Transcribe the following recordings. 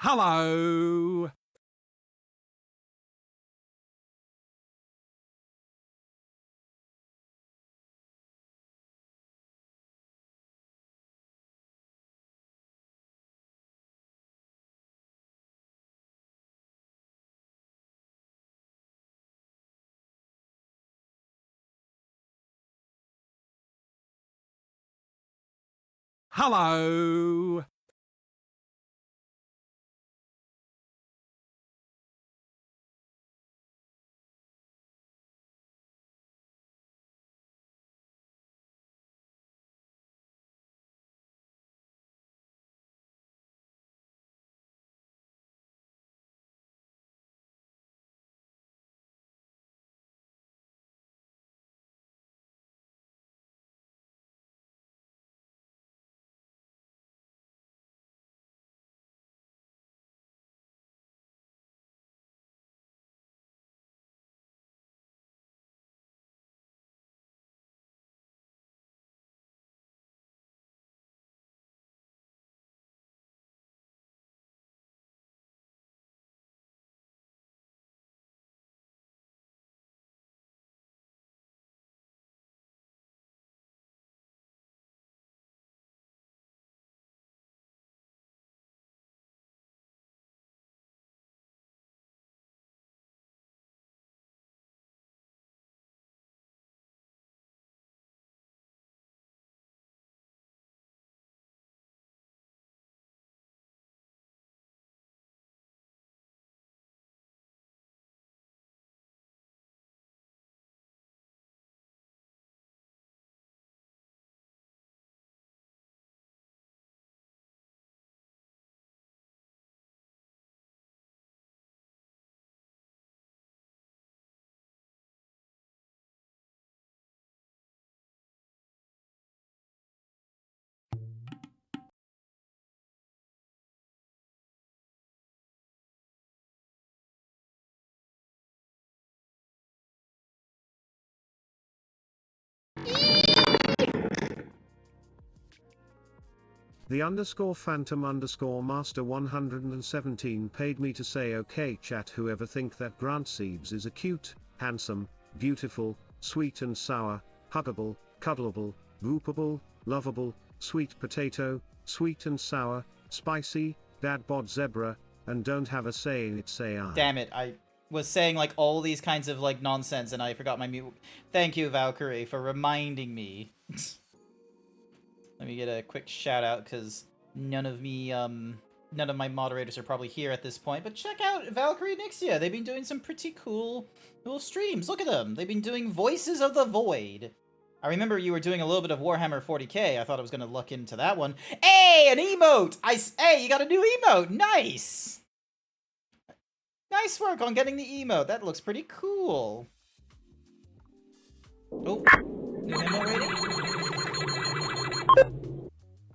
Hello. Hello. The underscore phantom underscore master 117 paid me to say okay chat, whoever think that GrantZeebs is a cute, handsome, beautiful, sweet and sour, huggable, cuddleable, whoopable, lovable, sweet potato, sweet and sour, spicy, dad bod zebra, and don't have a say in it, say I. Damn it, I was saying like all these kinds of like nonsense and I forgot my mute. Thank you, Valkyrie, for reminding me. Let me get a quick shout out because none of my moderators are probably here at this point. But check out Valkyrie Nixia. They've been doing some pretty cool streams. Look at them. They've been doing Voices of the Void. I remember you were doing a little bit of Warhammer 40k. I thought I was gonna look into that one. Hey, an emote! Hey, you got a new emote. Nice. Nice work on getting the emote. That looks pretty cool. Oh, new emote rating.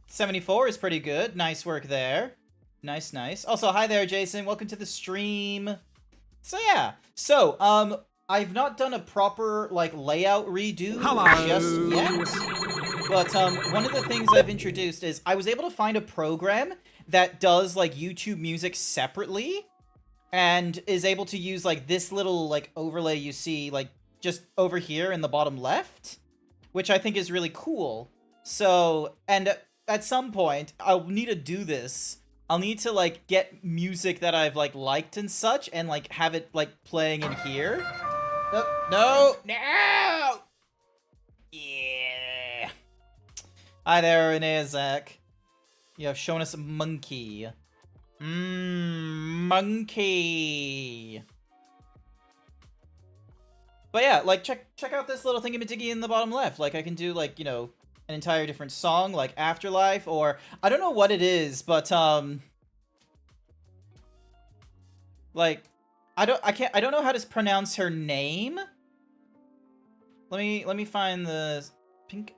74 is pretty good. Nice work there. Nice, nice. Also, hi there, Jason. Welcome to the stream. So yeah. So, I've not done a proper, like, layout redo just yet. But, one of the things I've introduced is I was able to find a program that does, like, YouTube music separately and is able to use, like, this little, like, overlay you see, like, just over here in the bottom left, which I think is really cool. So, and at some point, I'll need to do this. I'll need to, like, get music that I've, like, liked and such, and, like, have it, like, playing in here. Oh, no! No! Yeah! Hi there, Renee Zach. You have shown us a monkey. Monkey! But yeah, like, check out this little thingy-majiggy in the bottom left. Like, I can do, like, you know, an entire different song, like Afterlife, or I don't know what it is, but like I don't know how to pronounce her name. Let me find the pink.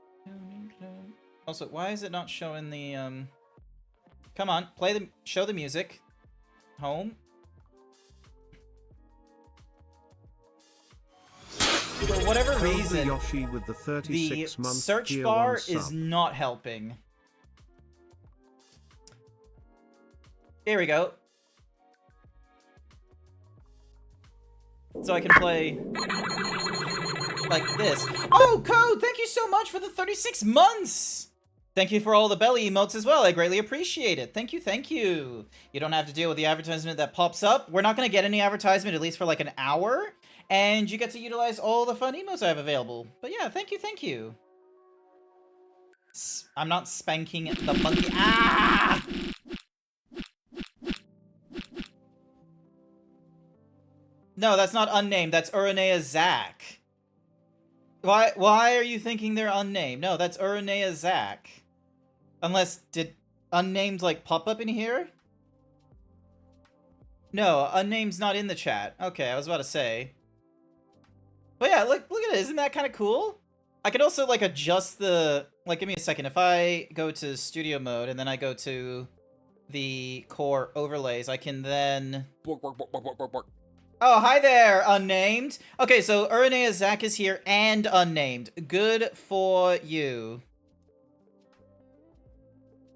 Also, why is it not showing the come on, show the music. Home. For whatever reason, Yoshi with the 36 the search bar is not helping. Here we go. So I can play like this. Oh, Code, thank you so much for the 36 months! Thank you for all the belly emotes as well. I greatly appreciate it. Thank you, thank you. You don't have to deal with the advertisement that pops up. We're not going to get any advertisement, at least for like an hour. And you get to utilize all the fun emotes I have available. But yeah, thank you, thank you. I'm not spanking the monkey. Ah! No, that's not unnamed. That's Uranea Zach. Why are you thinking they're unnamed? No, that's Uranea Zach. Unless, did unnamed, like, pop up in here? No, unnamed's not in the chat. Okay, I was about to say. But yeah, look at it. Isn't that kind of cool? I could also, like, adjust the... Like, give me a second. If I go to studio mode and then I go to the core overlays, I can then... Oh, hi there, unnamed. Okay, so Uranea Zach is here and unnamed. Good for you.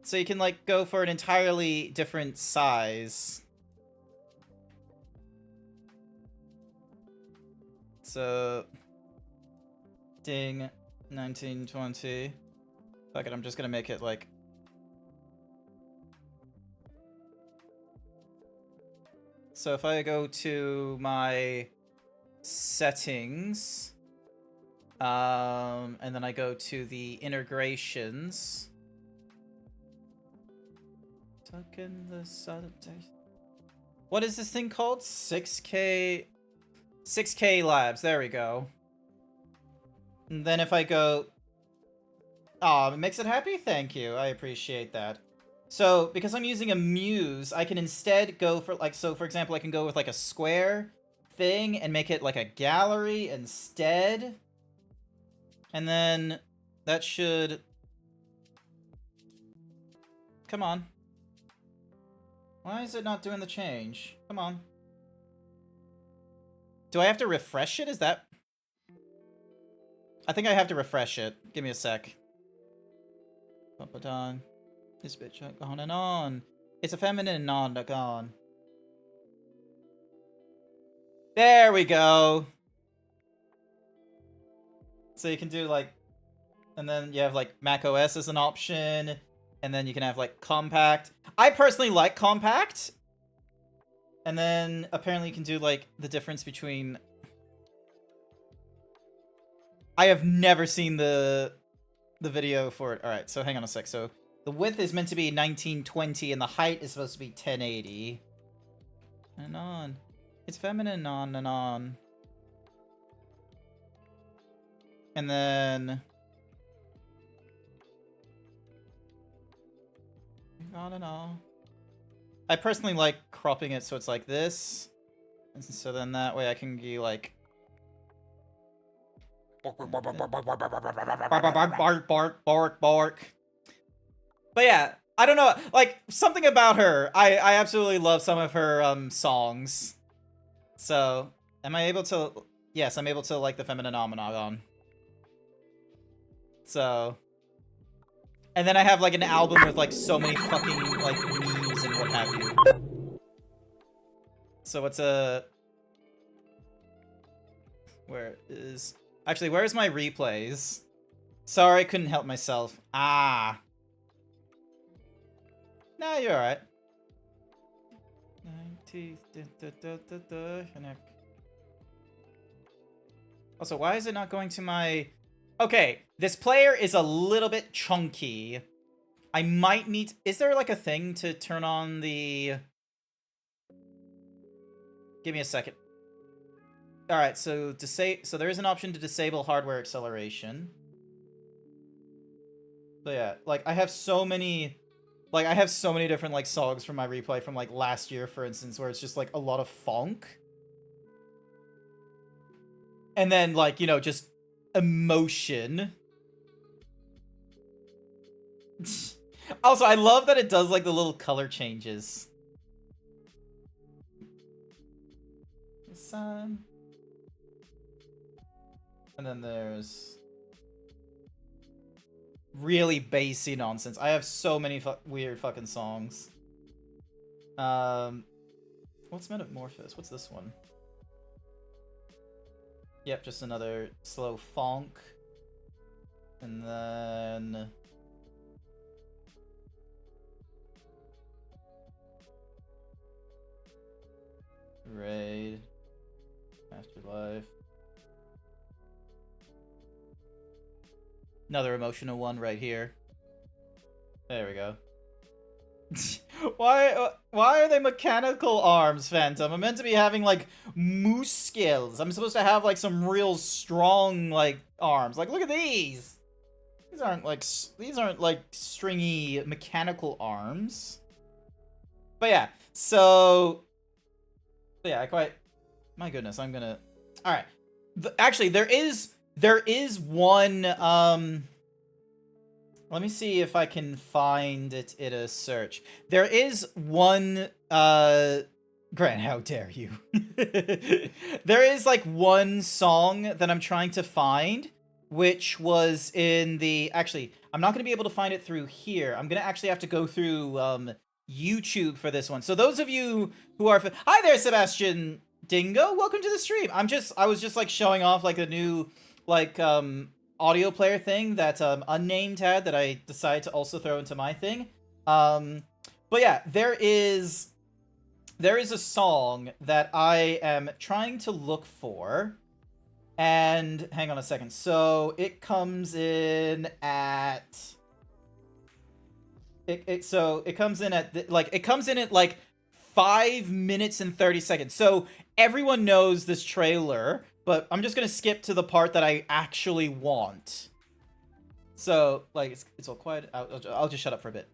So you can, like, go for an entirely different size. So... Ding. 1920. Fuck it, I'm just gonna make it, like... So if I go to my settings, and then I go to the integrations. What is this thing called? 6K Labs. There we go. And then if I go... Oh, it makes it happy? Thank you. I appreciate that. So, because I'm using a muse, I can instead go for, like, so for example, I can go with, like, a square thing and make it, like, a gallery instead. And then that should... Come on. Why is it not doing the change? Come on. Do I have to refresh it? Is that... I think I have to refresh it. Give me a sec. Papa-don. This bitch on and on. It's a feminine non-on. There we go. So you can do like, and then you have like Mac OS as an option, and then you can have like compact. I personally like compact. And then apparently you can do like the difference between... I have never seen the video for it. All right, so hang on a sec. So the width is meant to be 1920 and the height is supposed to be 1080. And on. It's feminine on and on. And then... on and on. I personally like cropping it so it's like this. And so then that way I can be like... bark. But yeah, I don't know, like, something about her. I absolutely love some of her songs. So, am I able to... Yes, I'm able to like the feminine Nominagon. So... And then I have like an album with like so many fucking like memes and what have you. So what's a... Where is... Actually, where's my replays? Sorry, I couldn't help myself. Ah. Nah, you're alright. 90... Connect. Also, why is it not going to my... Okay, this player is a little bit chunky. I might need... Is there like a thing to turn on the... Give me a second. Alright, so there is an option to disable hardware acceleration. So yeah, like I have so many different like songs from my replay from like last year, for instance, where it's just like a lot of funk. And then like, you know, just emotion. Also, I love that it does like the little color changes. The sun. And then there's really bassy nonsense. I have so many weird fucking songs. What's Metamorphosis? What's this one? Yep, just another slow fonk. And then... Raid. Afterlife. Another emotional one right here. There we go. Why are they mechanical arms, Phantom? I'm meant to be having, like, moose skills. I'm supposed to have, like, some real strong, like, arms. Like, look at these! These aren't, like, stringy mechanical arms. But yeah, so... But yeah, my goodness, I'm gonna... Alright. Actually, there is one, let me see if I can find it in a search. There is one, Grant, how dare you? There is, like, one song that I'm trying to find, which was in the... Actually, I'm not going to be able to find it through here. I'm going to actually have to go through, YouTube for this one. So those of you who are... Hi there, Sebastian Dingo! Welcome to the stream! I was just, like, showing off, like, a new, like, audio player thing that Unnamed had that I decided to also throw into my thing. But yeah, there is a song that I am trying to look for, and hang on a second. So it comes in at it comes in at like 5 minutes and 30 seconds. So everyone knows this trailer, but I'm just gonna skip to the part that I actually want. So, like, it's all quiet. I'll just shut up for a bit.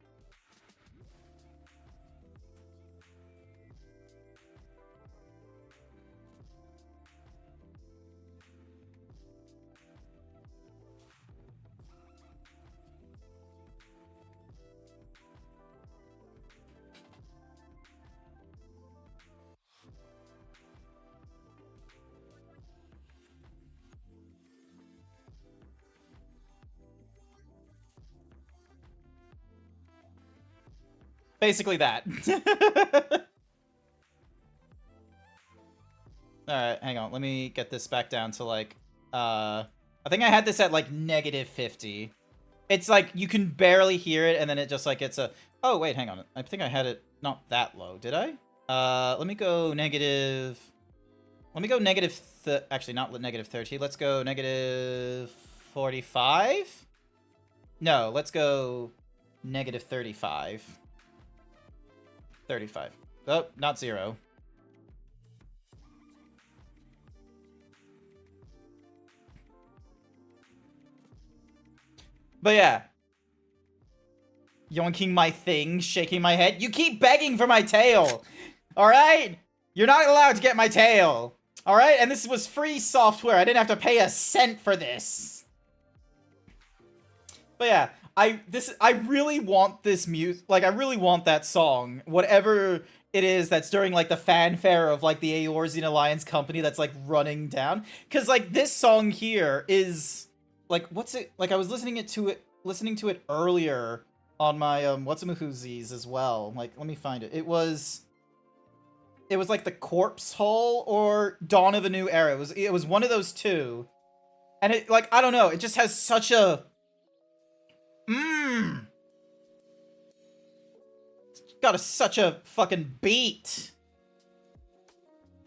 Basically that. Alright, hang on. Let me get this back down to, like, I think I had this at, like, -50. It's, like, you can barely hear it, and then it just, like, it's a... Oh, wait, hang on. I think I had it not that low, did I? Let me go negative... Let me go negative... Actually, not negative 30. Let's go negative 45? No, let's go negative 35. 35. Oh, not 0. But yeah. Yoinking my thing, shaking my head. You keep begging for my tail! Alright? You're not allowed to get my tail! Alright? And this was free software. I didn't have to pay a cent for this. But yeah, I really want this music, like, I really want that song, whatever it is that's during, like, the fanfare of, like, the Eorzean Alliance company that's, like, running down. Because, like, this song here is, like, what's it, like, I was listening to it earlier on my, whatsamahoozies as well. Like, let me find it. It was, like, the Corpse Hall or Dawn of a New Era. It was one of those two. And it, like, I don't know, it just has such a... It's got such a fucking beat.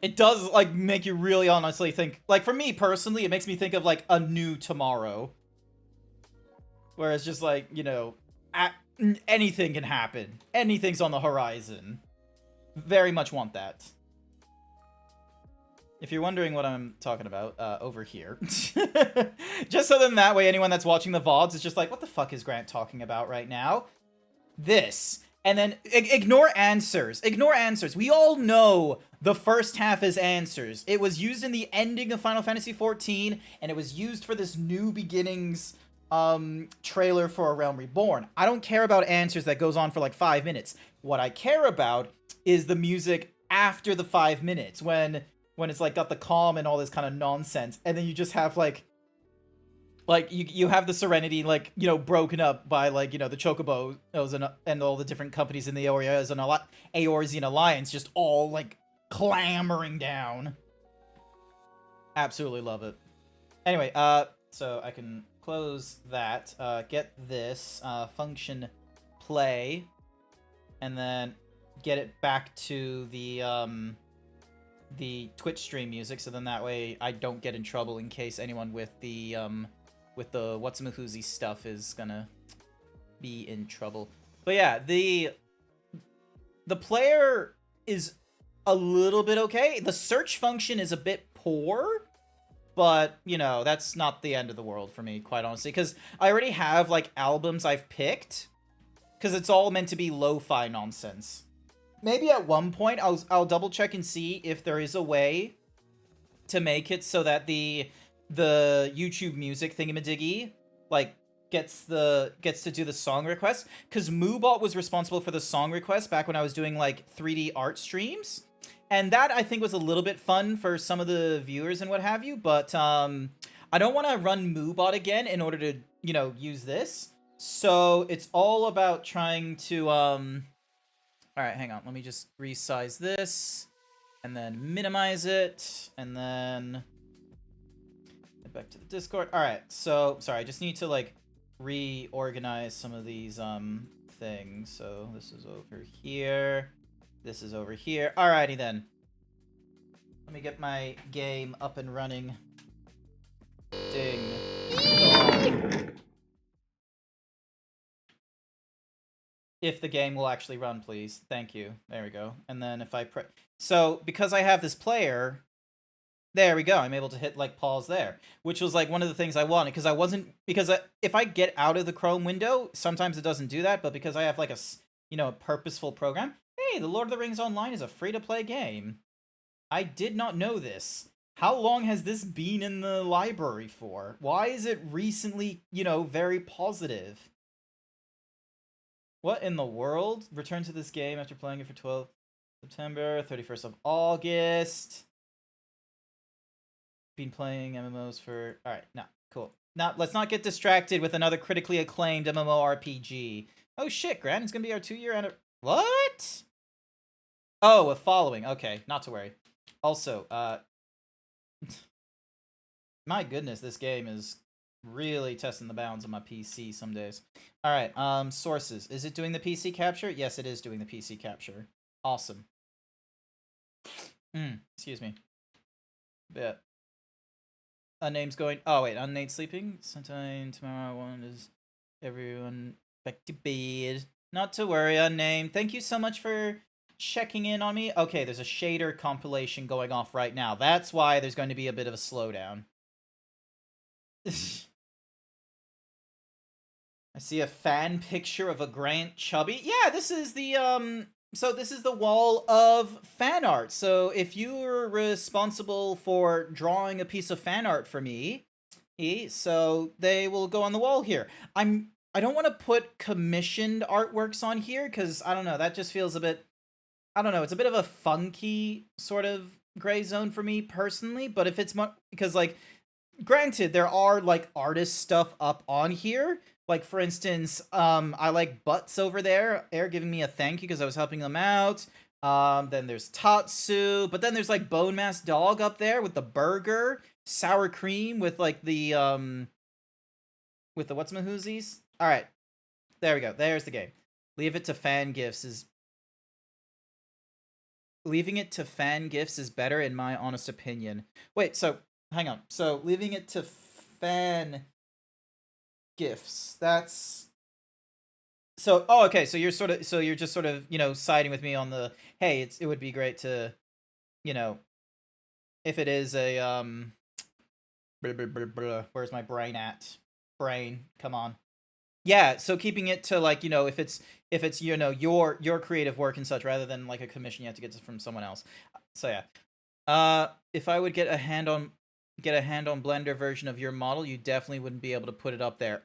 It does, like, make you really honestly think... Like, for me, personally, it makes me think of, like, A New Tomorrow. Where it's just, like, you know, anything can happen. Anything's on the horizon. Very much want that. If you're wondering what I'm talking about, over here. Just so then that way anyone that's watching the VODs is just like, what the fuck is Grant talking about right now? This. And then ignore answers. Ignore answers. We all know the first half is answers. It was used in the ending of Final Fantasy XIV, and it was used for this New Beginnings trailer for A Realm Reborn. I don't care about answers that goes on for like 5 minutes. What I care about is the music after the 5 minutes, when it's like got the calm and all this kind of nonsense, and then you just have like you have the Serenity, like, you know, broken up by, like, you know, the Chocobos and all the different companies in the Eorzean Alliance just all, like, clamoring down. Absolutely love it. Anyway, so I can close that, get this, function play, and then get it back to the Twitch stream music, so then that way I don't get in trouble in case anyone with the what's-a-mahoozy stuff is gonna be in trouble. But yeah, the player is a little bit okay. The search function is a bit poor, but, you know, that's not the end of the world for me, quite honestly, because I already have, like, albums I've picked, because it's all meant to be lo-fi nonsense. Maybe at one point I'll double check and see if there is a way to make it so that the YouTube music thingamadiggy, like, gets to do the song request, because Moobot was responsible for the song request back when I was doing, like, 3D art streams, and that I think was a little bit fun for some of the viewers and what have you, but I don't want to run Moobot again in order to, you know, use this. So it's all about trying to alright, hang on, let me just resize this, and then minimize it, and then get back to the Discord. Alright, so, sorry, I just need to, like, reorganize some of these, things. So, this is over here, this is over here. Alrighty then. Let me get my game up and running. Ding. Dong. If the game will actually run, please. Thank you. There we go. And then if I press... So, because I have this player... There we go. I'm able to hit, like, pause there. Which was, like, one of the things I wanted. Because I wasn't... Because if I get out of the Chrome window, sometimes it doesn't do that. But because I have, like, a purposeful program... Hey, the Lord of the Rings Online is a free-to-play game. I did not know this. How long has this been in the library for? Why is it recently, very positive? What in the world? Return to this game after playing it for 12th September, 31st of August. Been playing MMOs for... Alright, no, cool. Now, let's not get distracted with another critically acclaimed MMORPG. Oh shit, Grant, it's gonna be our 2-year anniversary. What? Oh, a following. Okay, not to worry. Also, my goodness, this game is really testing the bounds of my PC some days. Alright, sources. Is it doing the PC capture? Yes, it is doing the PC capture. Awesome. Excuse me. Bit. Unname's going... Oh, wait, Unnamed sleeping? Sometime tomorrow, one is everyone back to bed. Not to worry, Unnamed. Thank you so much for checking in on me. Okay, there's a shader compilation going off right now. That's why there's going to be a bit of a slowdown. I see a fan picture of a Grant Chubby. Yeah, this is the, so this is the wall of fan art. So if you're responsible for drawing a piece of fan art for me, so they will go on the wall here. I don't want to put commissioned artworks on here, because, I don't know, that just feels a bit, I don't know, it's a bit of a funky sort of gray zone for me personally, but if it's because, like, granted, there are, like, artist stuff up on here. Like, for instance, I like Butts over there. They're giving me a thank you because I was helping them out. Then there's Tatsu. But then there's, like, Bone Mass Dog up there with the burger. Sour cream with, like, the what's-mahoozies. Alright. There we go. There's the game. Leave it to fan gifts is... Leaving it to fan gifts is better in my honest opinion. Wait, so... Hang on. So, leaving it to fan gifts. That's... So, oh, okay. So you're just sort of, siding with me on the, hey, it would be great to, if it is a, where's my brain at? Brain, come on. Yeah, so keeping it to, like, if it's your creative work and such, rather than, like, a commission you have to get from someone else. So, yeah. If I would get a hand on Blender version of your model, you definitely wouldn't be able to put it up there.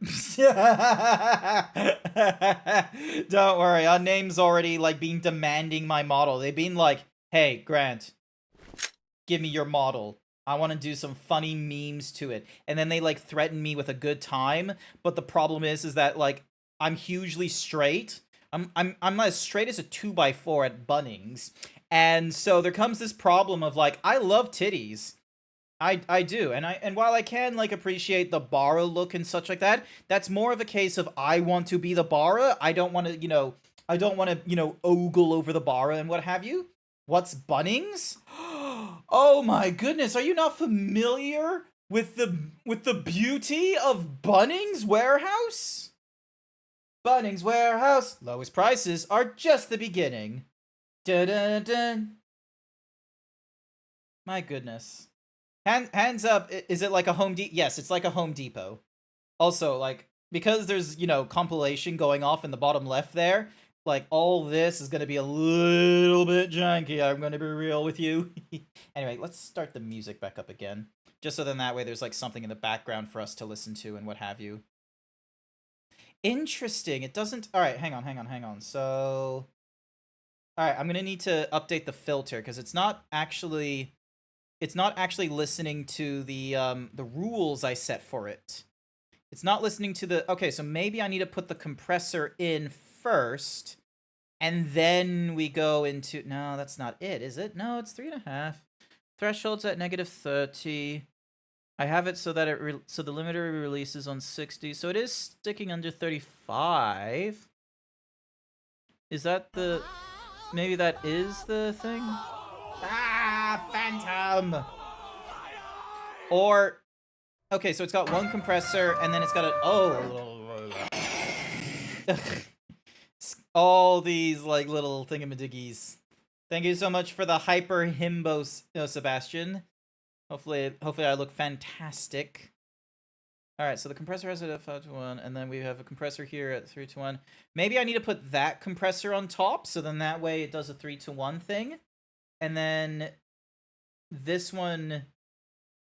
Don't worry, Unname's already, like, been demanding my model. They've been like, hey, Grant, give me your model. I want to do some funny memes to it. And then they, like, threaten me with a good time, but the problem is that, like, I'm hugely straight. I'm as straight as a 2x4 at Bunnings. And so there comes this problem of, like, I love titties. I do, and while I can like appreciate the Bara look and such like that, that's more of a case of I want to be the Bara. I don't want to, I don't want to, ogle over the Bara and what have you. What's Bunnings? Oh my goodness, are you not familiar with the beauty of Bunnings Warehouse? Bunnings Warehouse, lowest prices are just the beginning. Dun dun dun. My goodness. Hands up, is it like a Home Depot? Yes, it's like a Home Depot. Also, like, because there's, compilation going off in the bottom left there, like, all this is going to be a little bit janky, I'm going to be real with you. Anyway, let's start the music back up again. Just so then that way there's, like, something in the background for us to listen to and what have you. Interesting, it doesn't... Alright, hang on. So... Alright, I'm going to need to update the filter, because it's not actually listening to the rules I set for it. It's not listening to the... Okay, so maybe I need to put the compressor in first, and then we go into... No, that's not it, is it? No, it's 3.5. Threshold's at -30. I have it so that so the limiter releases on 60, so it is sticking under 35. Is that the... Maybe that is the thing? Ah, Phantom! Or... Okay, so it's got one compressor, and then it's got a... Oh! All these, like, little thingamadiggies. Thank you so much for the hyper himbo, Sebastian. Hopefully I look fantastic. Alright, so the compressor has it at 5 to 1, and then we have a compressor here at 3 to 1. Maybe I need to put that compressor on top, so then that way it does a 3 to 1 thing. And then this one...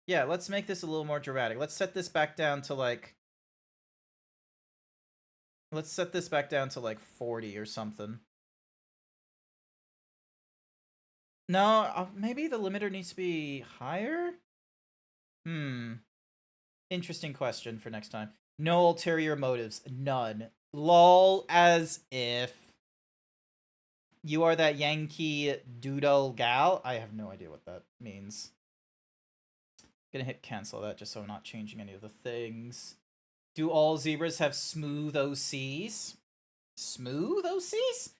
Yeah, let's make this a little more dramatic. Let's set this back down to, like... Let's set this back down to, like, 40 or something. No, maybe the limiter needs to be higher? Interesting question for next time. No ulterior motives. None. Lol, as if. You are that Yankee Doodle gal? I have no idea what that means. Gonna hit cancel that just so I'm not changing any of the things. Do all zebras have smooth OCs? Smooth OCs?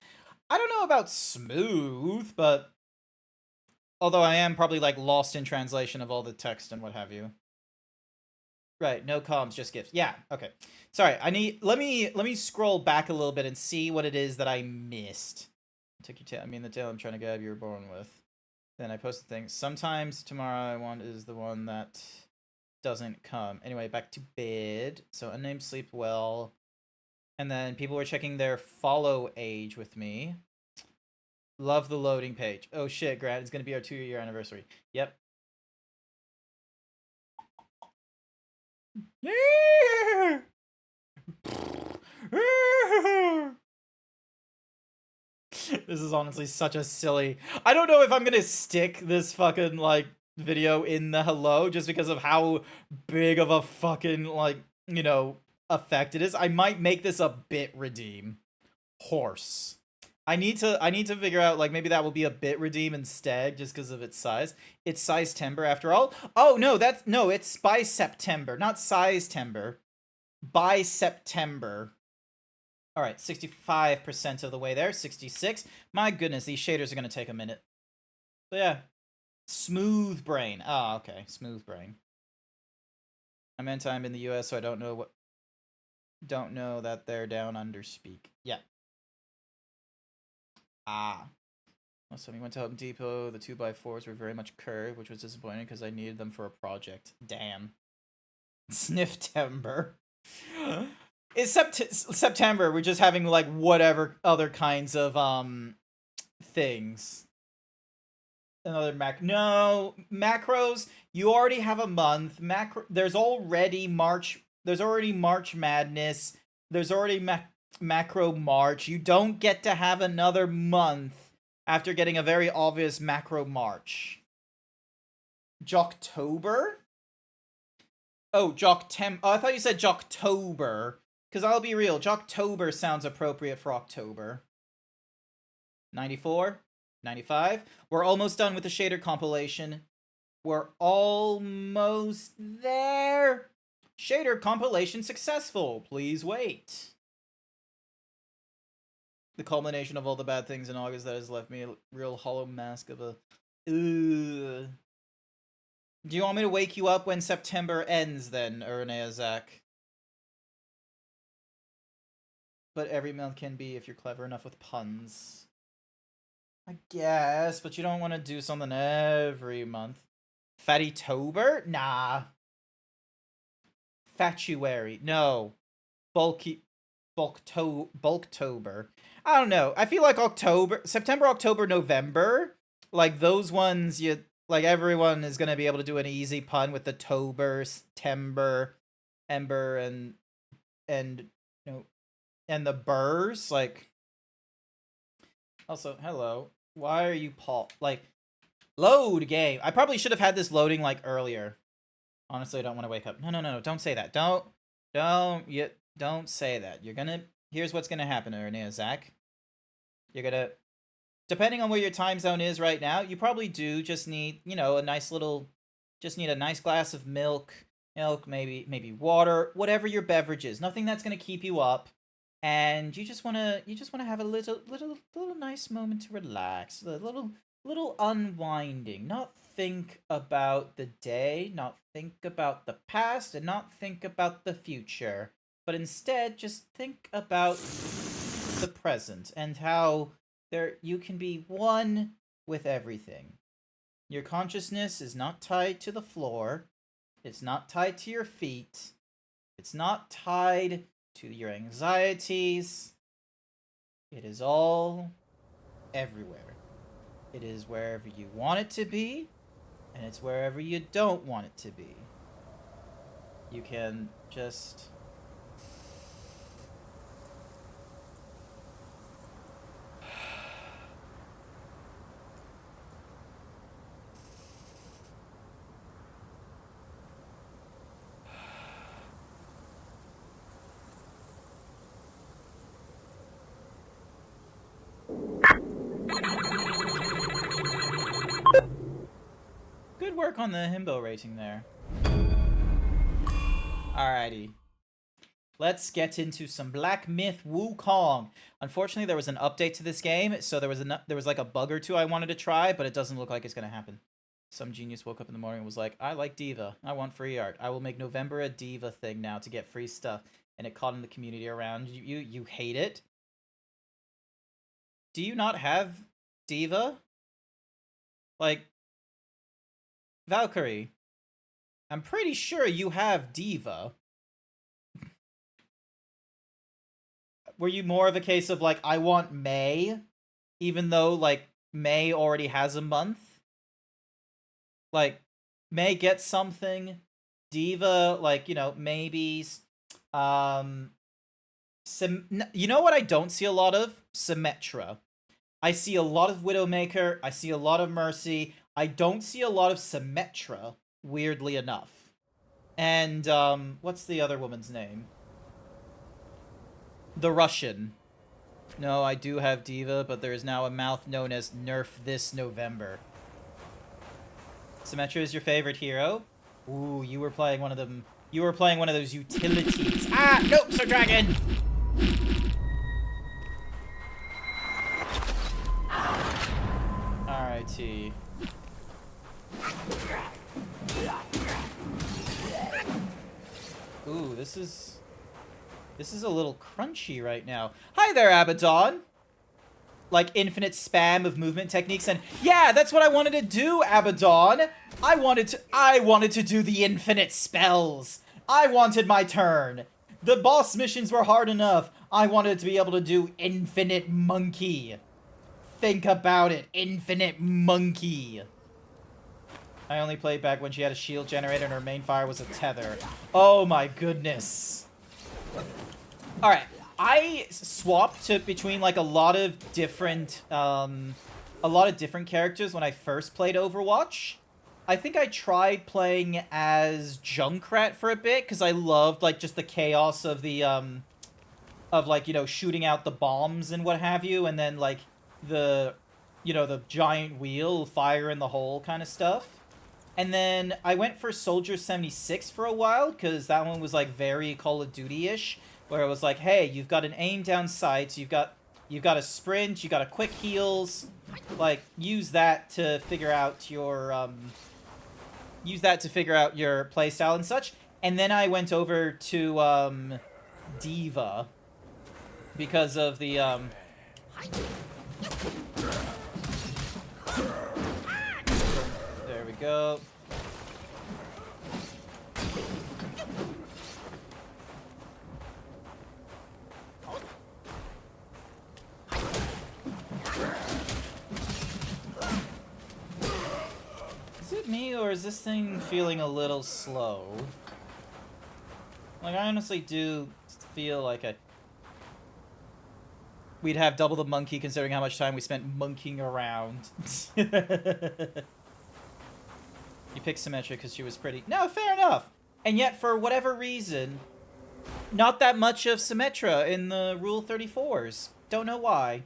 I don't know about smooth, but... Although I am probably, like, lost in translation of all the text and what have you. Right, no comms, just gifs. Yeah, okay. Sorry, let me scroll back a little bit and see what it is that I missed. The tail I'm trying to grab you're born with. Then I posted things. Sometimes tomorrow I want is the one that doesn't come. Anyway, back to bed. So unnamed sleep well. And then people were checking their follow age with me. Love the loading page. Oh shit, Grant, it's gonna be our 2-year anniversary. Yep. This is honestly such a silly... I don't know if I'm gonna stick this fucking, like, video in the hello just because of how big of a fucking, like, effect it is. I might make this a bit redeem. Horse. I need to figure out, like, maybe that will be a bit redeem instead just because of its size. It's size timber after all. Oh, no, it's by September, not size timber. By September. All right, 65% of the way there, 66. My goodness, these shaders are going to take a minute. So yeah, smooth brain. Oh, okay, smooth brain. I meant I'm in the US, so I don't know that they're down under speak. Yeah. Ah. Also, we went to Home Depot. The 2x4s were very much curved, which was disappointing because I needed them for a project. Damn. Snifftember. It's September. We're just having, like, whatever other kinds of, things. Another macros. You already have a month. There's already March Madness. There's already macro March. You don't get to have another month after getting a very obvious macro March. Jocktober? Oh, Jocktem. Oh, I thought you said Jocktober. Because I'll be real, Jocktober sounds appropriate for October. 94? 95? We're almost done with the shader compilation. We're almost there. Shader compilation successful. Please wait. The culmination of all the bad things in August that has left me a real hollow mask of a... Ugh. Do you want me to wake you up when September ends then, Zach? But every month can be if you're clever enough with puns. I guess, but you don't want to do something every month. Fatty-tober? Nah. Fatuary? No. Bulktober. I don't know. I feel like September, October, November, like those ones, like everyone is gonna be able to do an easy pun with the tober, timber, ember, and and the burrs. Like, also, hello. Why are you load game? I probably should have had this loading like earlier. Honestly, I don't want to wake up. No, don't say that. Don't say that. Here's what's gonna happen, Zach. You're gonna, depending on where your time zone is right now, you probably do just need, a nice glass of milk, maybe water, whatever your beverage is. Nothing that's gonna keep you up, and you just wanna have a little nice moment to relax, a little unwinding, not think about the day, not think about the past, and not think about the future, but instead just think about the present and how you can be one with everything. Your consciousness is not tied to the floor. It's not tied to your feet. It's not tied to your anxieties. It is all everywhere. It is wherever you want it to be, and it's wherever you don't want it to be. You can just... Good work on the himbo rating there. Alrighty. Let's get into some Black Myth Wukong. Unfortunately, there was an update to this game, so there was like a bug or two I wanted to try, but it doesn't look like it's gonna happen. Some genius woke up in the morning and was like, I like Diva. I want free art. I will make November a Diva thing now to get free stuff. And it caught in the community around. You hate it? Do you not have Diva? Like, Valkyrie, I'm pretty sure you have Diva. Were you more of a case of, like, I want May, even though, like, May already has a month? Like, May gets something, Diva, like, maybe, you know what I don't see a lot of? Symmetra. I see a lot of Widowmaker, I see a lot of Mercy, I don't see a lot of Symmetra, weirdly enough. And, what's the other woman's name? The Russian. No, I do have Diva, but there is now a mouth known as Nerf this November. Symmetra is your favorite hero? Ooh, you were playing one of them. You were playing one of those utilities. Ah, nope, Sir Dragon! Alrighty. Ooh, this is a little crunchy right now. Hi there, Abaddon! Like, infinite spam of movement techniques, and yeah, that's what I wanted to do, Abaddon! I wanted to do the infinite spells! I wanted my turn! The boss missions were hard enough. I wanted to be able to do infinite monkey. Think about it, infinite monkey. I only played back when she had a shield generator and her main fire was a tether. Oh my goodness. Alright, I swapped between like a lot of different characters when I first played Overwatch. I think I tried playing as Junkrat for a bit, because I loved like just the chaos of the shooting out the bombs and what have you, and then like the giant wheel fire in the hole kind of stuff. And then I went for Soldier 76 for a while, because that one was like very Call of Duty-ish, where it was like, hey, you've got an aim down sights, you've got a sprint, you got a quick heals, like use that to figure out your playstyle and such. And then I went over to Diva because of the there we go. Is it me, or is this thing feeling a little slow? Like, I honestly do feel like we'd have double the monkey considering how much time we spent monkeying around. You picked Symmetra because she was pretty. No, fair enough. And yet, for whatever reason, not that much of Symmetra in the Rule 34s. Don't know why.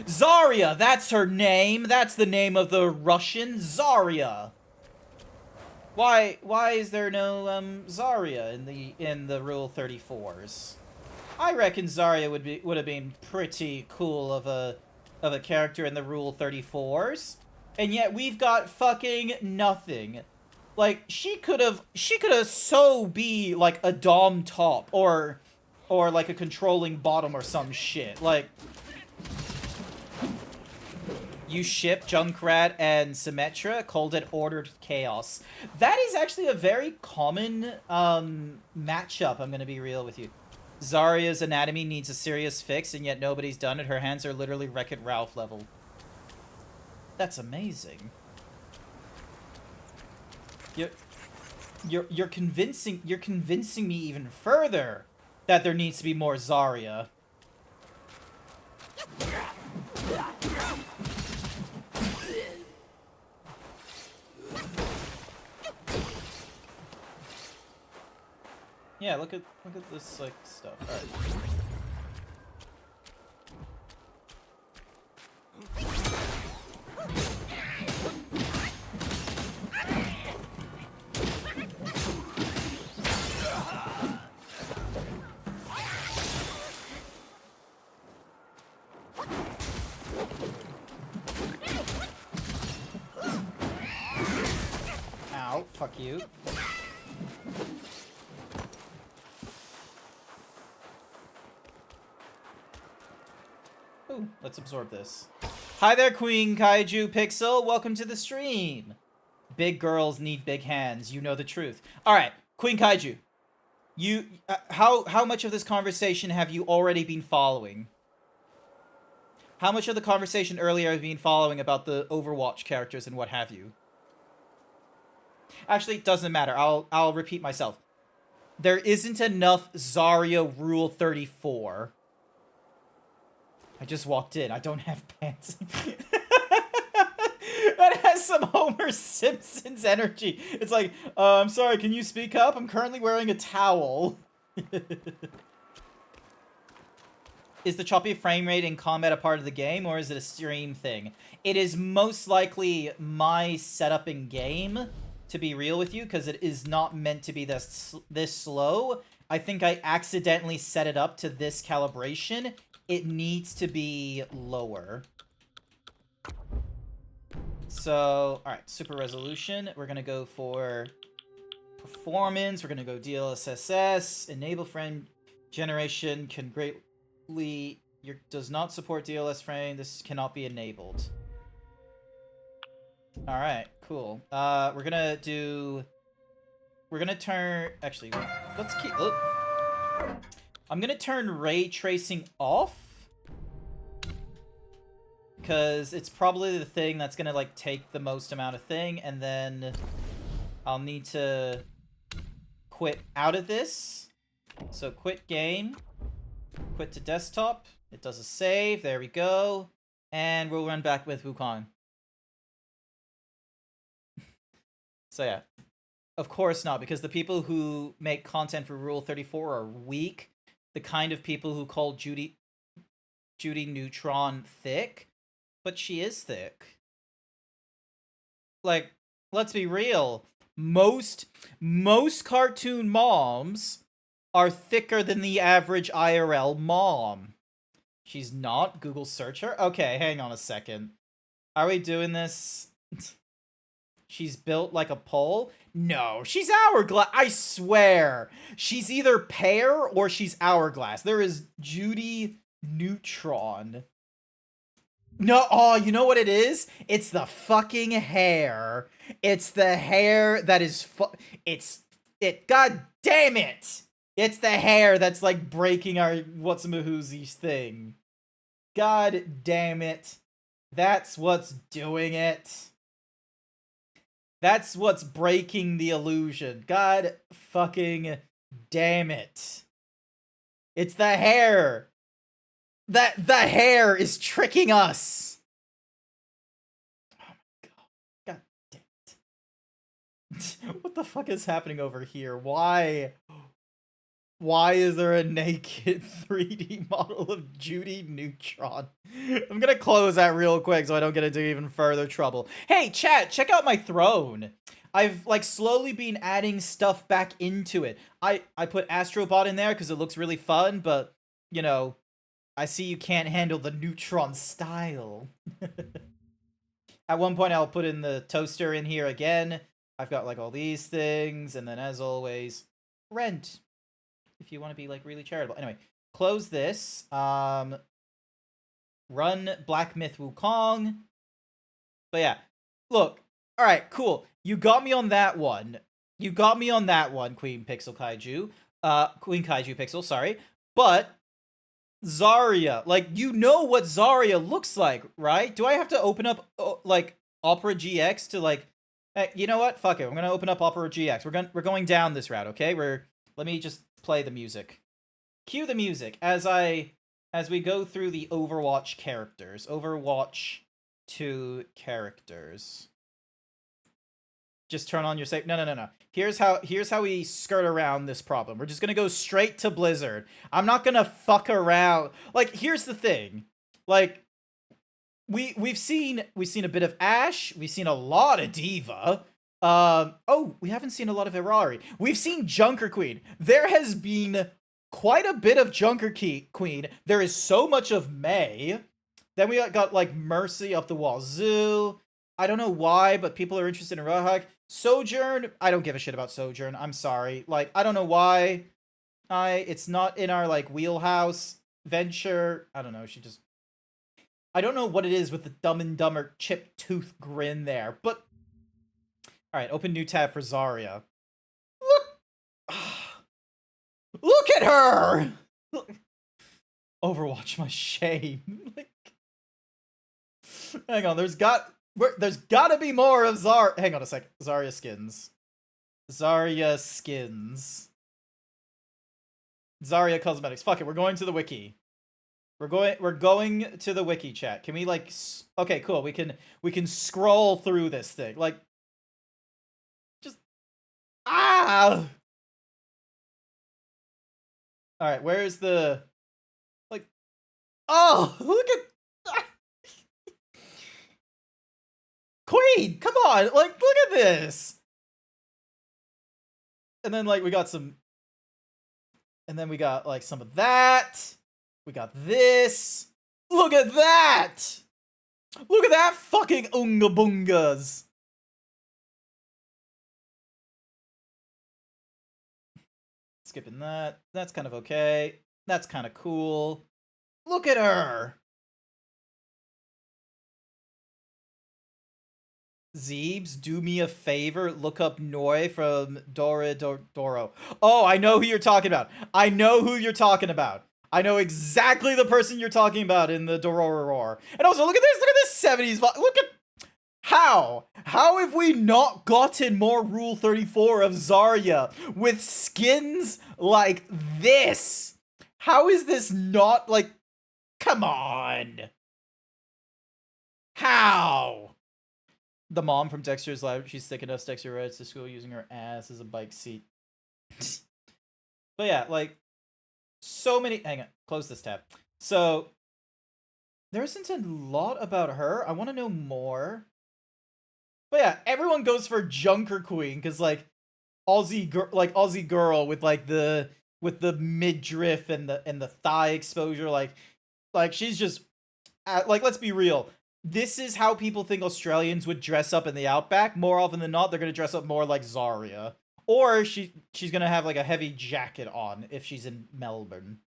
Zarya! That's her name! That's the name of the Russian, Zarya! Why is there no, Zarya in the Rule 34s? I reckon Zarya would have been pretty cool of a character in the Rule 34s. And yet we've got fucking nothing. Like, she could have so be like a dom top or like a controlling bottom or some shit. Like, you ship Junkrat and Symmetra, called it Ordered Chaos. That is actually a very common matchup, I'm gonna be real with you. Zarya's anatomy needs a serious fix, and yet nobody's done it. Her hands are literally Wreck-It Ralph level. That's amazing. You're convincing me even further that there needs to be more Zarya. Yeah, look at this like stuff. All right. Ow, fuck you. Ooh, let's absorb this. Hi there, Queen Kaiju Pixel. Welcome to the stream. Big girls need big hands. You know the truth. All right, Queen Kaiju. You, how much of this conversation have you already been following? How much of the conversation earlier have you been following about the Overwatch characters and what have you? Actually, it doesn't matter. I'll repeat myself. There isn't enough Zarya Rule 34. I just walked in. I don't have pants. That has some Homer Simpson's energy. It's like, I'm sorry, can you speak up? I'm currently wearing a towel. Is the choppy frame rate in combat a part of the game, or is it a stream thing? It is most likely my setup in game, to be real with you, because it is not meant to be this slow. I think I accidentally set it up to this calibration. It needs to be lower. So, alright, super resolution. We're gonna go for performance. We're gonna go DLSS. Enable frame generation can greatly... does not support DLS frame. This cannot be enabled. Alright, cool. We're gonna turn... Actually, let's keep... Oh. I'm gonna turn ray tracing off. Because it's probably the thing that's gonna, like, take the most amount of thing, and then I'll need to quit out of this. So quit game, quit to desktop, it does a save, there we go, and we'll run back with Wukong. So yeah, of course not, because the people who make content for Rule 34 are weak, the kind of people who call Judy Neutron thick. But she is thick. Like, let's be real. Most cartoon moms are thicker than the average IRL mom. She's not? Google search her? Okay, hang on a second. Are we doing this? She's built like a pole? No, she's hourglass. I swear. She's either pear or she's hourglass. There is Judy Neutron. No, oh, you know what it is? It's the fucking hair. It's the hair that is god damn it! It's the hair that's like breaking our what's-a-mahoozy's thing. God damn it. That's what's doing it. That's what's breaking the illusion. God fucking damn it. It's the hair. The hair is tricking us. Oh my god. God damn it. What the fuck is happening over here? Why is there a naked 3D model of Judy Neutron? I'm gonna close that real quick so I don't get into even further trouble. Hey, chat, check out my throne. I've, like, slowly been adding stuff back into it. I put Astrobot in there because it looks really fun, but, you know, I see you can't handle the Neutron style. At one point, I'll put in the toaster in here again. I've got, like, all these things, and then, as always, rent. If you want to be, like, really charitable. Anyway, close this. Run Black Myth Wukong. But yeah, look. All right, cool. You got me on that one. Queen Pixel Kaiju. Queen Kaiju Pixel, sorry. But Zarya, like, you know what Zarya looks like, right? Do I have to open up, like, Opera GX to, like, you know what? Fuck it. I'm gonna open up Opera GX. We're going down this route, okay? Let me just play the music. Cue the music as we go through the Overwatch characters. Overwatch 2 characters. Just turn on your save. No. Here's how we skirt around this problem. We're just gonna go straight to Blizzard. I'm not gonna fuck around. Like, here's the thing. Like, we've seen a bit of Ashe. We've seen a lot of Diva. Oh, we haven't seen a lot of Irari. We've seen Junker Queen. There has been quite a bit of Junker Queen. There is so much of Mei. Then we got, like, Mercy up the wazoo. I don't know why, but people are interested in Roadhog. Sojourn, I don't give a shit about Sojourn. I'm sorry. Like, I don't know why. It's not in our, like, wheelhouse. Venture, I don't know, I don't know what it is with the Dumb and Dumber chip tooth grin there, but alright, open new tab for Zarya. Look at her! Overwatch my shame. Like, hang on, there's gotta be more of Zarya. Hang on a sec. Zarya skins. Zarya cosmetics. Fuck it, we're going to the wiki. We're going to the wiki, chat. Can we, like, okay, cool. We can scroll through this thing. Like, just all right, where's the, like, oh, look at Queen, come on, like, look at this. And then, like, we got some, and then we got, like, some of that. We got this. Look at that! Look at that fucking Unga Bungas! Skipping that. That's kind of okay. That's kind of cool. Look at her! Zeebs, do me a favor, look up Noi from Doro. Oh, I know who you're talking about. I know exactly the person you're talking about in the Dororo. And also, look at this 70s. Look at how have we not gotten more Rule 34 of Zarya with skins like this? How is this not, like, come on? How? The mom from Dexter's Lab, she's sick enough Dexter rides to school using her ass as a bike seat. But yeah, like, so many, hang on, close this tab. So, there isn't a lot about her. I want to know more. But yeah, everyone goes for Junker Queen because like Aussie girl with like the midriff and the thigh exposure, like she's just like, let's be real. This is how people think Australians would dress up in the outback. More often than not, they're gonna dress up more like Zarya, or she's gonna have like a heavy jacket on if she's in Melbourne.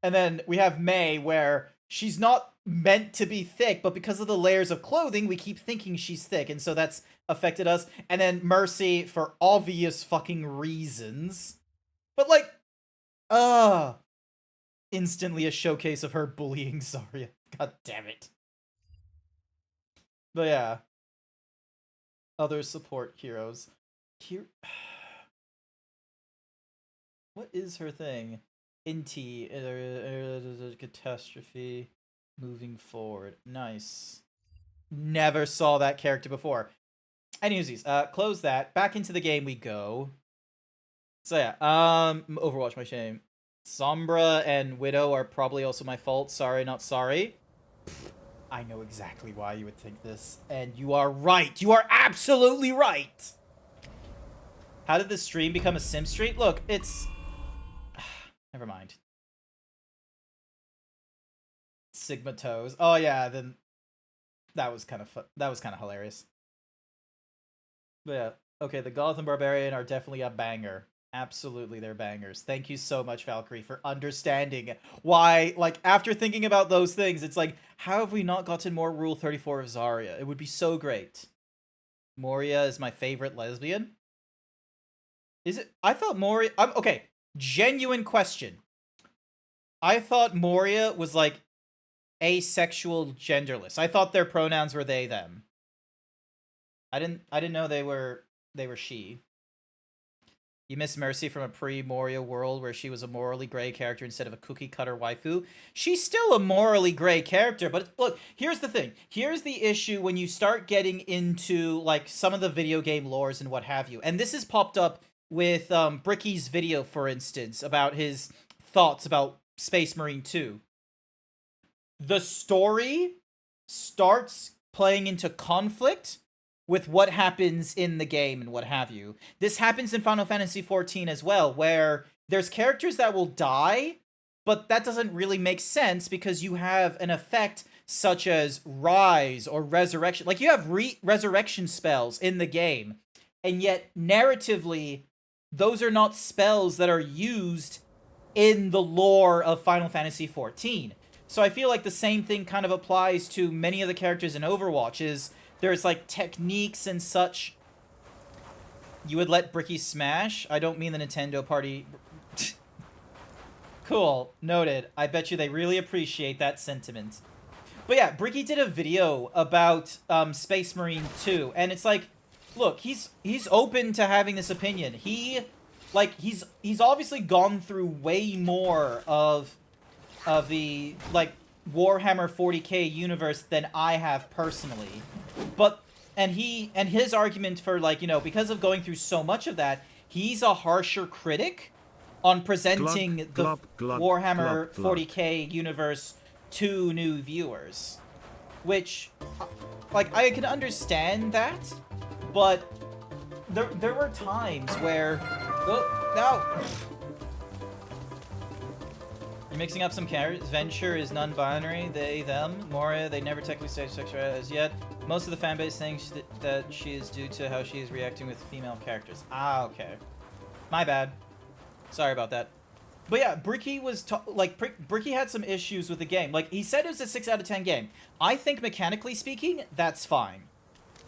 And then we have May, where she's not meant to be thick, but because of the layers of clothing, we keep thinking she's thick, and so that's affected us. And then Mercy, for obvious fucking reasons. But like, instantly a showcase of her bullying Zarya. God damn it. But yeah. Other support heroes. Here. What is her thing? Inti. Catastrophe. Moving forward. Nice. Never saw that character before. Anywsies, close that. Back into the game we go. So yeah, Overwatch, my shame. Sombra and Widow are probably also my fault. Sorry, not sorry. I know exactly why you would think this. And you are right. You are absolutely right. How did this stream become a sim stream? Look, it's... Never mind. Sigma Toes. Oh yeah, then... That was kind of that was kind of hilarious. But yeah. Okay, the Gotham Barbarian are definitely a banger. Absolutely, they're bangers. Thank you so much, Valkyrie, for understanding why, like, after thinking about those things, it's like, how have we not gotten more Rule 34 of Zarya? It would be so great. Moria is my favorite lesbian? Is it? I thought Moria... okay, genuine question. I thought Moria was, like, asexual genderless. I thought their pronouns were they, them. I didn't know they were she. You miss Mercy from a pre-Moria world where she was a morally gray character instead of a cookie-cutter waifu. She's still a morally gray character, but look, here's the thing. Here's the issue when you start getting into, like, some of the video game lores and what have you. And this has popped up with Bricky's video, for instance, about his thoughts about Space Marine 2. The story starts playing into conflict with what happens in the game and what have you. This happens in Final Fantasy XIV as well, where there's characters that will die, but that doesn't really make sense because you have an effect such as Rise or Resurrection. Like, you have resurrection spells in the game, and yet, narratively, those are not spells that are used in the lore of Final Fantasy XIV. So I feel like the same thing kind of applies to many of the characters in Overwatch, is there's, like, techniques and such. You would let Bricky smash? I don't mean the Nintendo party. Cool. Noted. I bet you they really appreciate that sentiment. But yeah, Bricky did a video about Space Marine 2, and it's like, look, he's open to having this opinion. He's obviously gone through way more of the, like, Warhammer 40k universe than I have personally. But and his argument for, like, you know, because of going through so much of that, he's a harsher critic on presenting Warhammer 40k universe to new viewers. Which, like, I can understand that, but there were times where... Oh, no! You're mixing up some characters. Venture is non-binary. They, them. Moria, they never technically say sexual as yet. Most of the fanbase thinks that she is due to how she is reacting with female characters. Ah, okay. My bad. Sorry about that. But yeah, Bricky was... Bricky had some issues with the game. Like, he said it was a 6 out of 10 game. I think, mechanically speaking, that's fine.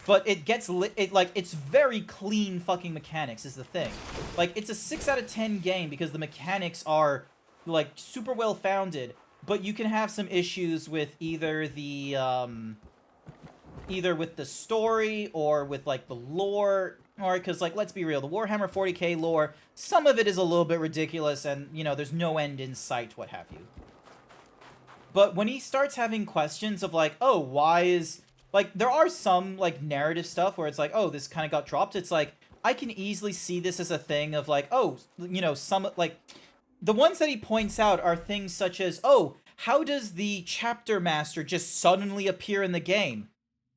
But it gets... it's very clean fucking mechanics is the thing. Like, it's a 6 out of 10 game because the mechanics are... like, super well founded, but you can have some issues with either the with the story or with, like, the lore, or because, like, let's be real, the Warhammer 40k lore, some of it is a little bit ridiculous, and, you know, there's no end in sight, what have you. But when he starts having questions of, like, oh, why is, like, there are some, like, narrative stuff where it's like, oh, this kind of got dropped. It's like, I can easily see this as a thing of, like, oh, you know, some, like... The ones that he points out are things such as, oh, how does the chapter master just suddenly appear in the game?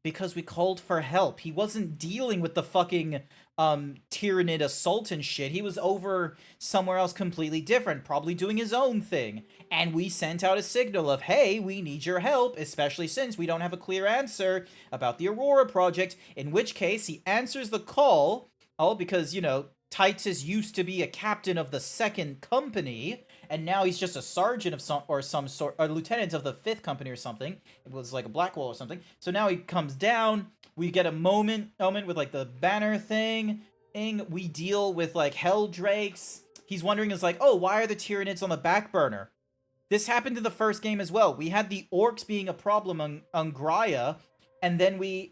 Because we called for help. He wasn't dealing with the fucking Tyranid assault and shit. He was over somewhere else completely different, probably doing his own thing. And we sent out a signal of, hey, we need your help, especially since we don't have a clear answer about the Aurora project, in which case he answers the call, because, you know, Titus used to be a captain of the 2nd Company, and now he's just a sergeant of some sort, a lieutenant of the 5th Company or something. It was like a Blackwall or something. So now he comes down. We get a moment with like the banner thing. We deal with like Hell Drakes. He's wondering, is like, oh, why are the Tyranids on the back burner? This happened in the first game as well. We had the orcs being a problem on Graia, and then we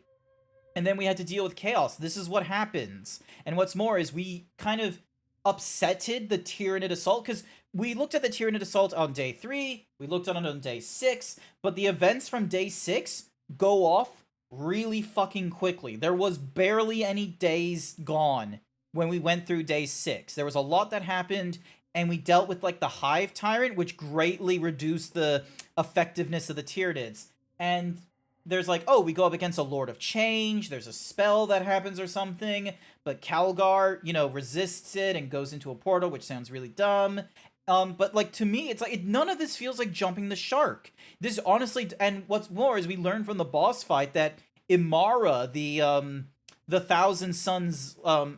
had to deal with chaos. This is what happens. And what's more is we kind of upsetted the Tyranid assault, because we looked at the Tyranid assault on day 3, we looked at it on day 6, but the events from day 6 go off really fucking quickly. There was barely any days gone when we went through day 6. There was a lot that happened, and we dealt with like the Hive Tyrant, which greatly reduced the effectiveness of the Tyranids. And there's like, oh, we go up against a Lord of Change, there's a spell that happens or something, but Calgar, you know, resists it and goes into a portal, which sounds really dumb. But like, to me, it's like, none of this feels like jumping the shark. This honestly, and what's more is we learned from the boss fight that Imara, the Thousand Suns, the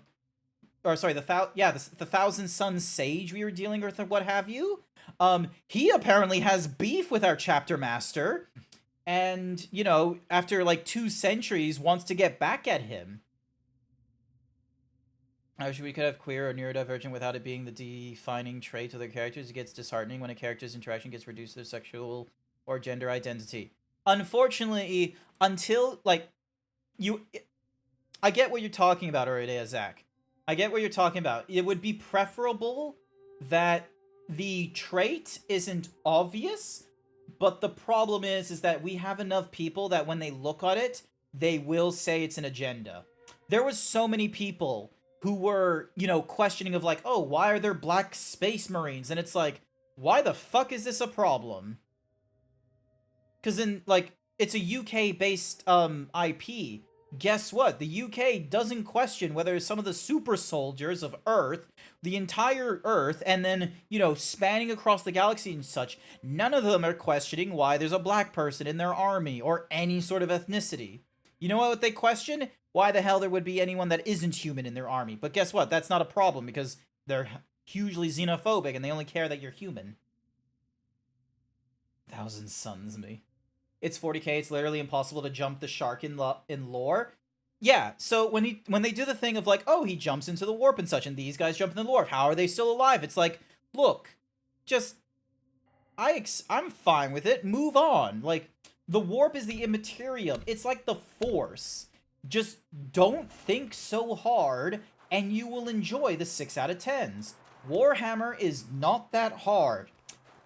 Thousand Suns Sage we were dealing with, or what have you, he apparently has beef with our chapter master, and, you know, after like 2 centuries, wants to get back at him. I wish we could have queer or neurodivergent without it being the defining trait of their characters. It gets disheartening when a character's interaction gets reduced to their sexual or gender identity. Unfortunately, until, like, I get what you're talking about, Oridea, Zach. I get what you're talking about. It would be preferable that the trait isn't obvious, but the problem is that we have enough people that when they look at it, they will say it's an agenda. There was so many people who were, you know, questioning of like, oh, why are there black space marines? And it's like, why the fuck is this a problem? Because in, like, it's a UK-based IP. Guess what? The UK doesn't question whether some of the super soldiers of Earth, the entire Earth, and then, you know, spanning across the galaxy and such, none of them are questioning why there's a black person in their army or any sort of ethnicity. You know what they question? Why the hell there would be anyone that isn't human in their army. But guess what? That's not a problem because they're hugely xenophobic and they only care that you're human. Thousand Suns me. It's 40k, it's literally impossible to jump the shark in lore. Yeah, so when they do the thing of like, oh, he jumps into the warp and such, and these guys jump in the warp, how are they still alive? It's like, look, just, I'm fine with it, move on. Like, the warp is the immaterium, it's like the Force. Just don't think so hard, and you will enjoy the 6 out of 10s. Warhammer is not that hard.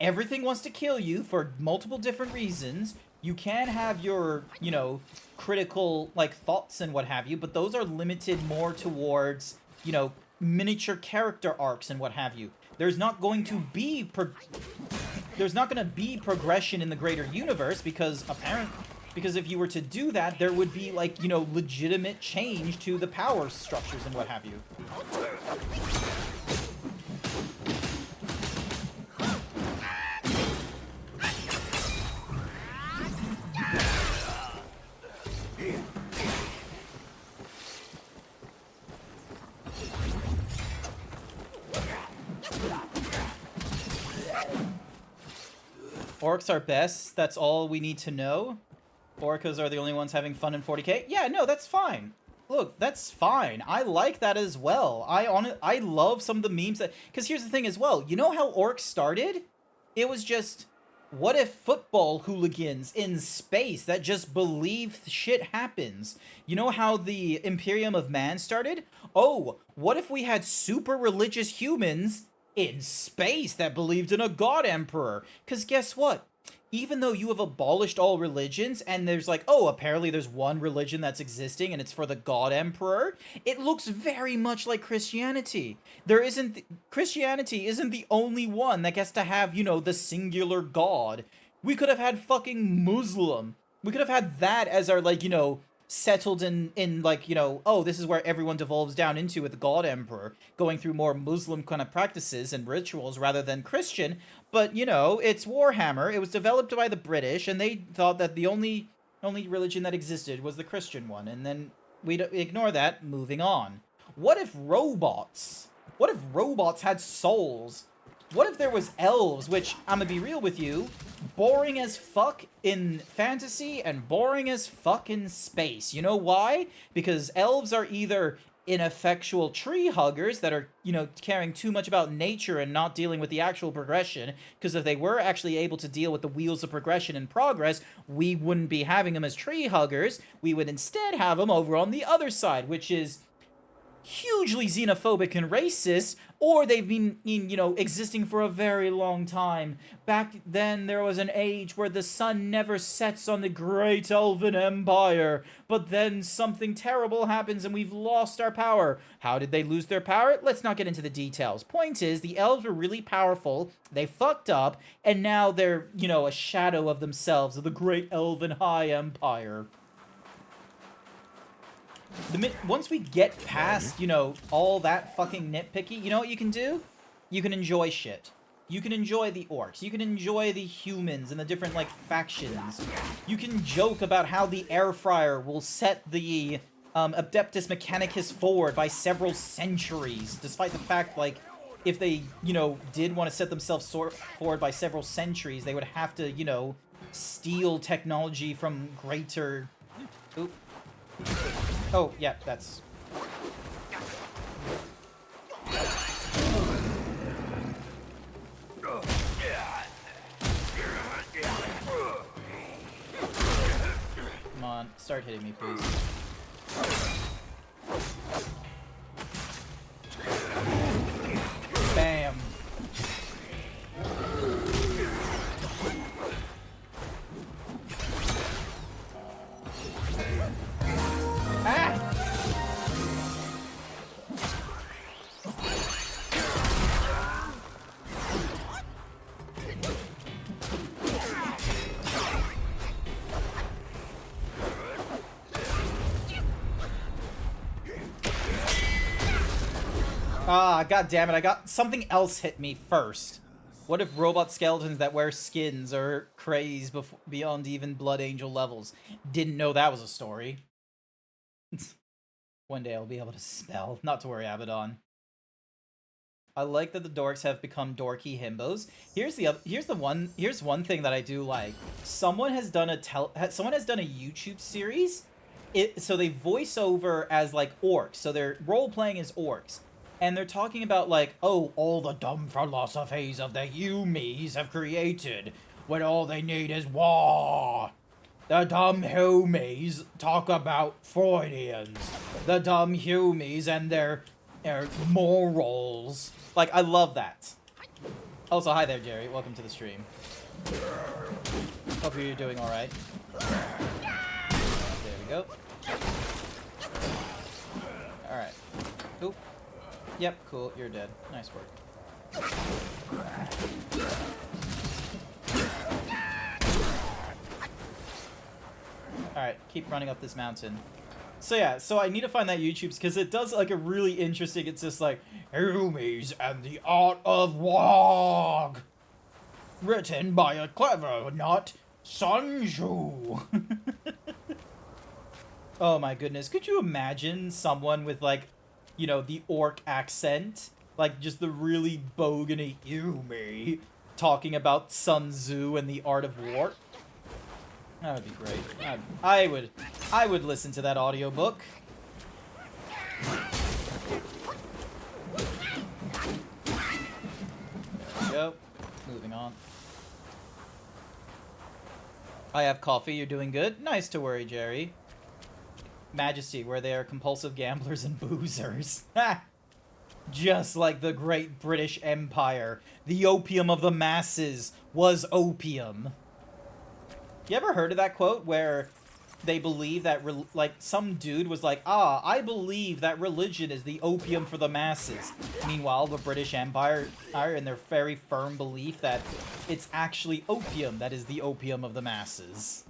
Everything wants to kill you for multiple different reasons. You can have your, you know, critical, like, thoughts and what have you, but those are limited more towards, you know, miniature character arcs and what have you. There's not going to be progression in the greater universe because if you were to do that, there would be, like, you know, legitimate change to the power structures and what have you. Orcs are best, that's all we need to know. Orcas are the only ones having fun in 40k. Yeah, no, that's fine. Look, that's fine. I like that as well. I love some of the memes that... Because here's the thing as well. You know how Orcs started? It was just, what if football hooligans in space that just believe shit happens? You know how the Imperium of Man started? Oh, what if we had super religious humans in space that believed in a god emperor? Because guess what? Even though you have abolished all religions and there's like, oh, apparently there's one religion that's existing and it's for the god emperor, it looks very much like Christianity. Christianity isn't the only one that gets to have, you know, the singular god. We could have had fucking Muslim. We could have had that as our, like, you know, settled in like, you know, oh, this is where everyone devolves down into with the God Emperor, going through more Muslim kind of practices and rituals rather than Christian. But, you know, it's Warhammer. It was developed by the British, and they thought that the only religion that existed was the Christian one. And then we'd ignore that, moving on. What if robots? What if robots had souls? What if there was elves, which, I'm gonna be real with you, boring as fuck in fantasy and boring as fuck in space. You know why? Because elves are either ineffectual tree huggers that are, you know, caring too much about nature and not dealing with the actual progression, because if they were actually able to deal with the wheels of progression and progress, we wouldn't be having them as tree huggers. We would instead have them over on the other side, which is hugely xenophobic and racist, or they've been, you know, existing for a very long time. Back then, there was an age where the sun never sets on the great elven empire, but then something terrible happens and we've lost our power. How did they lose their power? Let's not get into the details. Point is, the elves were really powerful, they fucked up, and now they're, you know, a shadow of themselves, of the great elven high empire. Once we get past, you know, all that fucking nitpicky, you know what you can do? You can enjoy shit. You can enjoy the orcs. You can enjoy the humans and the different, like, factions. You can joke about how the air fryer will set the Adeptus Mechanicus forward by several centuries, despite the fact, like, if they, you know, did want to set themselves forward by several centuries, they would have to, you know, steal technology from greater... Oop. Oh, yeah, that's... Come on, start hitting me, please. Bam. Ah! Ah, god damn it, I got something else hit me first. What if robot skeletons that wear skins are crazed beyond even Blood Angel levels? Didn't know that was a story. One day I'll be able to spell. Not to worry, Abaddon. I like that the dorks have become dorky himbos. Here's one thing that I do like. Someone has done a YouTube series. So they voice over as like orcs. So they're role playing as orcs. And they're talking about, like, oh, all the dumb philosophies of the humies have created, when all they need is war. The dumb humies talk about Freudians. The dumb humies and their morals. Like, I love that. Also, hi there, Jerry. Welcome to the stream. Hope you're doing alright. There we go. Alright. Oop. Yep, cool, you're dead. Nice work. Alright, keep running up this mountain. So yeah, so I need to find that YouTube because it does like a really interesting, it's just like, Humies and the Art of Wog! Written by a clever nut, Sun Wukong. Oh my goodness, could you imagine someone with like, you know, the orc accent, like just the really bogany Yumi talking about Sun Tzu and the art of war? That would be great. I would listen to that audiobook. There we go. Moving on. I have coffee, you're doing good? Nice to worry, Jerry. Majesty, where they are compulsive gamblers and boozers. Ha! Just like the great British Empire, the opium of the masses was opium. You ever heard of that quote where they believe that, like, some dude was like, ah, I believe that religion is the opium for the masses. Meanwhile, the British Empire are in their very firm belief that it's actually opium that is the opium of the masses.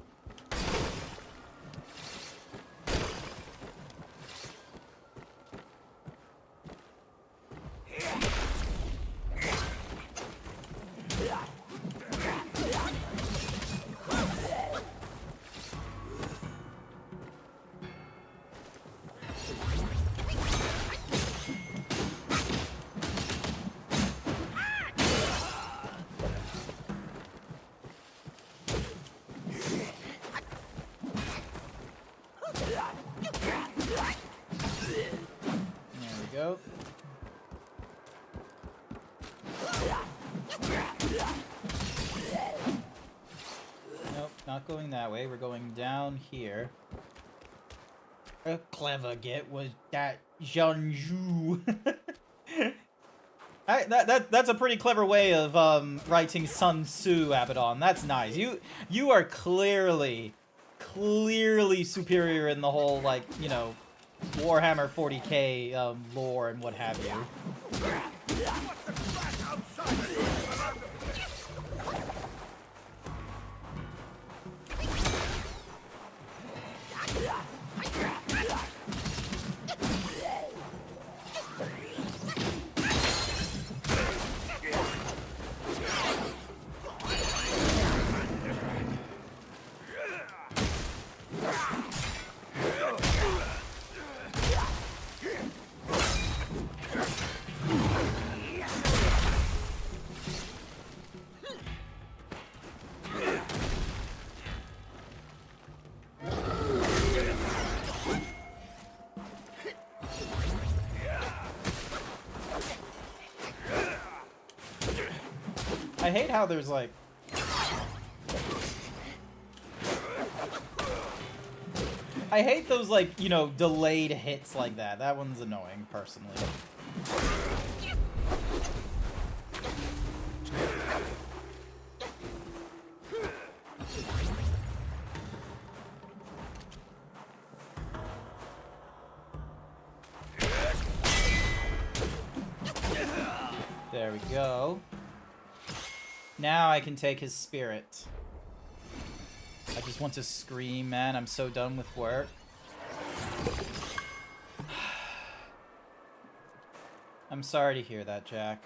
not going that way. We're going down here. A clever get was that Jeonju. That's a pretty clever way of writing Sun Tzu, Abaddon. That's nice. You are clearly superior in the whole, like, you know, Warhammer 40k lore and what have you. I hate how there's like... I hate those, like, you know, delayed hits like that. That one's annoying, personally. There we go. Now I can take his spirit. I just want to scream, man. I'm so done with work. I'm sorry to hear that, Jack.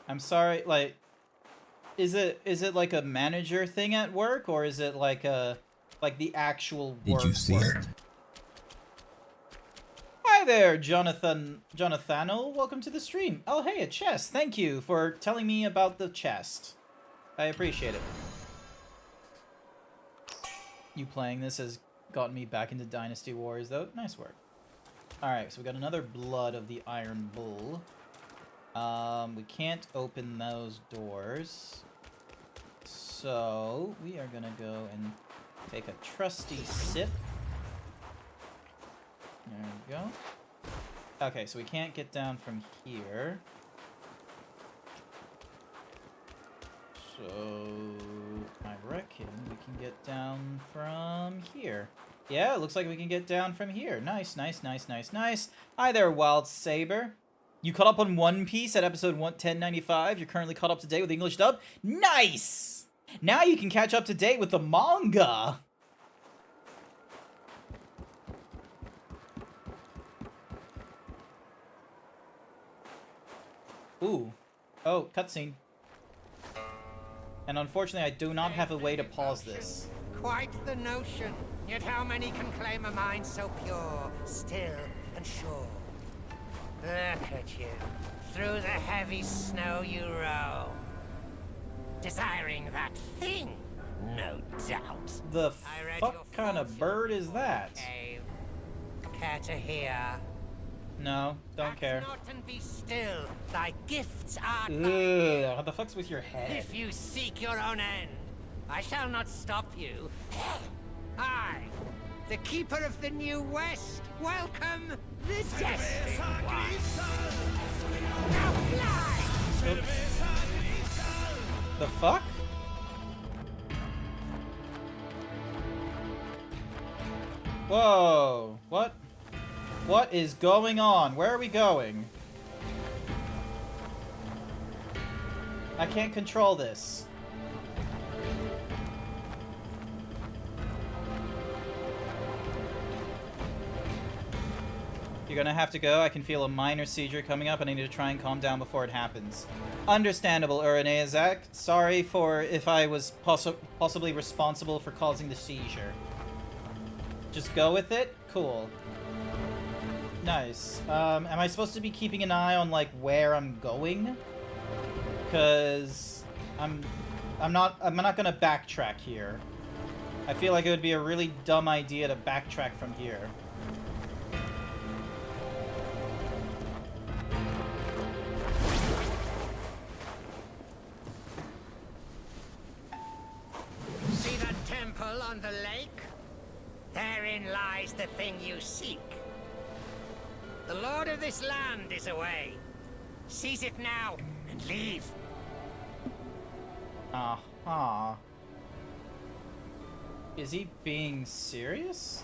I'm sorry, like... Is it like a manager thing at work, or is it like a... like the actual work? Did you see it? Hi there, Jonathanel. Welcome to the stream. Oh, hey, a chest. Thank you for telling me about the chest. I appreciate it. You playing this has gotten me back into Dynasty Wars, though. Nice work. Alright, so we got another Blood of the Iron Bull. We can't open those doors. So, we are gonna go and take a trusty sip. There we go. Okay, so we can't get down from here. So, I reckon we can get down from here. Yeah, it looks like we can get down from here. Nice, nice, nice, nice, nice. Hi there, Wild Saber. You caught up on One Piece at episode 1095. You're currently caught up to date with the English dub. Nice! Now you can catch up to date with the manga. Ooh. Oh, cutscene. And unfortunately, I do not have a way to pause this. Quite the notion. Yet how many can claim a mind so pure, still, and sure? Look at you. Through the heavy snow you roam. Desiring that thing, no doubt. The fuck kind of bird is that? Care to hear? No, don't care. Act not and be still. Thy gifts are Ugh, what the fuck's with your head? If you seek your own end, I shall not stop you. I, the keeper of the New West, welcome the destined one. Now fly! Oops. The fuck? Whoa, what? What is going on? Where are we going? I can't control this. You're gonna have to go. I can feel a minor seizure coming up and I need to try and calm down before it happens. Understandable, Uraneazak. Sorry for if I was possibly responsible for causing the seizure. Just go with it? Cool. Nice. Am I supposed to be keeping an eye on, like, where I'm going? Because I'm not gonna backtrack here. I feel like it would be a really dumb idea to backtrack from here. temple on the lake? Therein lies the thing you seek. The lord of this land is away. Seize it now and leave. Aha. Is he being serious?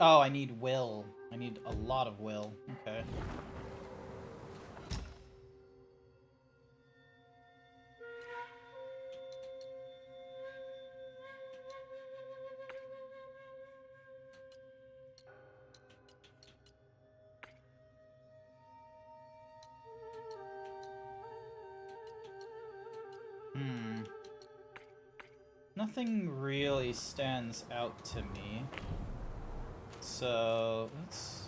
Oh, I need will. I need a lot of will. Okay. Nothing really stands out to me. So, let's...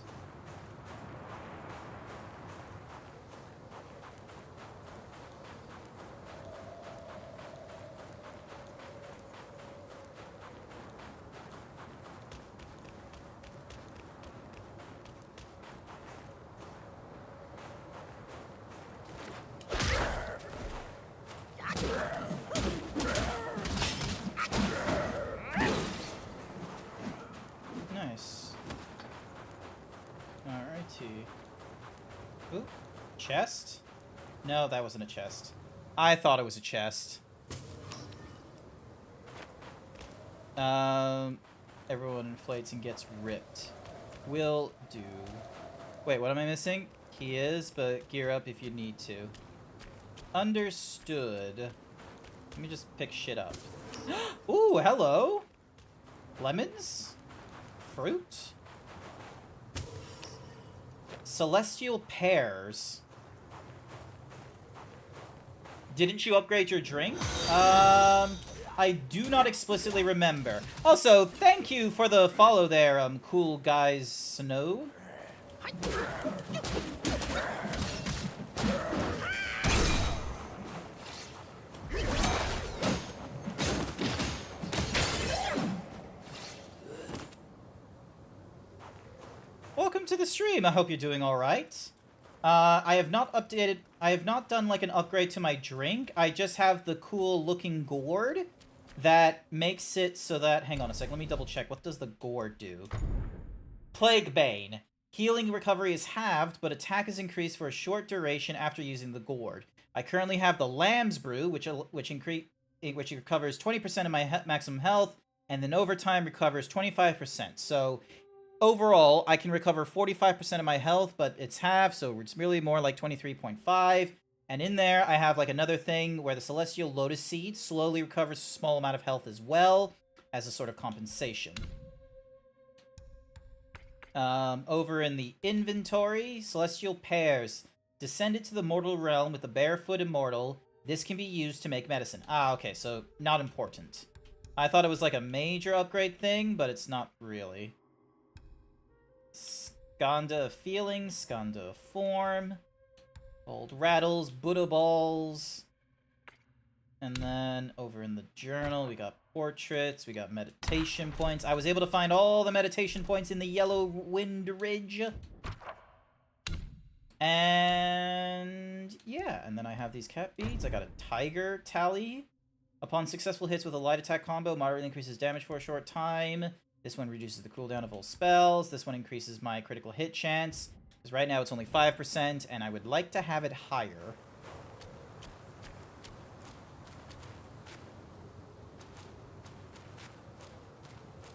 Nice. Alrighty. Ooh, chest? No, that wasn't a chest. I thought it was a chest. Everyone inflates and gets ripped. Will do. Wait, what am I missing? He is, but gear up if you need to. Understood. Let me just pick shit up. Ooh, hello! Lemons? Fruit? Celestial pears. Didn't you upgrade your drink? I do not explicitly remember. Also, thank you for the follow there, cool guys Snow. Welcome to the stream. I hope you're doing all right. I have not done like an upgrade to my drink. I just have the cool looking gourd that makes it so that, hang on a sec, let me double check. What does the gourd do? Plague Bane. Healing recovery is halved, but attack is increased for a short duration after using the gourd. I currently have the Lamb's Brew, which recovers 20% of my maximum health, and then over time recovers 25%. So overall, I can recover 45% of my health, but it's half, so it's really more like 23.5. And in there, I have like another thing where the Celestial Lotus Seed slowly recovers a small amount of health as well, as a sort of compensation. Over in the inventory, Celestial Pears. Descended to the mortal realm with the Barefoot Immortal. This can be used to make medicine. Ah, okay, so not important. I thought it was like a major upgrade thing, but it's not really. Skanda of Feeling, Skanda of Form, Old Rattles, Buddha Balls, and then over in the journal we got portraits, we got meditation points. I was able to find all the meditation points in the Yellow Wind Ridge. And yeah, and then I have these cat beads. I got a Tiger Tally. Upon successful hits with a light attack combo, moderately increases damage for a short time. This one reduces the cooldown of all spells. This one increases my critical hit chance. Because right now it's only 5%, and I would like to have it higher.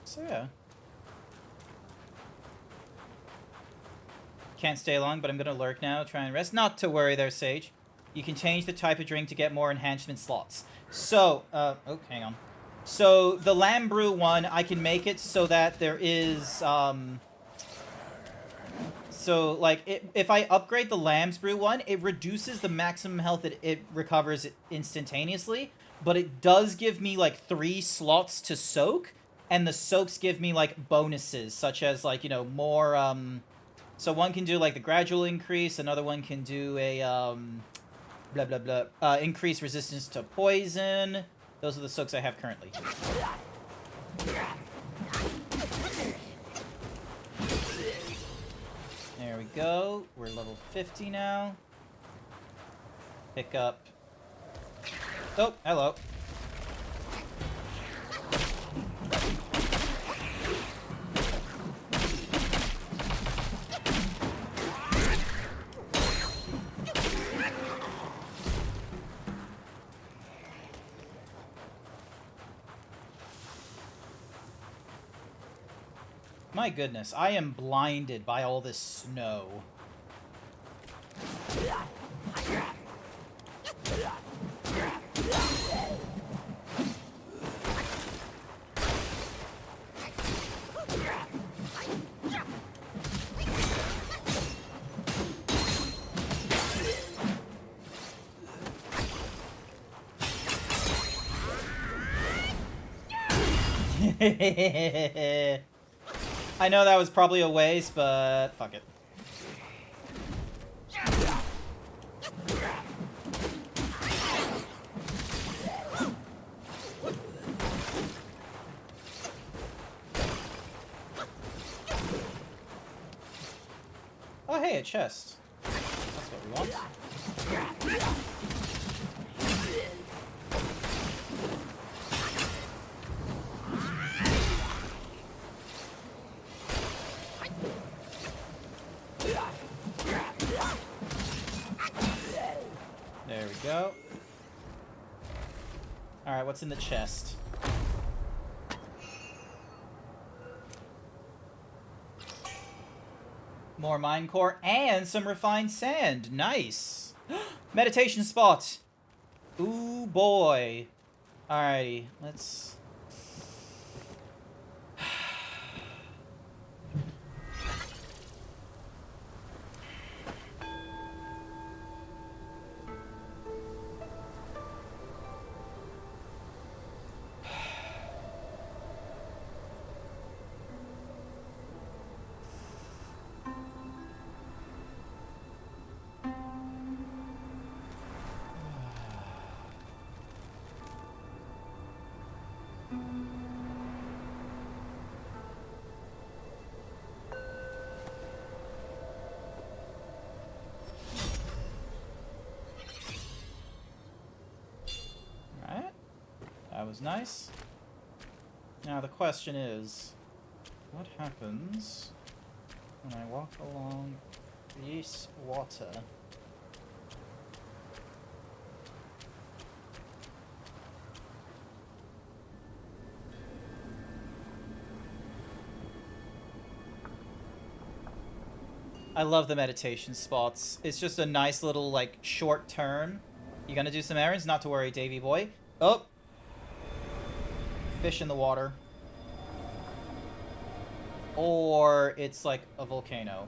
So yeah. Can't stay long, but I'm gonna lurk now. Try and rest. Not to worry there, Sage. You can change the type of drink to get more enhancement slots. So, oh, hang on. So, the Lamb Brew one, I can make it so that there is, So, like, if I upgrade the Lamb's Brew one, it reduces the maximum health that it recovers instantaneously, but it does give me, like, 3 slots to soak, and the soaks give me, like, bonuses, such as, like, you know, more, so one can do, like, the gradual increase, another one can do a, blah, blah, blah, increase resistance to poison. Those are the soaks I have currently. There we go. We're level 50 now. Pick up. Oh, hello. My goodness, I am blinded by all this snow. I know that was probably a waste, but fuck it. Oh, hey, a chest. That's what we want. There we go. Alright, what's in the chest? More mine core and some refined sand. Nice. Meditation spot. Ooh, boy. Alrighty, let's... That was nice. Now the question is, what happens when I walk along this water? I love the meditation spots. It's just a nice little, like, short turn. You gonna do some errands? Not to worry, Davy boy. Oh! Fish in the water. Or it's like a volcano.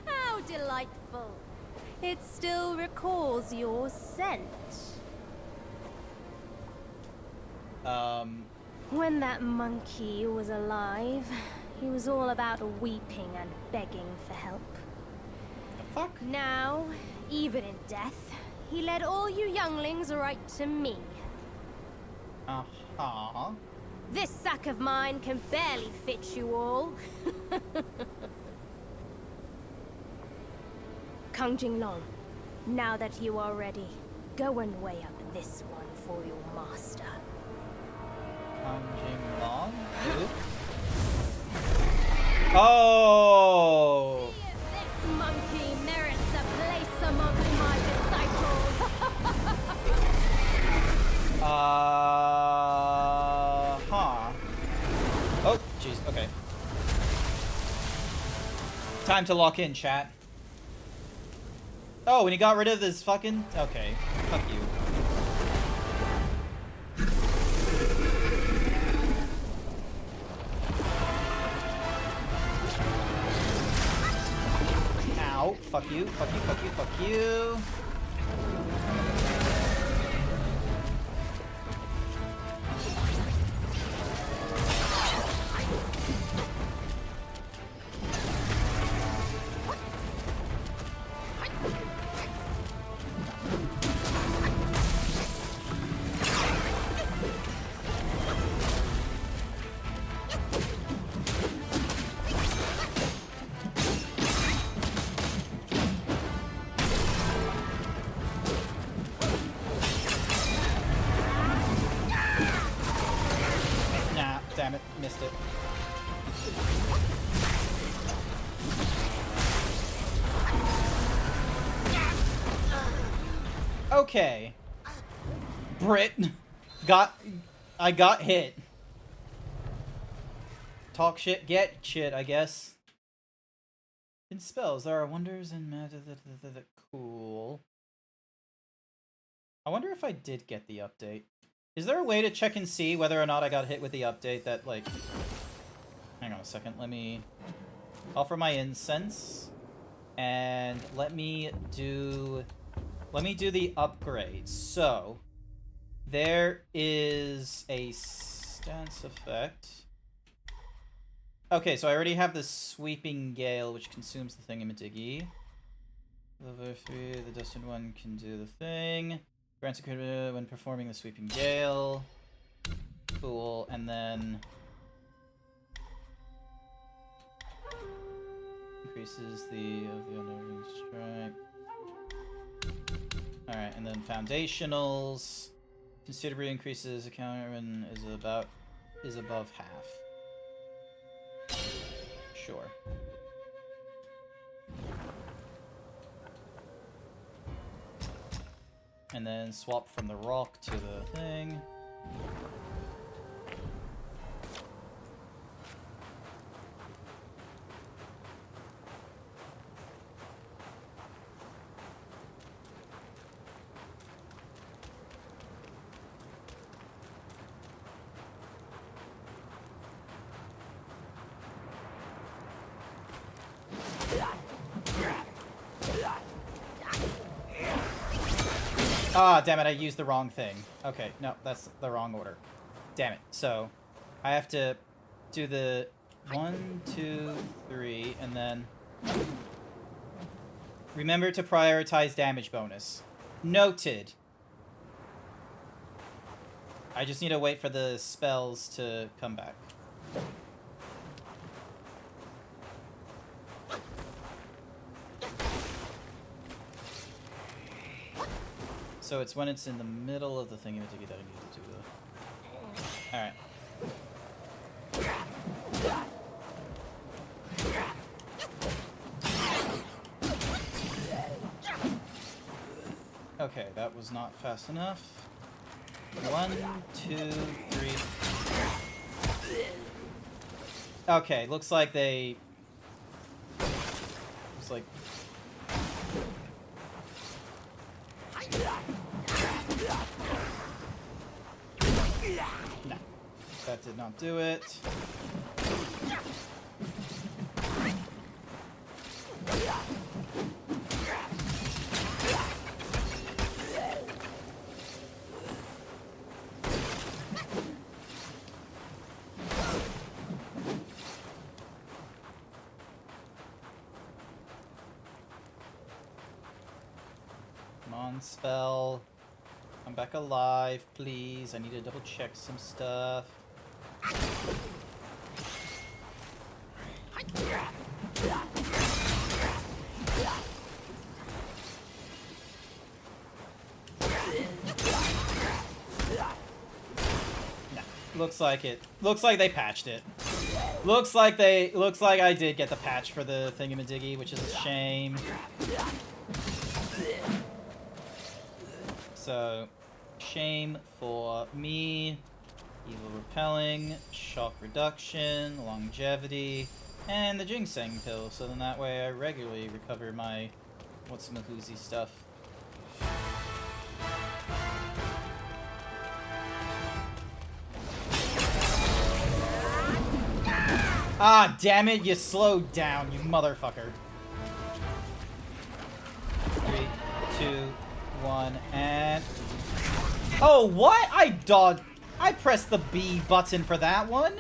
How delightful. It still recalls your scent. When that monkey was alive, he was all about weeping and begging for help. The fuck? Now, even in death, he led all you younglings right to me. Uh-huh. This sack of mine can barely fit you all. Kung Jinglong, now that you are ready, go and weigh up this one for your master. Long. Oh! See if this monkey merits a place amongst my disciples. Huh. Oh, jeez. Okay. Time to lock in, chat. Oh, when he got rid of this fucking... Okay. Fuck you. Ow. Fuck you. Fuck you. Fuck you. Fuck you. Damn it, missed it. Okay. Brit. I got hit. Talk shit, get shit, I guess. In spells, there are wonders and cool. I wonder if I did get the update. Is there a way to check and see whether or not I got hit with the update that, like... Hang on a second, let me offer my incense. And let me do the upgrade. So, there is a stance effect. Okay, so I already have the Sweeping Gale, which consumes the thingamadiggy. Level 3, the Destined One can do the thing. Grants a crit when performing the Sweeping Gale. Cool, and then... increases the unnerving strike. Alright, and then Foundationals. Considerably increases a counter and is above half. Sure. And then swap from the rock to the thing. Ah, damn it, I used the wrong thing. Okay, no, that's the wrong order. Damn it. So, I have to do the 1, 2, 3, and then... remember to prioritize damage bonus. Noted. I just need to wait for the spells to come back. So it's when it's in the middle of the thingamadiggy that I need to do the... Alright. Okay, that was not fast enough. 1, 2, 3... Okay, looks like they... Looks like... No, that did not do it. Come on, spell. Come back alive, please. I need to double check some stuff. No, looks like it. Looks like they patched it. Looks like I did get the patch for the thingamadiggy, which is a shame. So, shame for me. Evil repelling, shock reduction, longevity, and the ginseng pill. So then that way I regularly recover my What's some Mahoozy stuff? Ah, damn it, you slowed down, you motherfucker. 3, 2, 1, and... Oh, what? I pressed the B button for that one?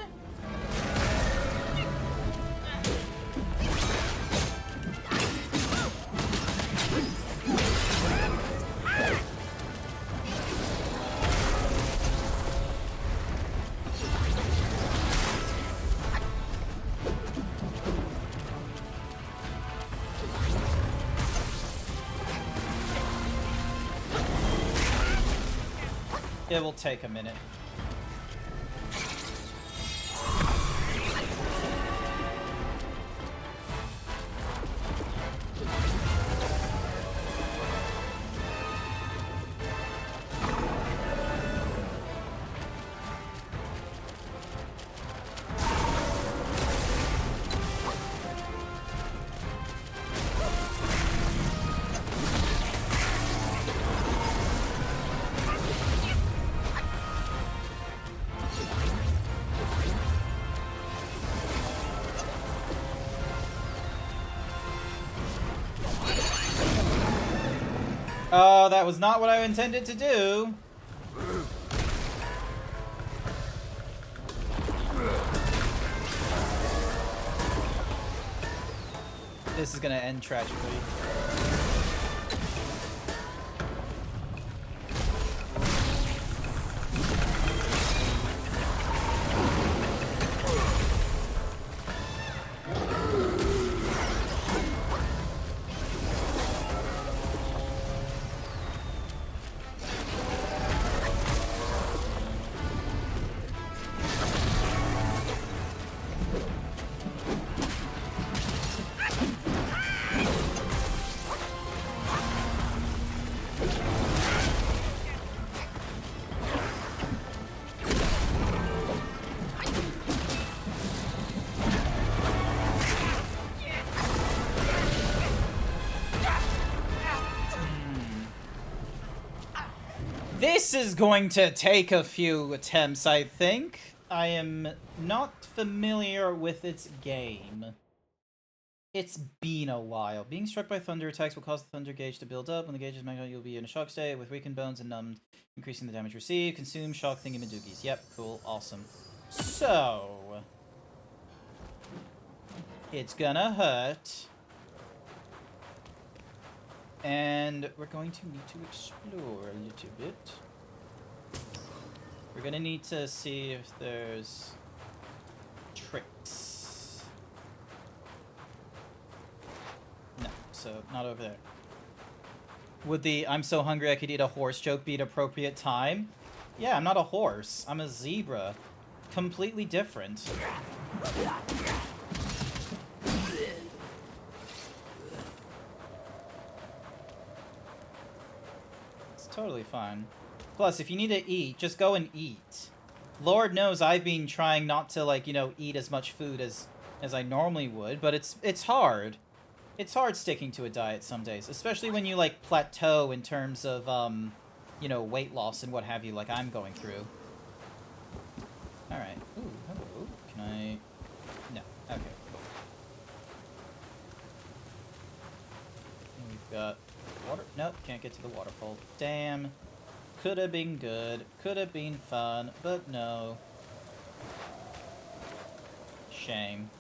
It will take a minute. Oh, that was not what I intended to do. This is gonna end tragically. This is going to take a few attempts, I think. I am not familiar with its game. It's been a while. Being struck by thunder attacks will cause the thunder gauge to build up. When the gauge is maxed out, you'll be in a shock state with weakened bones and numbed, increasing the damage received. Consume shock thingamadoogies. Yep, cool, awesome. So... it's gonna hurt. And we're going to need to explore a little bit. We're gonna need to see if there's tricks. No, so not over there. Would the "I'm so hungry I could eat a horse" joke be an appropriate time? Yeah, I'm not a horse. I'm a zebra. Completely different. Totally fine. Plus, if you need to eat, just go and eat. Lord knows I've been trying not to, like, you know, eat as much food as I normally would, but it's hard. It's hard sticking to a diet some days, especially when you, like, plateau in terms of, you know, weight loss and what have you, like I'm going through. Alright. Ooh, hello. Can I... No. Okay, cool. And we've got... water? Nope, can't get to the waterfall. Damn. Could have been good. Could have been fun, but no. Shame.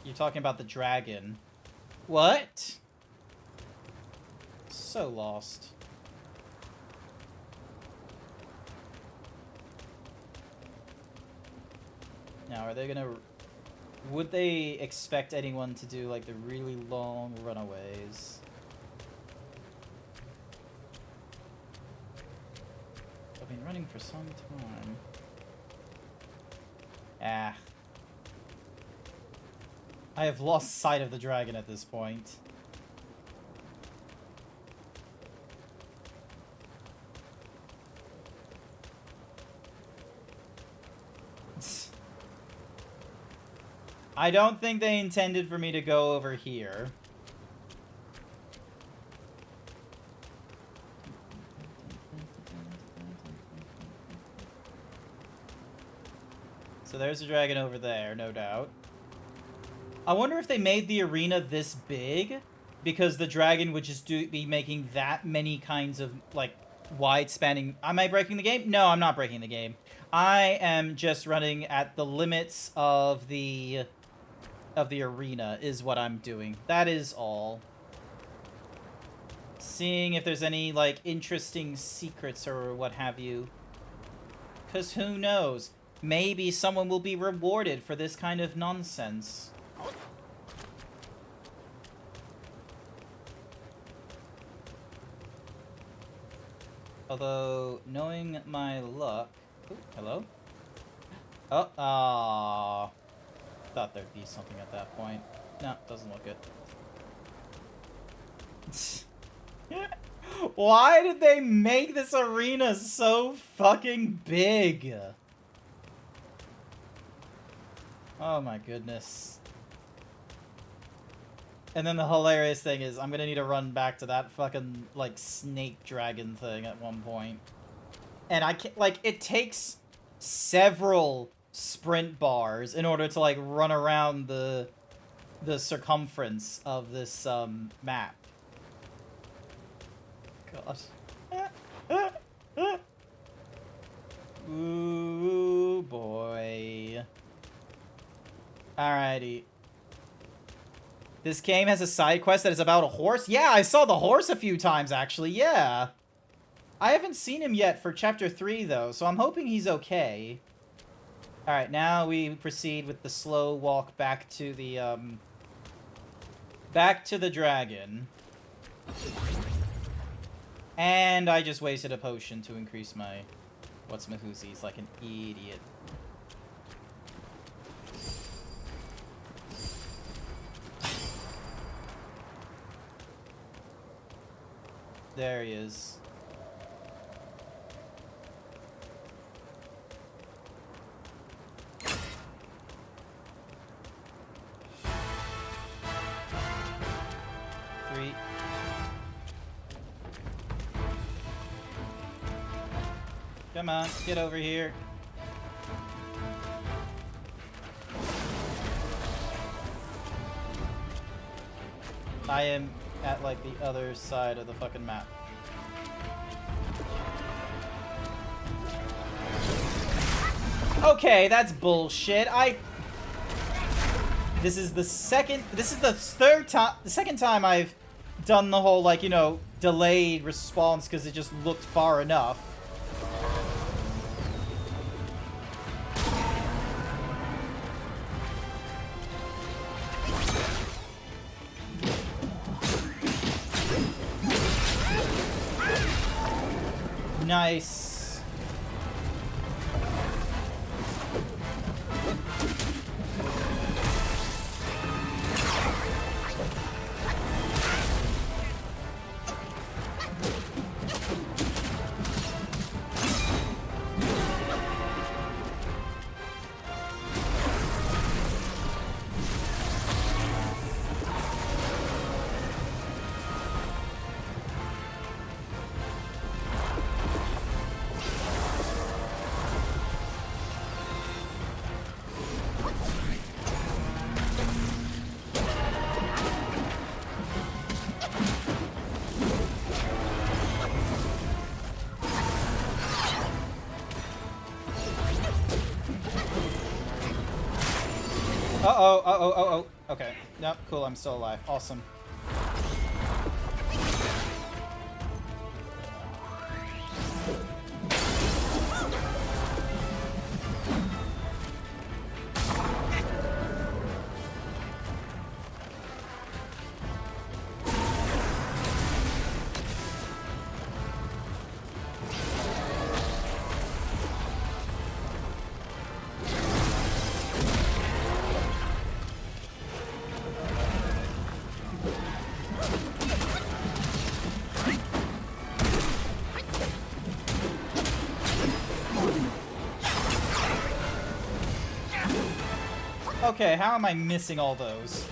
You're talking about the dragon. What? So lost. Now, are they gonna... would they expect anyone to do, like, the really long runaways? I've been running for some time. Ah. I have lost sight of the dragon at this point. I don't think they intended for me to go over here. So there's a dragon over there, no doubt. I wonder if they made the arena this big because the dragon would just be making that many kinds of, like, wide-spanning... Am I breaking the game? No, I'm not breaking the game. I am just running at the limits of the arena is what I'm doing. That is all. Seeing if there's any, like, interesting secrets or what have you. Because who knows? Maybe someone will be rewarded for this kind of nonsense. Although, knowing my luck... Ooh, hello? Oh, aww. Thought there'd be something at that point. No, doesn't look good. Why did they make this arena so fucking big? Oh my goodness. And then the hilarious thing is, I'm gonna need to run back to that fucking, like, snake dragon thing at one point. And I can't, like, it takes several sprint bars in order to, like, run around the circumference of this, map. God. Ooh, boy. Alrighty. This game has a side quest that is about a horse? Yeah, I saw the horse a few times, actually. Yeah. I haven't seen him yet for Chapter 3, though, so I'm hoping he's okay. Alright, now we proceed with the slow walk back to the, back to the dragon. And I just wasted a potion to increase my what's-mahoozies like an idiot. There he is. Three. Come on, get over here. I am at, like, the other side of the fucking map. Okay, that's bullshit. This is the second time I've done the whole, like, you know, delayed response because it just looked far enough. Nice. Uh-oh. Okay. Nope, cool, I'm still alive. Awesome. Okay, how am I missing all those?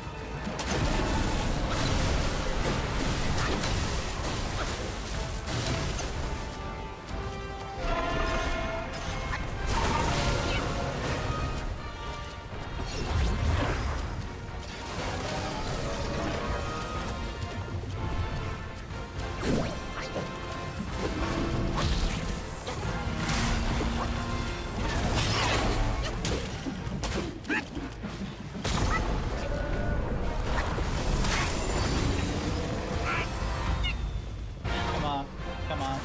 Come on, come on.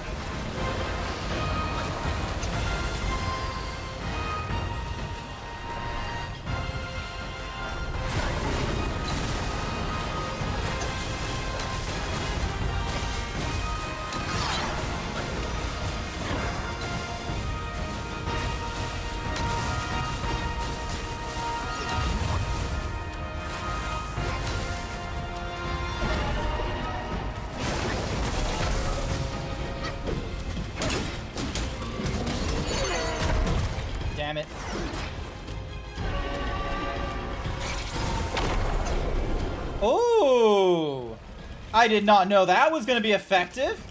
Damn it. Oh! I did not know that was going to be effective.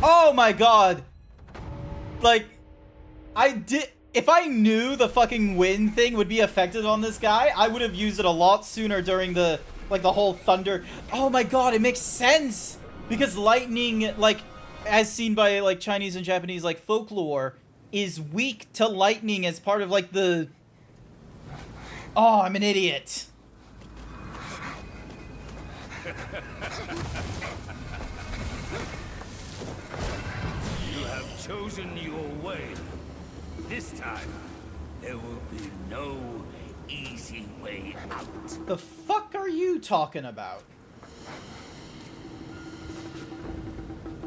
Oh my god! Like, if I knew the fucking wind thing would be effective on this guy, I would have used it a lot sooner during the, like, the whole thunder. Oh my god, it makes sense! Because lightning, like, as seen by, like, Chinese and Japanese, like, folklore, is weak to lightning as part of, like, the... Oh, I'm an idiot. Chosen your way. This time, there will be no easy way out. The fuck are you talking about?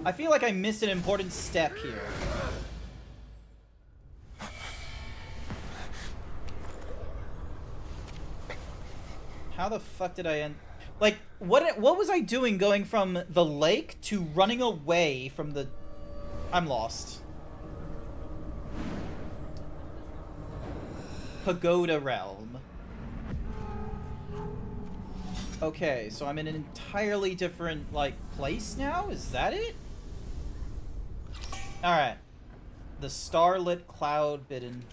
I feel like I missed an important step here. How the fuck did I end? Like, what was I doing going from the lake to running away from the... I'm lost. Pagoda Realm. Okay, so I'm in an entirely different, like, place now? Is that it? Alright. The starlit cloud bidden.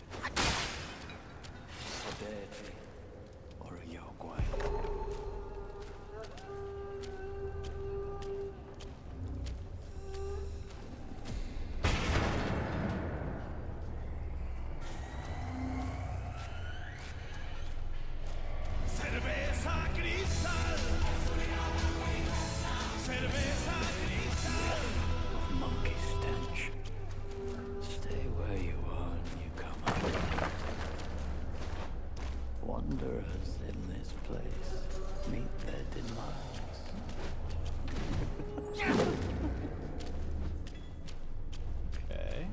Monkey stench. Stay where you are and you come up. Wanderers in this place meet their demise. Okay.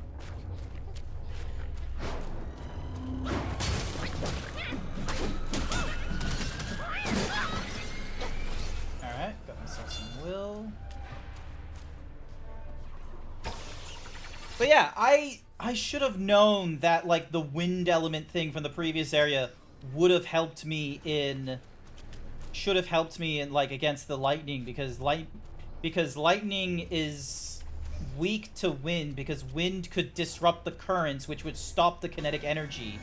Alright, got myself some will. But yeah, I should have known that, like, the wind element thing from the previous area would have helped me in... Should have helped me in, like, against the lightning, because lightning is weak to wind, because wind could disrupt the currents, which would stop the kinetic energy.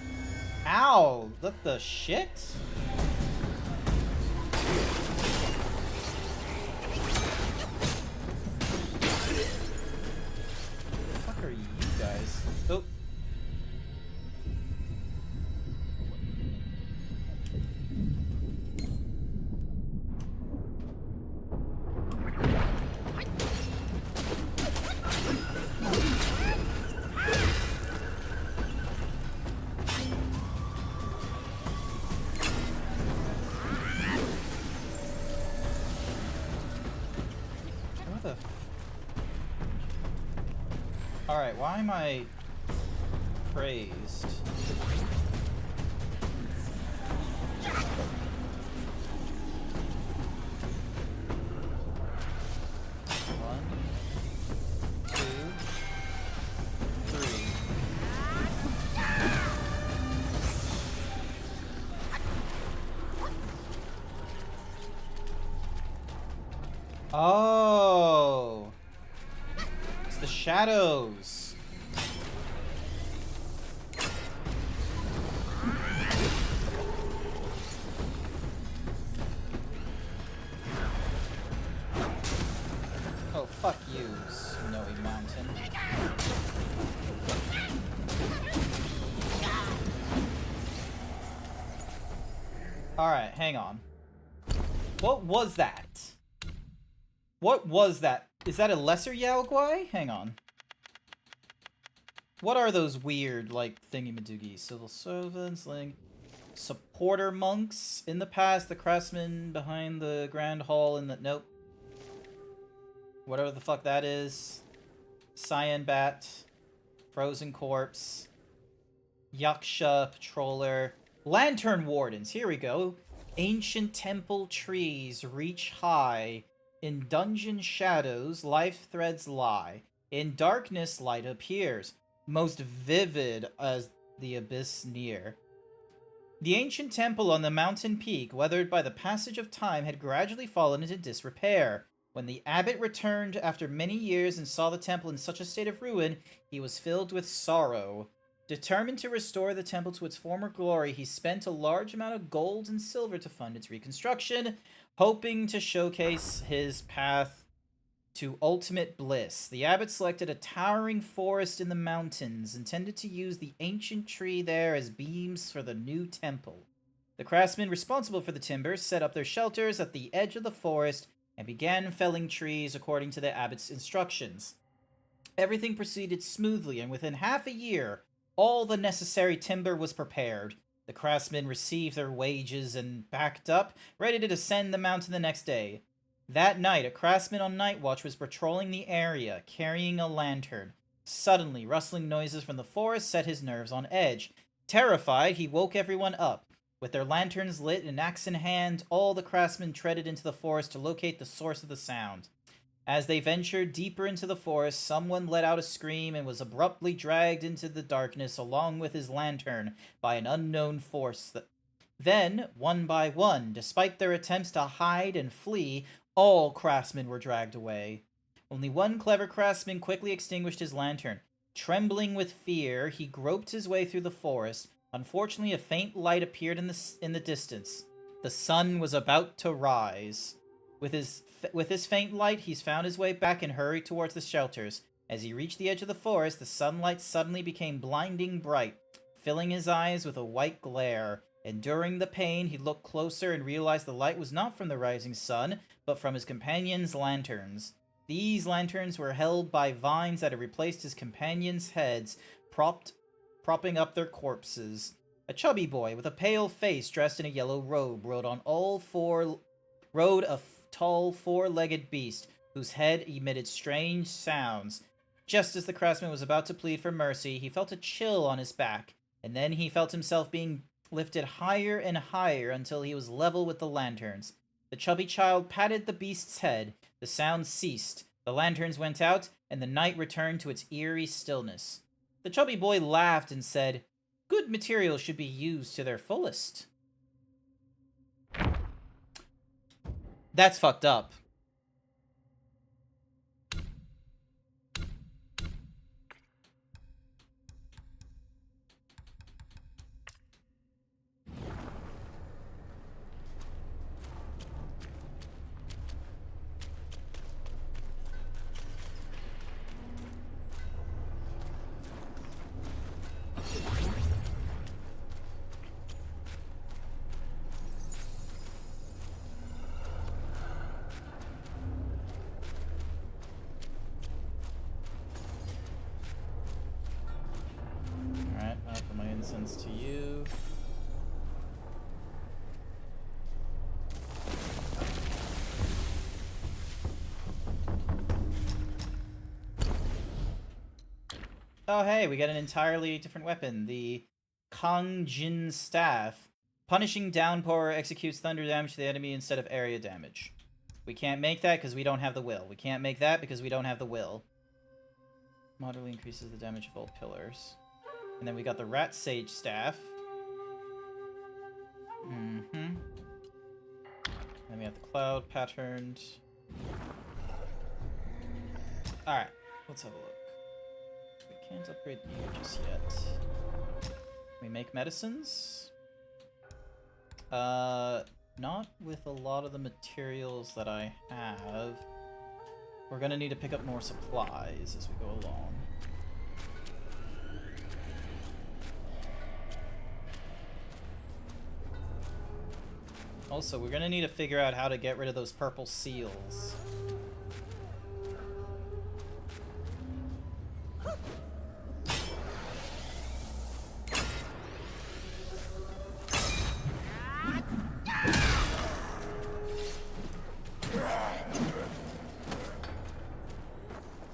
Ow! What the shit? What the fuck are you guys? Oh. How the... Alright, why am I praised? One, two, three. Oh! It's the shadows. Oh, fuck you, Snowy Mountain. Alright, hang on. What was that? What was that? Is that a lesser Yao Guai? Hang on. What are those weird, like, thingy-madoogies? Civil servants, like... Supporter monks? In the past, the craftsmen behind the Grand Hall in the... Nope. Whatever the fuck that is. Cyan Bat. Frozen Corpse. Yaksha Patroller. Lantern Wardens. Here we go. Ancient temple trees reach high. In dungeon shadows, life threads lie. In darkness, light appears. Most vivid as the abyss near. The ancient temple on the mountain peak, weathered by the passage of time, had gradually fallen into disrepair. When the abbot returned after many years and saw the temple in such a state of ruin, he was filled with sorrow. Determined to restore the temple to its former glory, he spent a large amount of gold and silver to fund its reconstruction, hoping to showcase his path to ultimate bliss. The abbot selected a towering forest in the mountains, intended to use the ancient tree there as beams for the new temple. The craftsmen responsible for the timber set up their shelters at the edge of the forest and began felling trees according to the abbot's instructions. Everything proceeded smoothly, and within half a year, all the necessary timber was prepared. The craftsmen received their wages and backed up, ready to descend the mountain the next day. That night, a craftsman on night watch was patrolling the area, carrying a lantern. Suddenly, rustling noises from the forest set his nerves on edge. Terrified, he woke everyone up. With their lanterns lit and axe in hand, all the craftsmen treaded into the forest to locate the source of the sound. As they ventured deeper into the forest, someone let out a scream and was abruptly dragged into the darkness along with his lantern by an unknown force. Then, one by one, despite their attempts to hide and flee, all craftsmen were dragged away. Only one clever craftsman quickly extinguished his lantern. Trembling with fear, he groped his way through the forest. Unfortunately, a faint light appeared in the distance. The sun was about to rise. With his faint light, he found his way back and hurried towards the shelters. As he reached the edge of the forest, the sunlight suddenly became blinding bright, filling his eyes with a white glare. Enduring the pain, he looked closer and realized the light was not from the rising sun, but from his companions' lanterns. These lanterns were held by vines that had replaced his companions' heads, propping up their corpses. A chubby boy with a pale face dressed in a yellow robe rode a tall four-legged beast, whose head emitted strange sounds. Just as the craftsman was about to plead for mercy, he felt a chill on his back, and then he felt himself being lifted higher and higher until he was level with the lanterns. The chubby child patted the beast's head. The sound ceased. The lanterns went out, and the night returned to its eerie stillness. The chubby boy laughed and said, "Good materials should be used to their fullest." That's fucked up. Oh, hey, we get an entirely different weapon. The Kangjin Staff. Punishing downpour executes thunder damage to the enemy instead of area damage. We can't make that because we don't have the will. We can't make that because we don't have the will. Moderately increases the damage of all pillars. And then we got the Rat Sage Staff. Mm-hmm. Then we have the Cloud Patterned. Alright, let's have a look. We can't upgrade you just yet. We make medicines? Not with a lot of the materials that I have. We're gonna need to pick up more supplies as we go along. Also, we're gonna need to figure out how to get rid of those purple seals.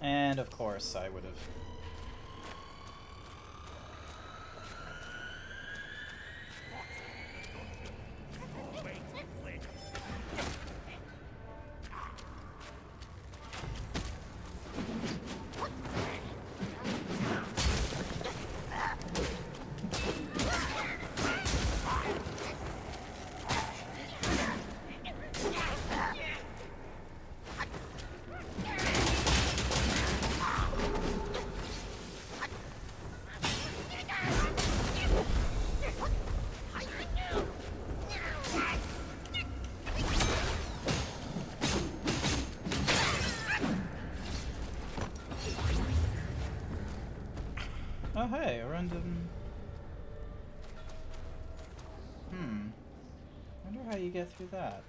And of course, I would have. Oh hey, a random... Wonder how you get through that.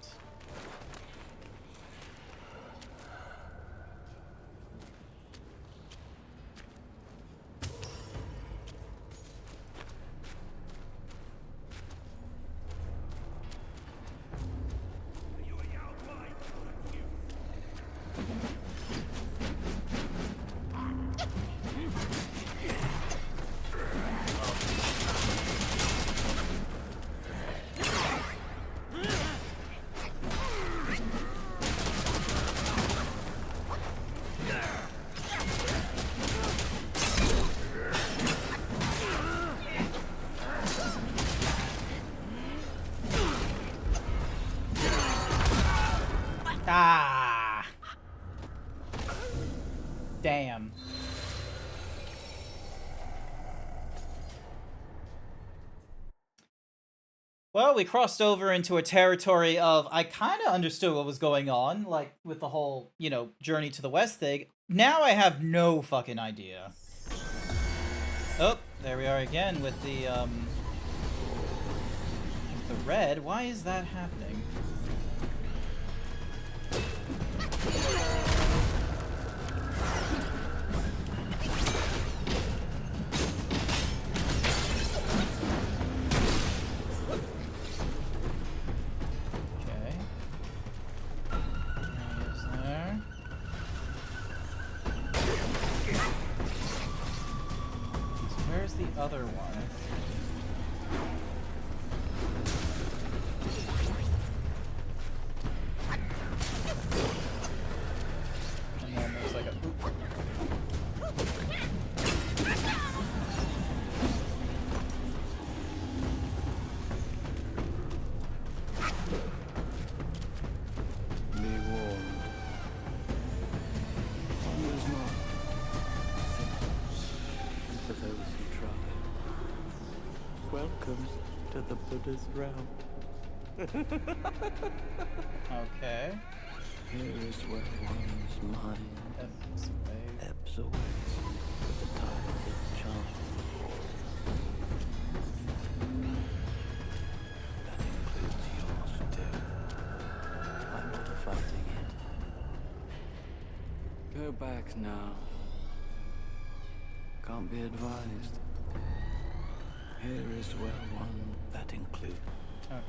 Ah! Damn. Well, we crossed over into a territory of I kind of understood what was going on, like with the whole, you know, journey to the west thing. Now I have no fucking idea. Oh, there we are again with the red. Why is that happening? The other one. And then there's like a Be warned. There's not for those who try. Welcome to the Buddha's realm. okay. Here is where one's mind ebbs away with the tide of chance. That includes yours too. I'm not fighting it. Go back now. Can't be advised. Here is where one that includes. Okay.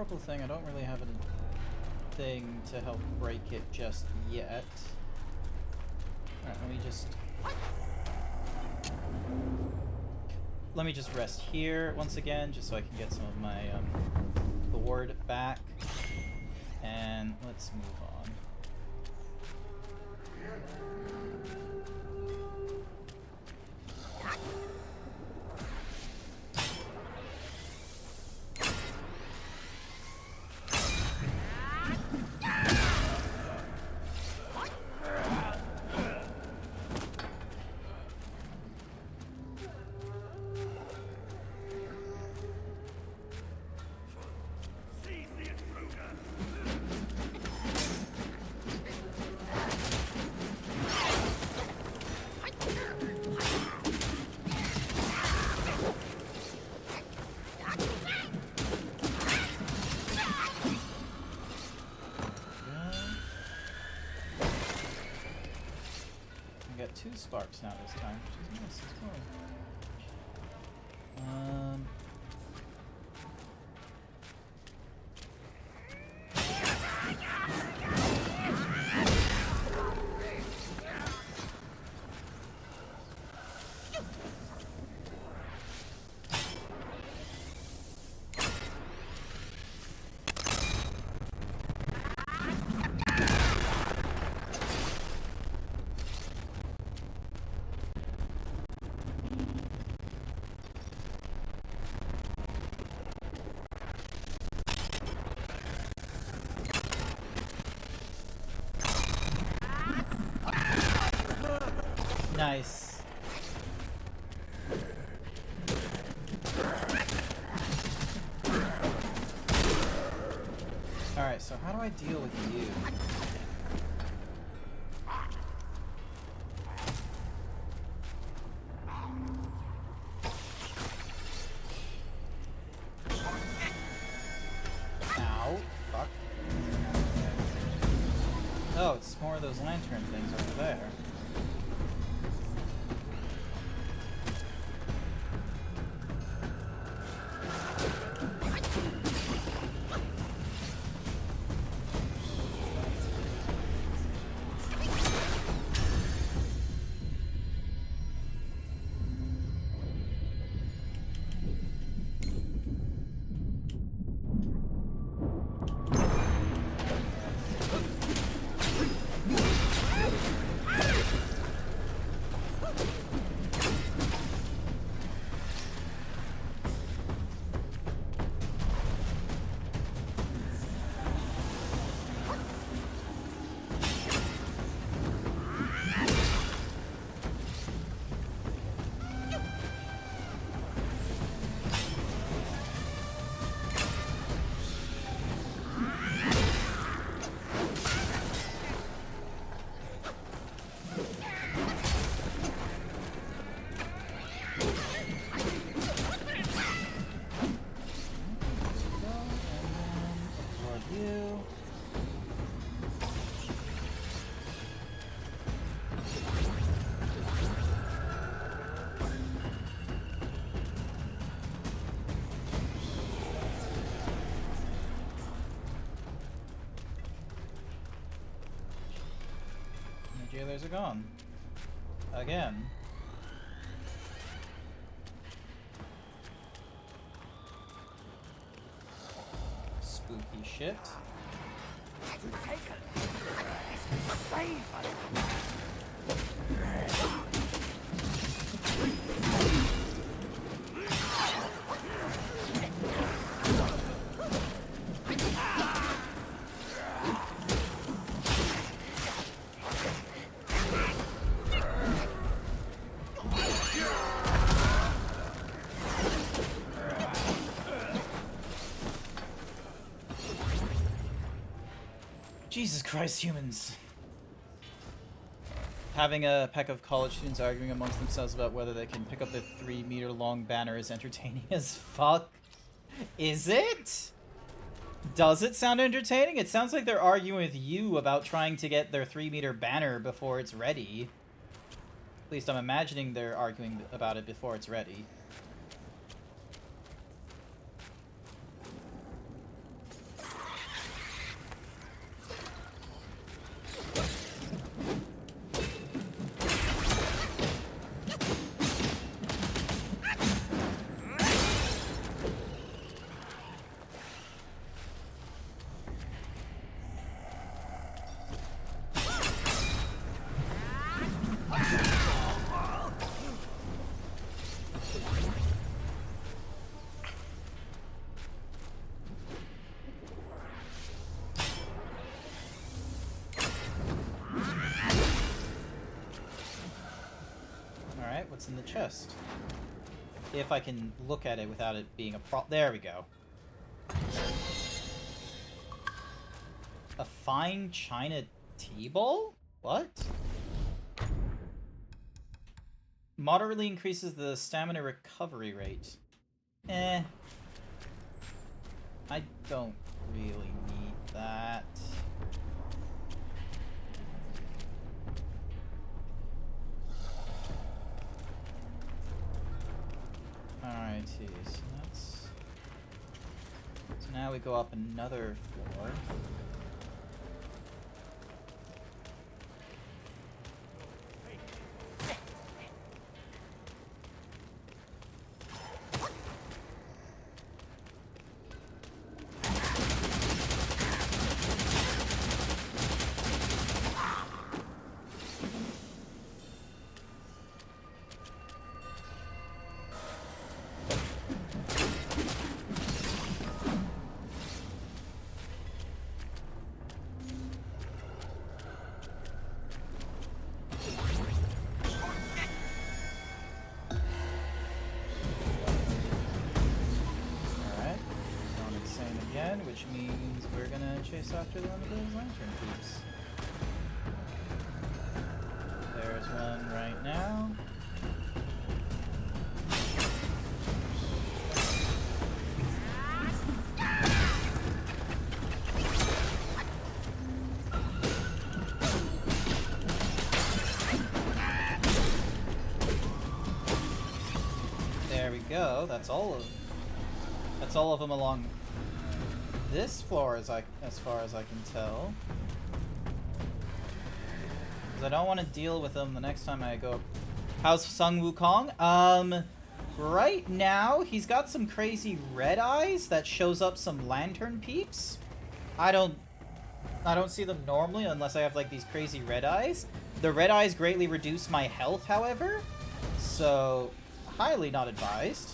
purple thing, I don't really have a thing to help break it just yet. Alright, let me just rest here once again, just so I can get some of my board back. And let's move on. Two sparks now this time, which is nice as well. Nice. Alright, so how do I deal with you? Ow. Fuck. Oh, it's more of those lantern things over there. Jailers are gone. Again. Spooky shit. Jesus Christ, humans. Having a pack of college students arguing amongst themselves about whether they can pick up the 3-meter long banner is entertaining as fuck. Is it? Does it sound entertaining? It sounds like they're arguing with you about trying to get their 3-meter banner before it's ready. At least I'm imagining they're arguing about it before it's ready. What's in the chest? If I can look at it without it being a there we go. A fine china tea bowl? What? Moderately increases the stamina recovery rate. Eh. I don't really need that. Alrighty, so that's... So now we go up another floor. Which means we're gonna chase after one of those lantern peeps. There's one right now. There we go. That's all of them along this floor, as far as I can tell. Because I don't want to deal with them the next time I go. How's Sun Wukong? Right now he's got some crazy red eyes that shows up some lantern peeps. I don't see them normally unless I have like these crazy red eyes. The red eyes greatly reduce my health, however, so highly not advised.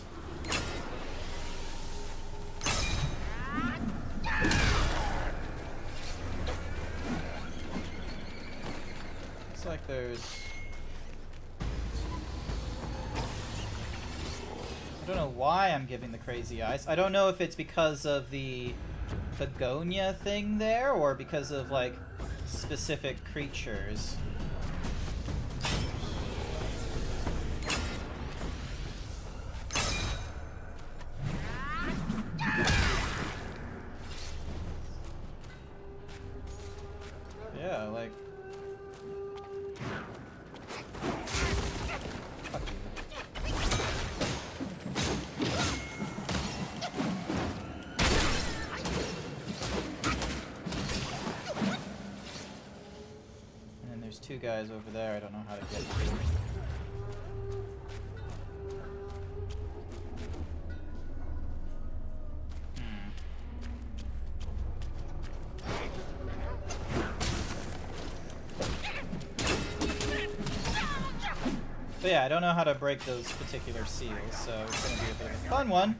Looks like there's... I don't know why I'm giving the crazy eyes. I don't know if it's because of the begonia thing there, or because of, like, specific creatures. Yeah, like... Fuck you. And then there's two guys over there I don't know how to get to. But yeah, I don't know how to break those particular seals, so it's gonna be a bit of a fun one.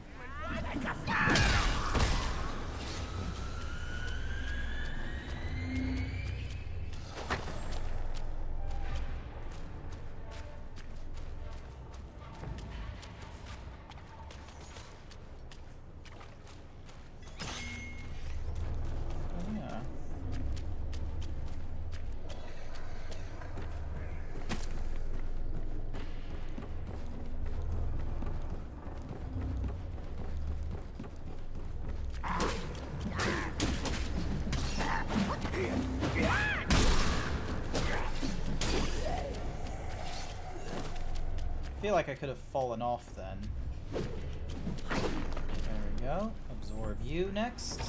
Oh, yeah. I feel like I could have fallen off then. There we go. Absorb you next.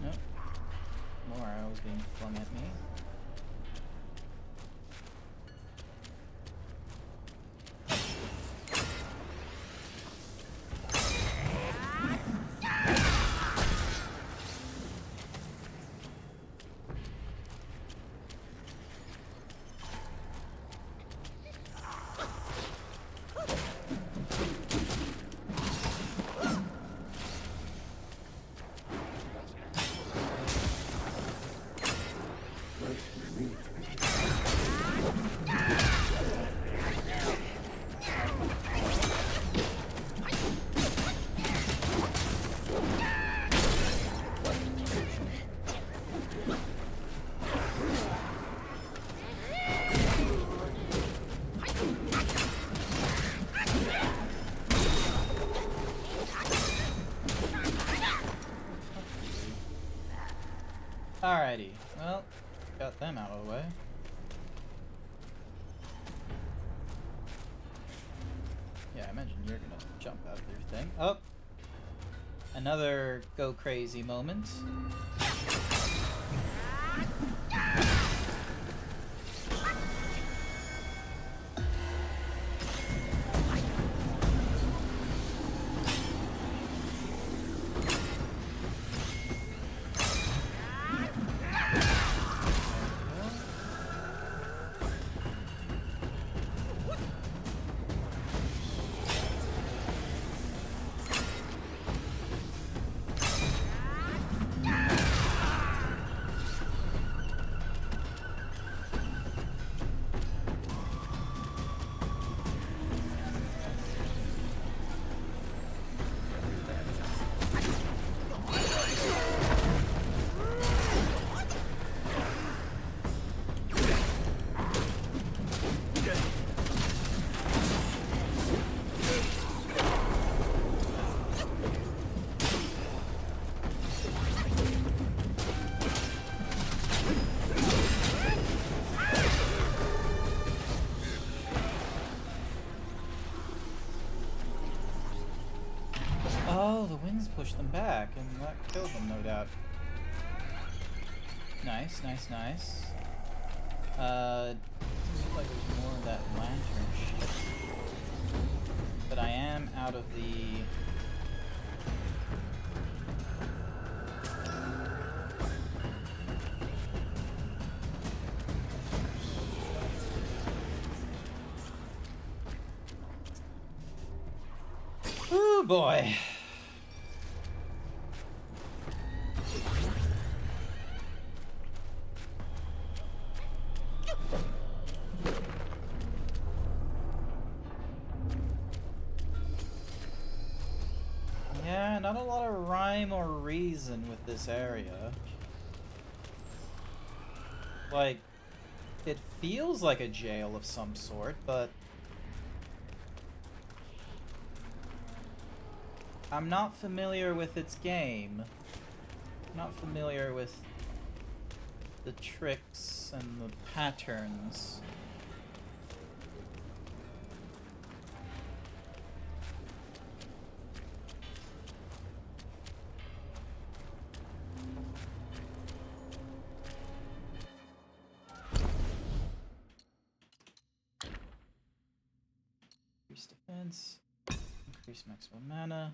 Nope. More arrows being flung at me. Alrighty, well, got them out of the way. Yeah, I imagine you're gonna jump out of your thing. Oh! Another go crazy moment. Oh, the winds pushed them back, and that killed them, no doubt. Nice, nice, nice. Doesn't look like there's more of that lantern shit. But I am out of the... Ooh, boy. Yeah, not a lot of rhyme or reason with this area. Like, it feels like a jail of some sort, but I'm not familiar with its game. I'm not familiar with the tricks and the patterns. Increase defense, increase maximum mana.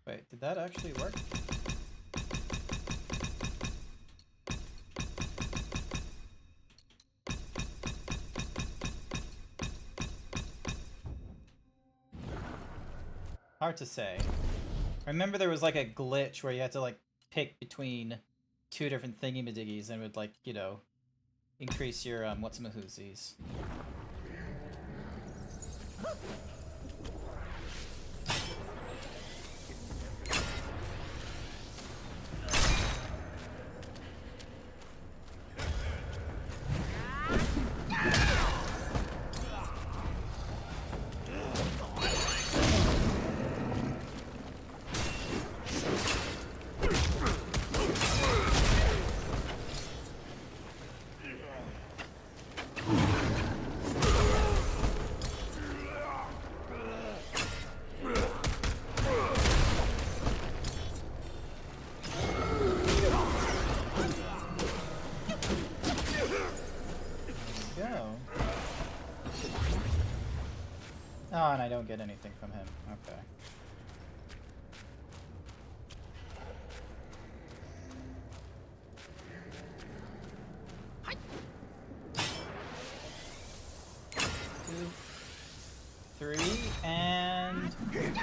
Wait, did that actually work? Hard to say. I remember there was like a glitch where you had to like pick between two different thingy-majiggies and it would like, you know, increase your what's-a-mahoozies. Oh, and I don't get anything from him. Okay.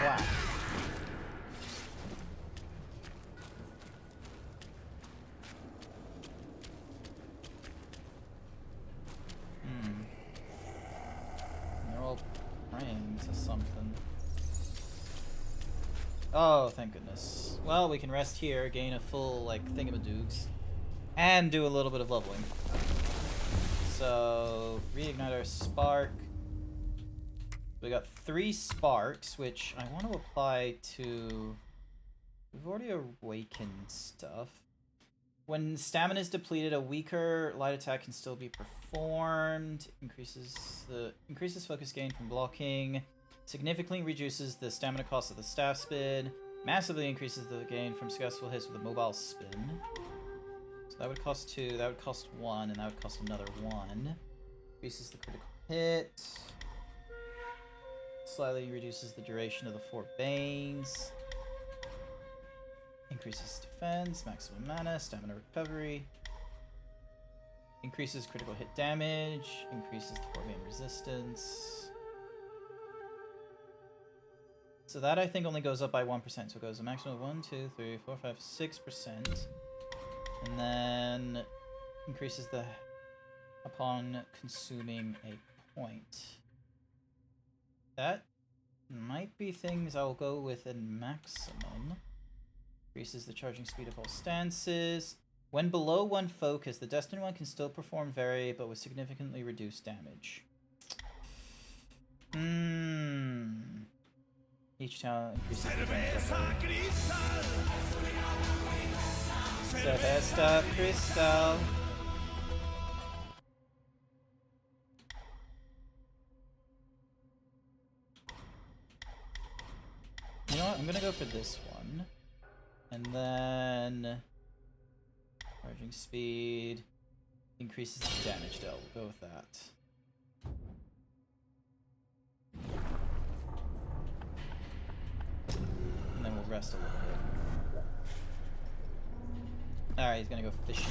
Whack. They're all praying to something. Oh, thank goodness. Well, we can rest here, gain a full, like, thingamadoogs, and do a little bit of leveling. So, reignite our spark. We got 3 sparks, which I want to apply to... We've already awakened stuff. When stamina is depleted, a weaker light attack can still be performed. Increases focus gain from blocking. Significantly reduces the stamina cost of the staff spin. Massively increases the gain from successful hits with a mobile spin. So that would cost 2, that would cost 1, and that would cost another 1. Increases the critical hit. Slightly reduces the duration of the 4 banes. Increases defense, maximum mana, stamina recovery. Increases critical hit damage. Increases the 4 bane resistance. So that I think only goes up by 1%. So it goes a maximum of 1, 2, 3, 4, 5, 6%. And then increases the upon consuming a point. That might be things I'll go with in maximum. Increases the charging speed of all stances. When below 1 focus, the Destined One can still perform Vary, but with significantly reduced damage. Each town increases the damage. Cerveza Cristal. You know what? I'm gonna go for this one. And then... Charging speed. Increases the damage dealt. We'll go with that. And then we'll rest a little bit. Alright, he's gonna go fishing.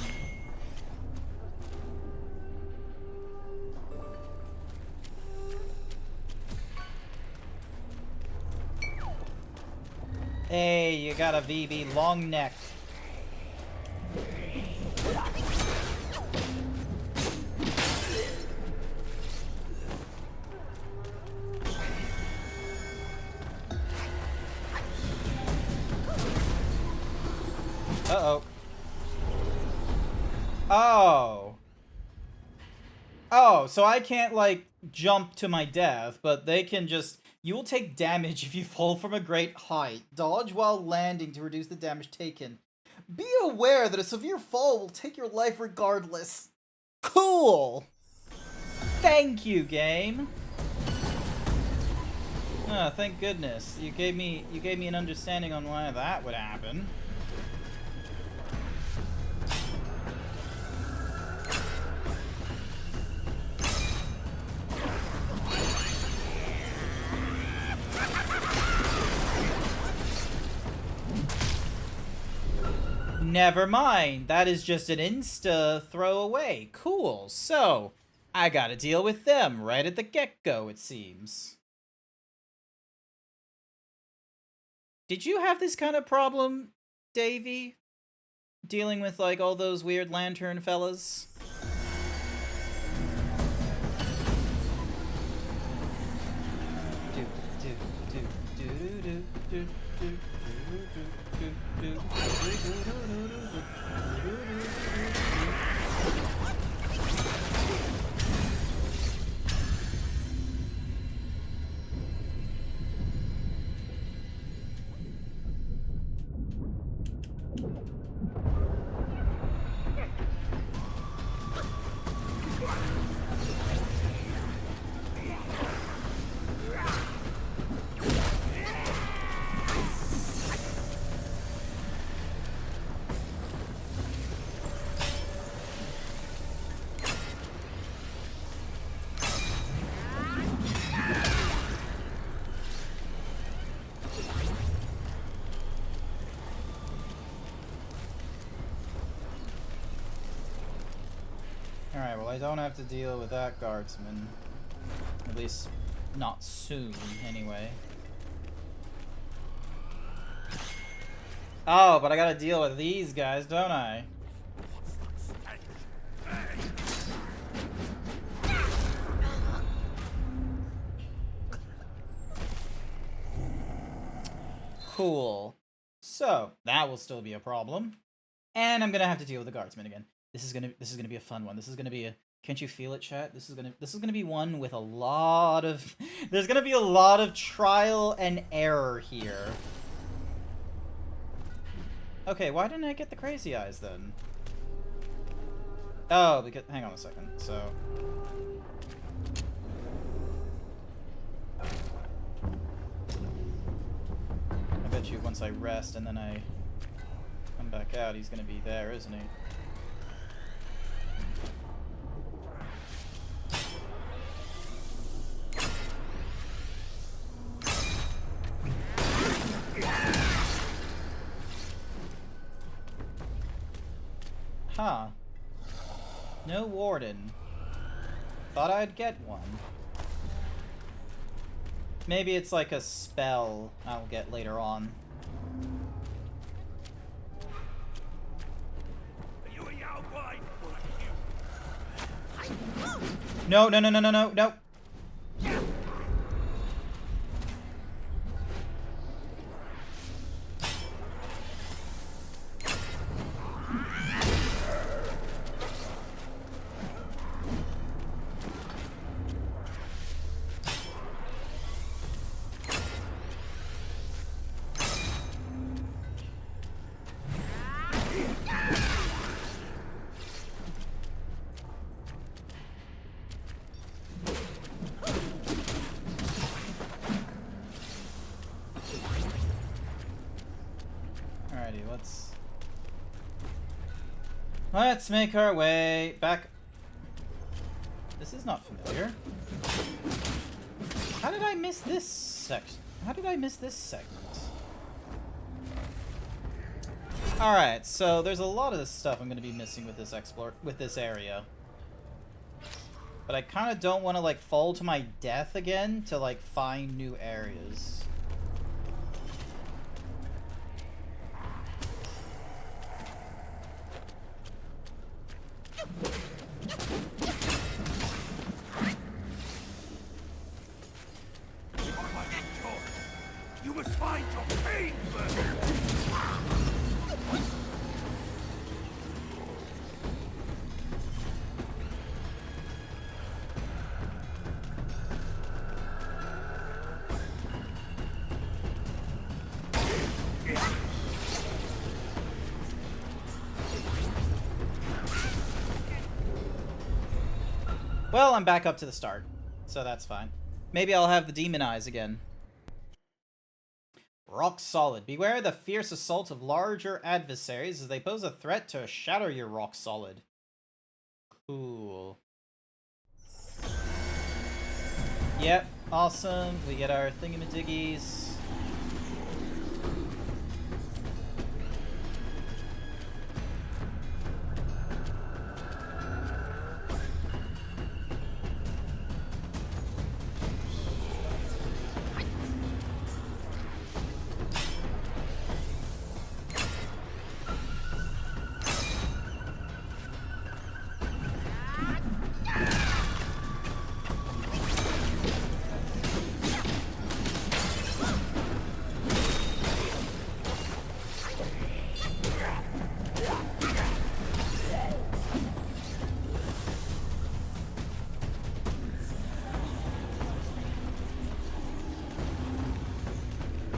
Hey, you got a VB long neck. Uh-oh. Oh. Oh, so I can't, like, jump to my death, but they can just... You will take damage if you fall from a great height. Dodge while landing to reduce the damage taken. Be aware that a severe fall will take your life regardless. Cool! Thank you, game. Oh, thank goodness. You gave me an understanding on why that would happen. Never mind, that is just an insta throwaway. Cool, so I gotta deal with them right at the get-go, it seems. Did you have this kind of problem, Davey? Dealing with, like, all those weird lantern fellas? Alright, well I don't have to deal with that guardsman. At least, not soon, anyway. Oh, but I gotta deal with these guys, don't I? Cool. So, that will still be a problem. And I'm gonna have to deal with the guardsmen again. This is gonna be a fun one. This is gonna be a... Can't you feel it, chat? This is gonna be one with a lot of... There's gonna be a lot of trial and error here. Okay, why didn't I get the crazy eyes then? Oh, because... Hang on a second. So... I bet you once I rest and then I come back out, he's gonna be there, isn't he? Huh. No warden. Thought I'd get one. Maybe it's like a spell I'll get later on. Are you a Yao Guai or a human? No, no, no, no, no, no, no. Let's make our way back. This is not familiar. How did I miss this section? How did I miss this segment? Alright, so there's a lot of this stuff I'm going to be missing with this area. But I kind of don't want to, like, fall to my death again to, like, find new areas. You must find your pain first. Well, I'm back up to the start, so that's fine. Maybe I'll have the demon eyes again. Rock solid. Beware the fierce assault of larger adversaries as they pose a threat to shatter your rock solid. Cool. Yep, awesome. We get our thingamadiggies.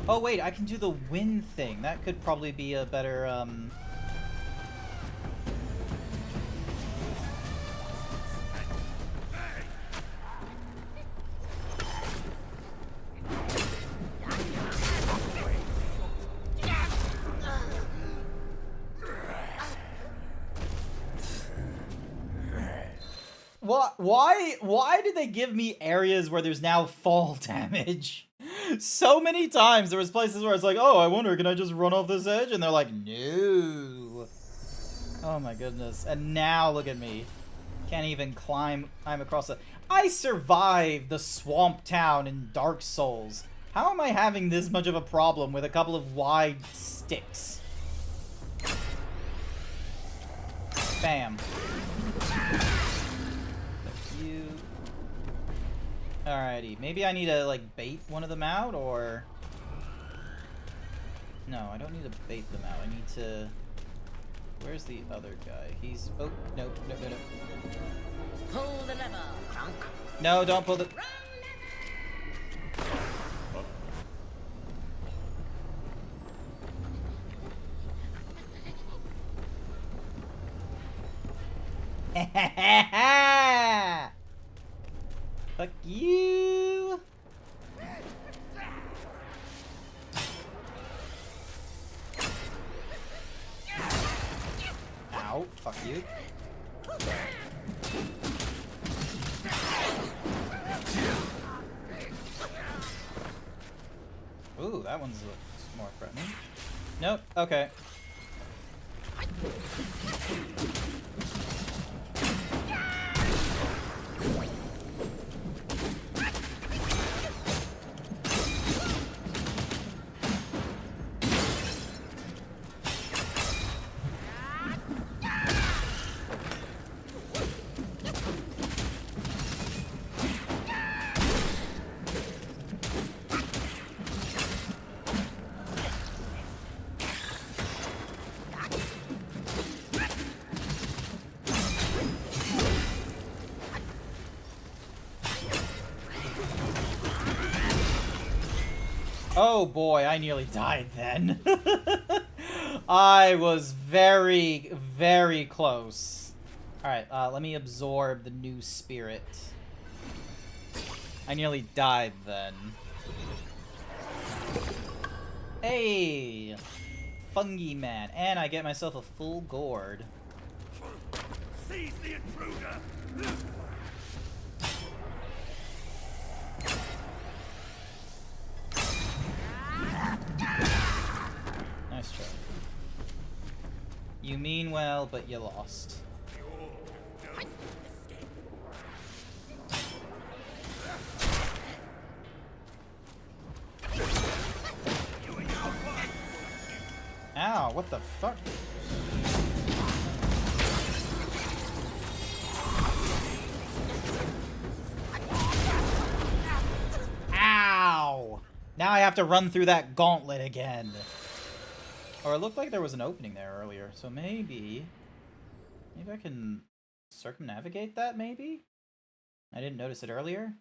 Oh wait, I can do the wind thing. That could probably be a better, Why did they give me areas where there's now fall damage? So many times there was places where it's like, oh, I wonder, can I just run off this edge? And they're like, no. Oh my goodness. And now look at me. Can't even climb across it. I survived the swamp town in Dark Souls. How am I having this much of a problem with a couple of wide sticks? Bam. You. Alrighty. Maybe I need to, like, bait one of them out, or... No, I don't need to bait them out. I need to... Where's the other guy? He's... Oh, no, no, no, no. Pull the lever, Crunk. No, don't pull the... Fuck you! Ow, fuck you. Ooh, that one's more threatening. Nope, okay. Oh boy, I nearly died then. I was very, very close. Alright, let me absorb the new spirit. I nearly died then. Hey! Fungi man. And I get myself a full gourd. Seize the intruder! Nice try. You mean well, but you lost. Ow, what the fuck? Ow! Now I have to run through that gauntlet again. Or it looked like there was an opening there earlier, so maybe I can circumnavigate that, maybe? I didn't notice it earlier?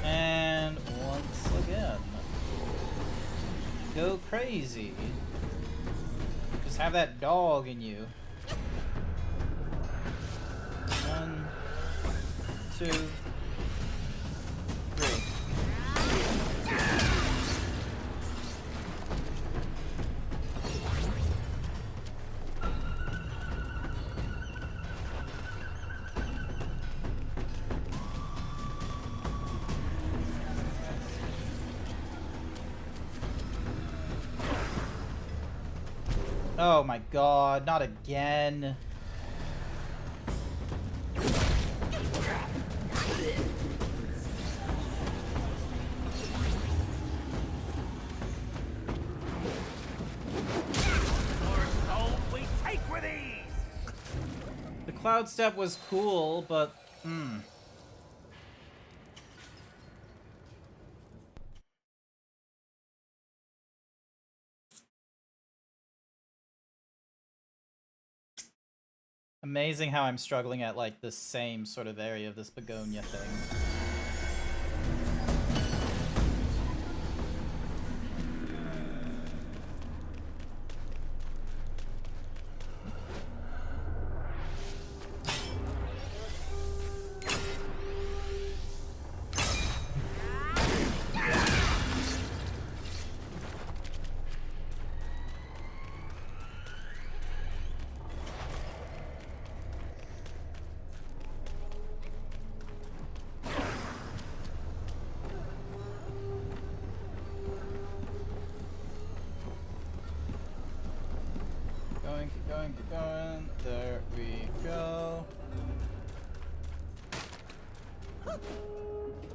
And once again, go crazy. Just have that dog in you. 1, 2, 3. Oh my god, not again. The cloud step was cool, but amazing how I'm struggling at like the same sort of area of this begonia thing.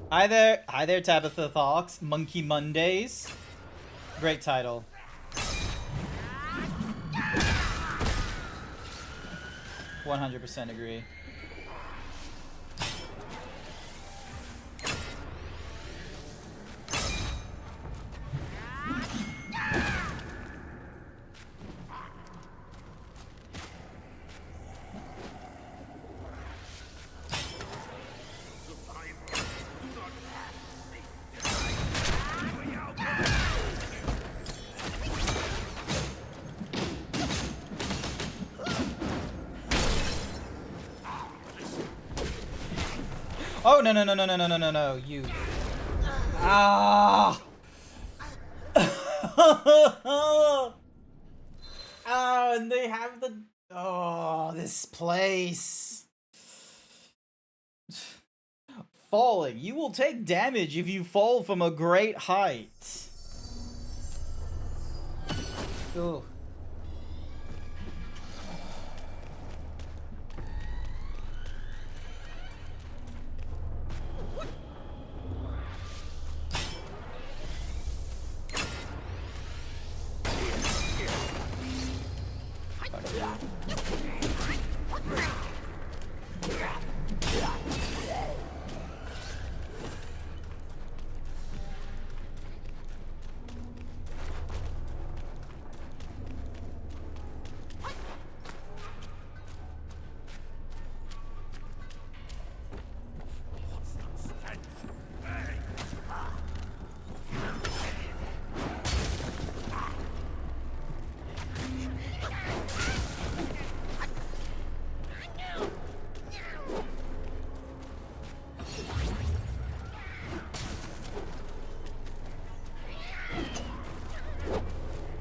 Hi there, Tabitha Fox. Monkey Mondays. Great title. 100% agree. Oh, no, no, no, no, no, no, no, no, no, you. Ah! Oh, and they have the... Oh, this place. Falling. You will take damage if you fall from a great height. Ugh.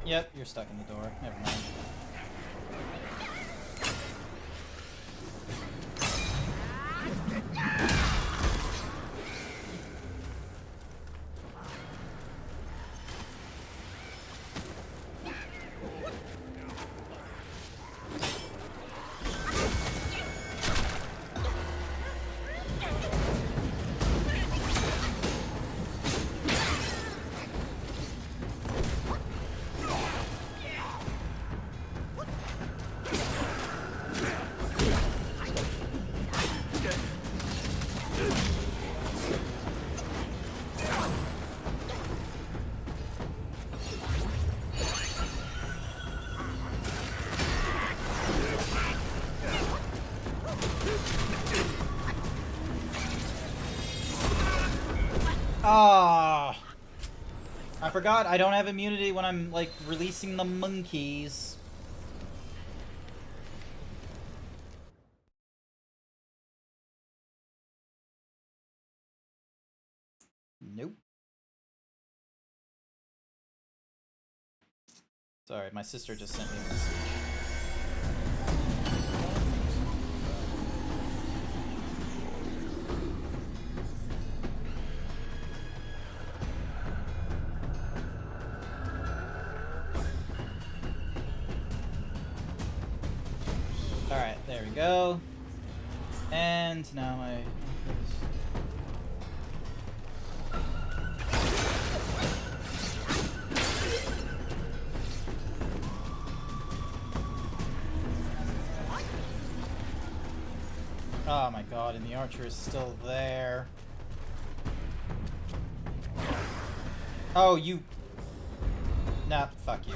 Yep, you're stuck in the door. Never mind. Ah! I forgot I don't have immunity when I'm, like, releasing the monkeys. Nope. Sorry, my sister just sent me a message. Alright, there we go. And now my... Oh my god, and the archer is still there. Oh, you... Nah, fuck you.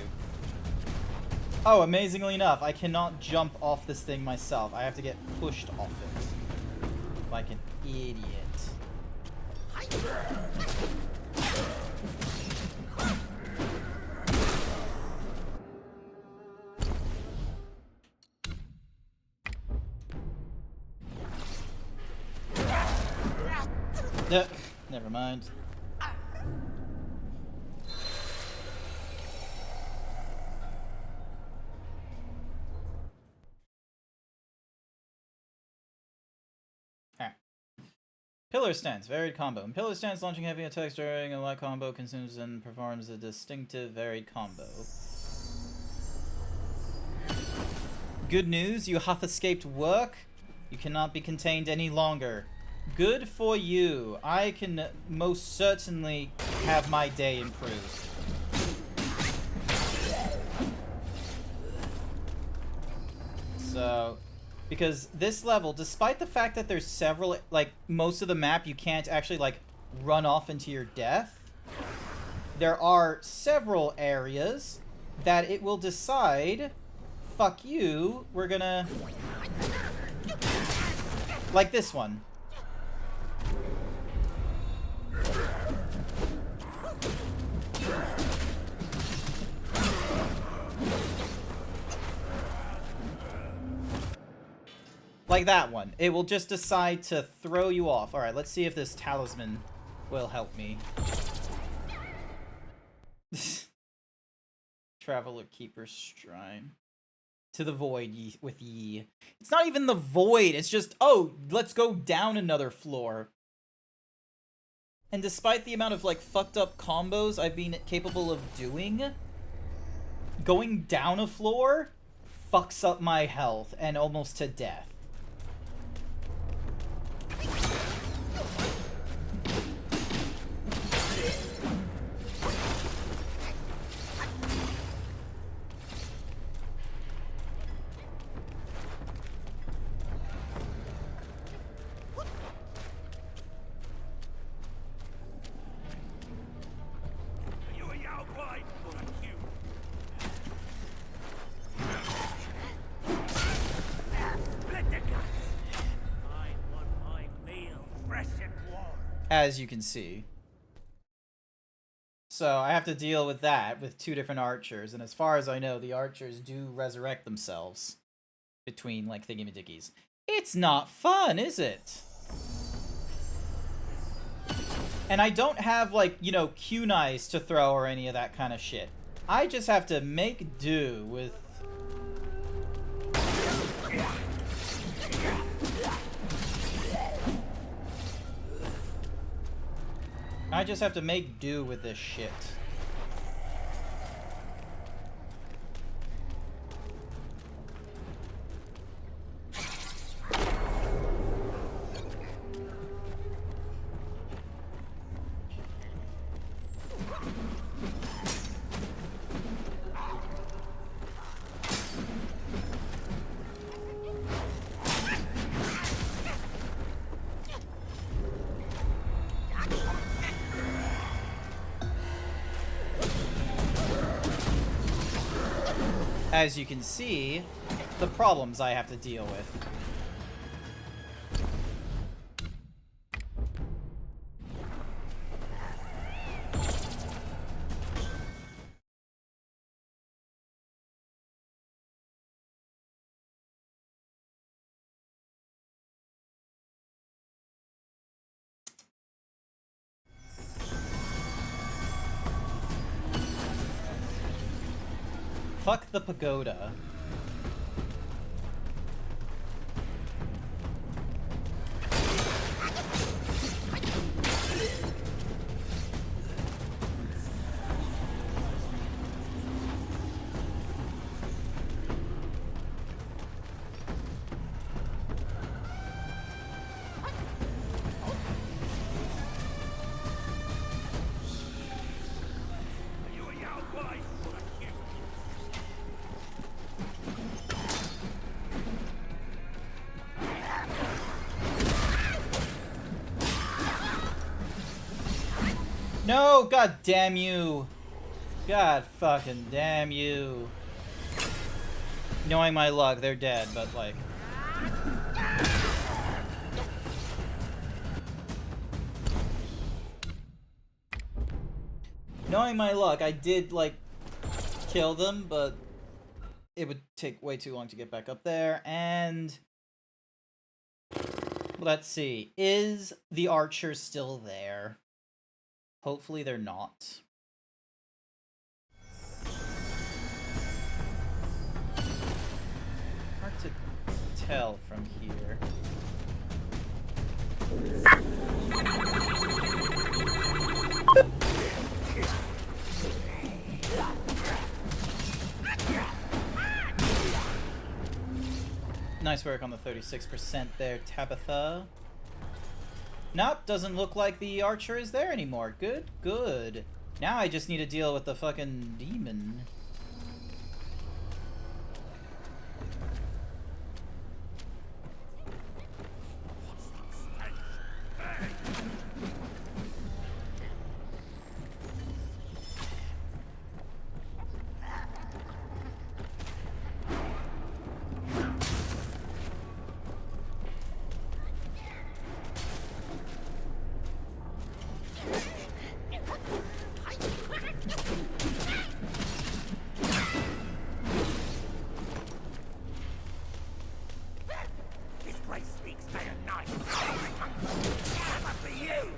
Oh, amazingly enough, I cannot jump off this thing myself. I have to get pushed off it. Like an idiot. Never mind. Pillar stance, varied combo. In pillar stance, launching heavy attacks during a light combo consumes and performs a distinctive varied combo. Good news, you hath escaped work. You cannot be contained any longer. Good for you. I can most certainly have my day improved. So, because this level, despite the fact that there's several, like, most of the map you can't actually, like, run off into your death, there are several areas that it will decide, fuck you, we're gonna... Like this one. Like that one. It will just decide to throw you off. Alright, let's see if this talisman will help me. Traveler Keeper's Shrine. To the void with ye. It's not even the void. It's just, oh, let's go down another floor. And despite the amount of, like, fucked up combos I've been capable of doing, going down a floor fucks up my health and almost to death. As you can see. So I have to deal with that with two different archers, and as far as I know, the archers do resurrect themselves between, like, thingy-majiggies. It's not fun, is it? And I don't have, like, you know, kunais to throw or any of that kind of shit. I just have to make do with... I just have to make do with this shit. As you can see, the problems I have to deal with. Fuck the pagoda. No, god damn you. God fucking damn you. Knowing my luck, they're dead, but like... Knowing my luck, I did, like, kill them, but it would take way too long to get back up there, and... Let's see. Is the archer still there? Hopefully they're not. Hard to tell from here. Nice work on the 36% there, Tabitha. Nope, doesn't look like the archer is there anymore. Good, good. Now I just need to deal with the fucking demon. This place speaks day and night. Never for you.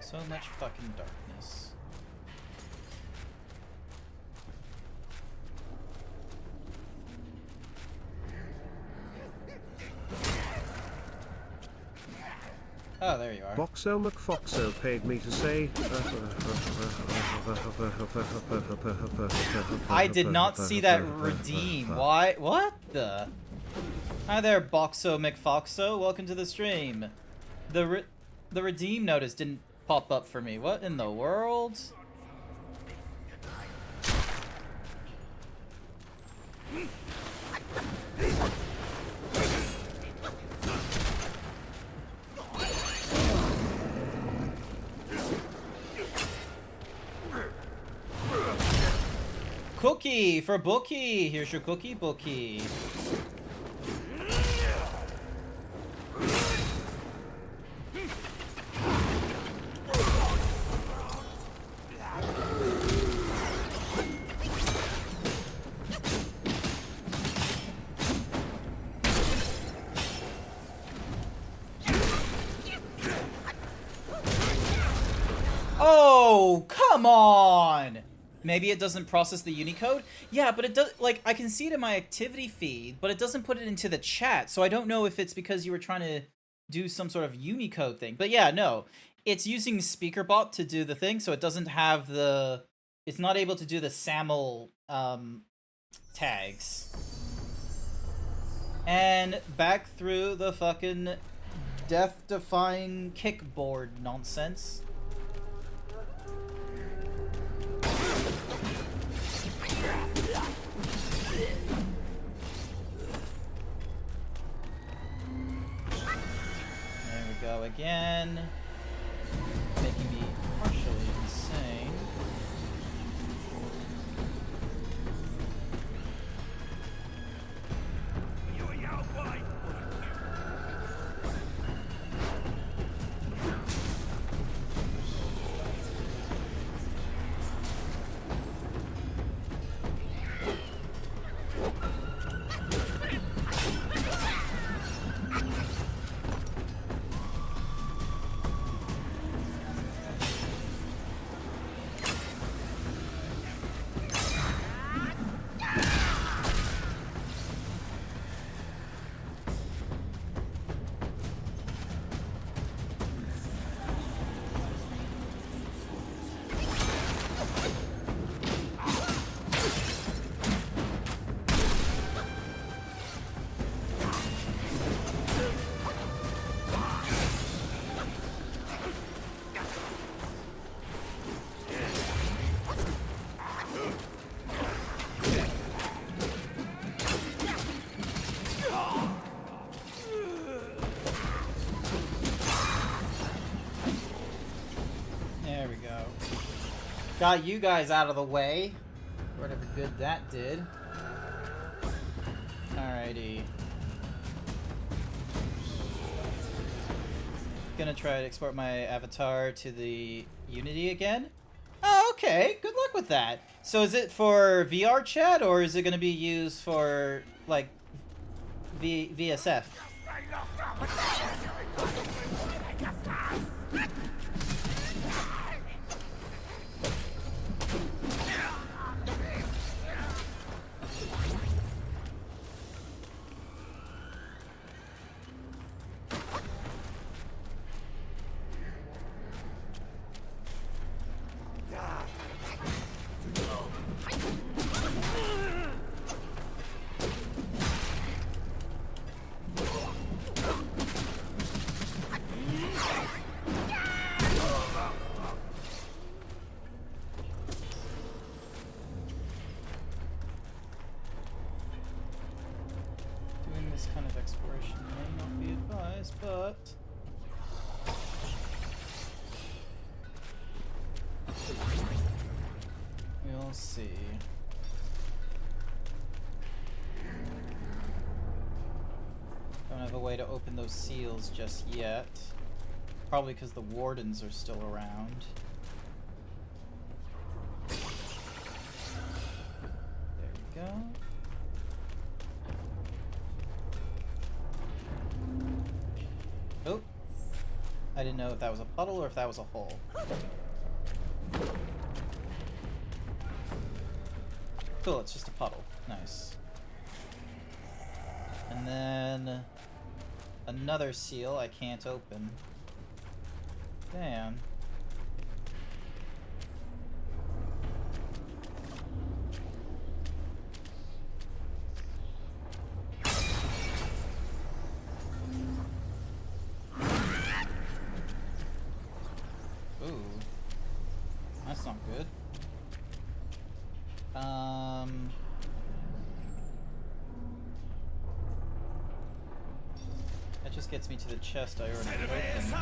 So much fucking darkness. Oh, there you are. Boxo McFoxo paid me to say. I did not see that redeem. Why? What the? Hi there, Boxo McFoxo. Welcome to the stream. The redeem notice didn't pop up for me. What in the world? Cookie for Bookie. Here's your cookie, Bookie. Oh, come on! Maybe it doesn't process the Unicode? Yeah, but it does, like, I can see it in my activity feed, but it doesn't put it into the chat, so I don't know if it's because you were trying to do some sort of Unicode thing. But yeah, no. It's using SpeakerBot to do the thing, so it doesn't have the... It's not able to do the SAML, tags. And back through the fucking death-defying kickboard nonsense. There we go again. Making me partially insane. There we go. Got you guys out of the way. Whatever good that did. Alrighty. Gonna try to export my avatar to the Unity again. Oh, okay. Good luck with that. So is it for VR chat, or is it gonna be used for, like, VSF? We'll see. Don't have a way to open those seals just yet. Probably because the wardens are still around. There we go. Oh. I didn't know if that was a puddle or if that was a hole. Cool, it's just a puddle. Nice. And then another seal I can't open. Damn. Ooh. That's not good. That just gets me to the chest I already opened.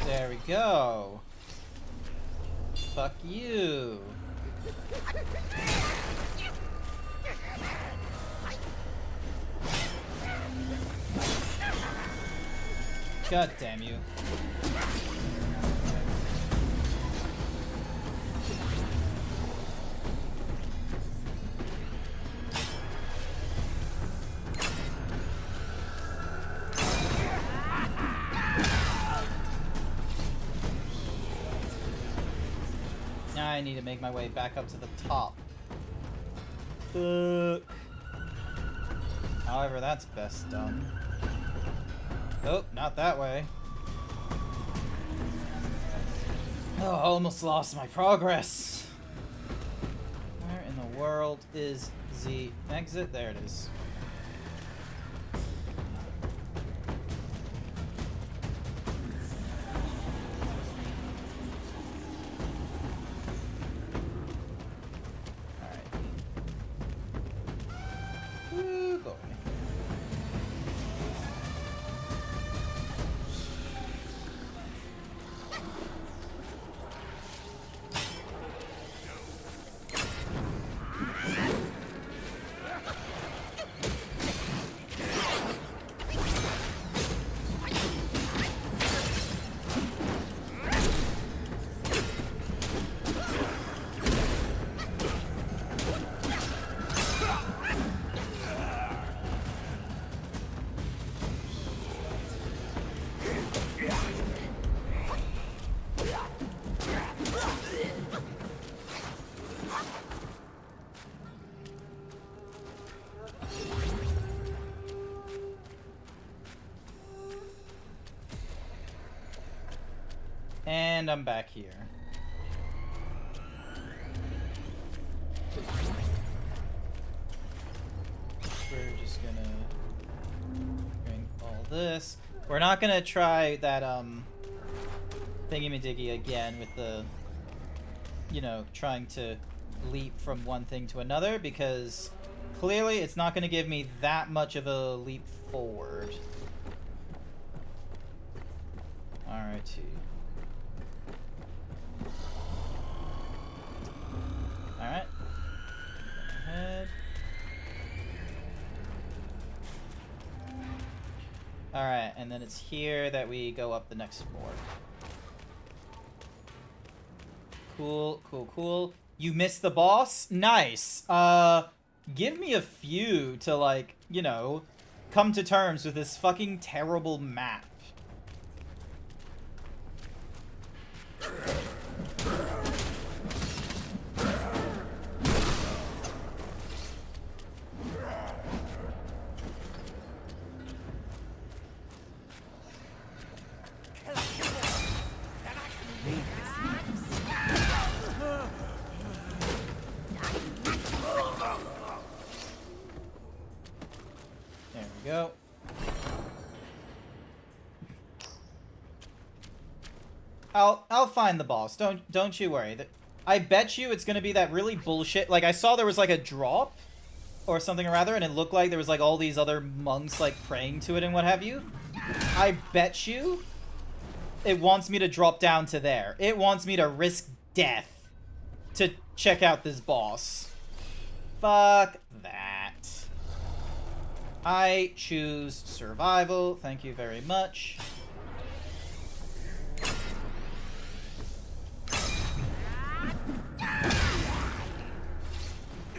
There we go. Fuck you. God damn you. Now I need to make my way back up to the top. Fuck. However, that's best done. Oh, not that way. Oh, I almost lost my progress. Where in the world is the exit? There it is. And I'm back here. We're just gonna drink all this. We're not gonna try that thingy-majiggy again with the, you know, trying to leap from one thing to another, because clearly it's not gonna give me that much of a leap forward. Alrighty. Alright. Ahead. Alright, and then it's here that we go up the next floor. Cool, cool, cool. You missed the boss? Nice. Give me a few to, like, you know, come to terms with this fucking terrible map. I'll find the boss. Don't you worry. I bet you it's gonna be that really bullshit. Like I saw there was like a drop or something or rather, and it looked like there was like all these other monks like praying to it and what have you. I bet you it wants me to drop down to there. It wants me to risk death to check out this boss. Fuck that. I choose survival. Thank you very much.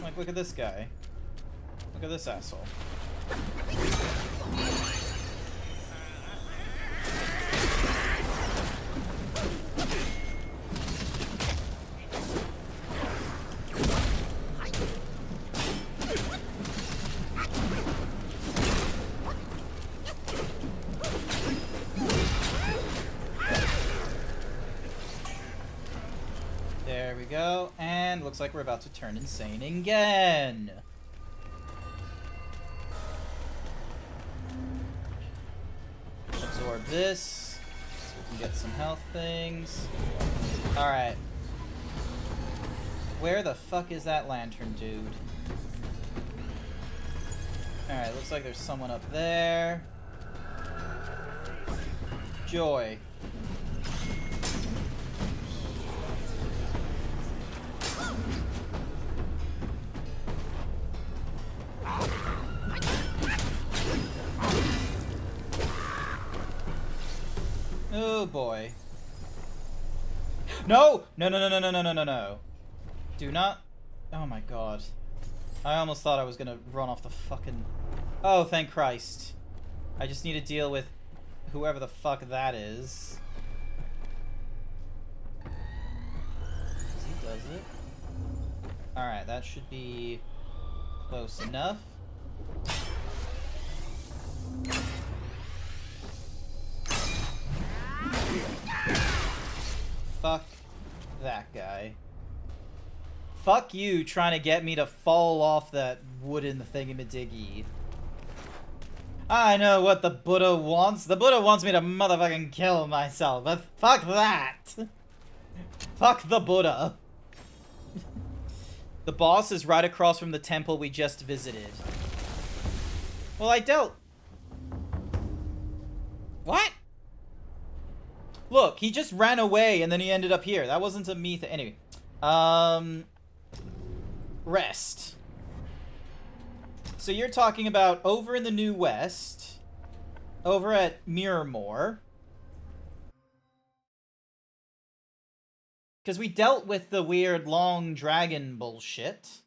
Like, look at this guy. Look at this asshole. There we go, and looks like we're about to turn insane again. Absorb this, so we can get some health things. Alright. Where the fuck is that lantern dude? Alright, looks like there's someone up there. Joy. Oh boy. No! No, no, no, no, no, no, no, no, no. Do not. Oh my god. I almost thought I was gonna run off the fucking. Oh, thank Christ. I just need to deal with whoever the fuck that is. He does it. Alright, that should be close enough. Fuck that guy. Fuck you trying to get me to fall off that wooden thingamadiggy. I know what the Buddha wants. The Buddha wants me to motherfucking kill myself, but fuck that. Fuck the Buddha. The boss is right across from the temple we just visited. Well, I dealt... What? Look, he just ran away and then he ended up here. That wasn't a me thing. Anyway. Rest. So you're talking about over in the New West, over at Miramore. Because we dealt with the weird long dragon bullshit.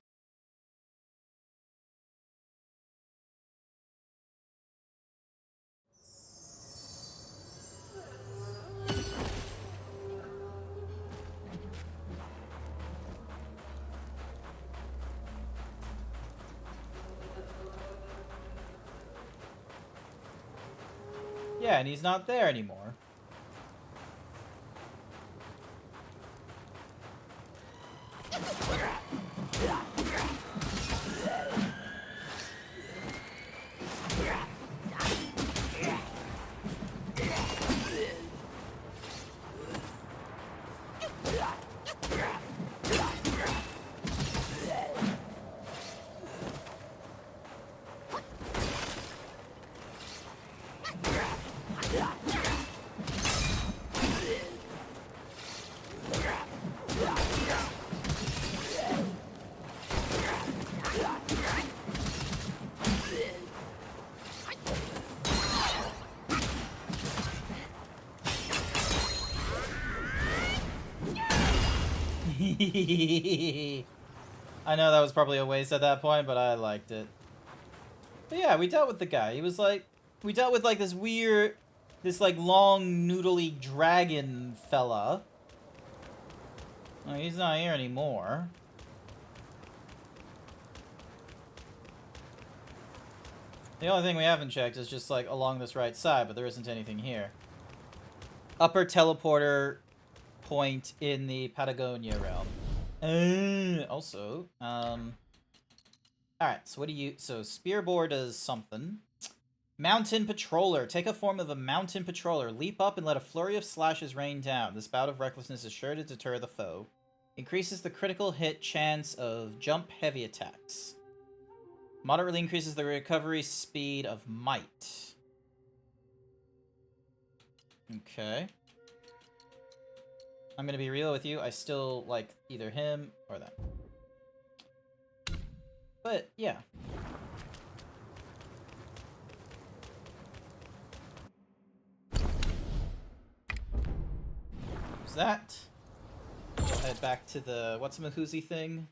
Yeah, and he's not there anymore. I know that was probably a waste at that point, but I liked it. But yeah, we dealt with the guy. He was like... We dealt with like this weird... This like long noodly dragon fella. Oh, he's not here anymore. The only thing we haven't checked is just like along this right side, but there isn't anything here. Upper teleporter point in the Patagonia realm. Also, alright, so what do you... So, Spearbore does something. Mountain Patroller. Take a form of a Mountain Patroller. Leap up and let a flurry of slashes rain down. This bout of recklessness is sure to deter the foe. Increases the critical hit chance of jump heavy attacks. Moderately increases the recovery speed of might. Okay. I'm gonna be real with you. I still like either him or them. But, yeah. Use that. We'll head back to the what's-a-mahoozy thing.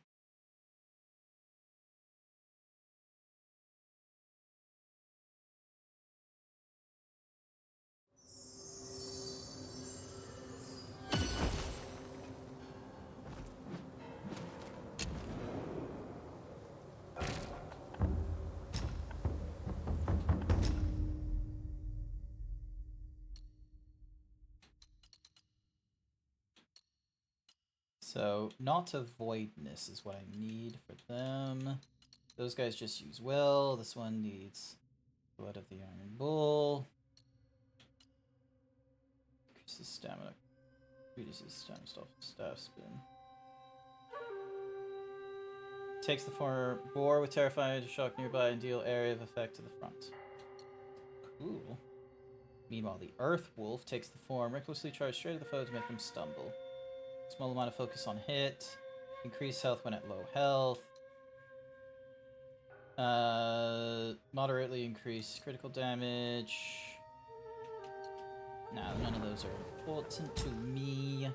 So, not a voidness is what I need for them. Those guys just use will. This one needs Blood of the Iron Bull. Increases stamina. Reduces stamina staff spin. Takes the former boar with terrifying to shock nearby and deal area of effect to the front. Cool. Meanwhile, the Earth Wolf takes the form, recklessly charge straight at the foe to make them stumble. Small amount of focus on hit. Increase health when at low health. Moderately increase critical damage. Nah, none of those are important to me.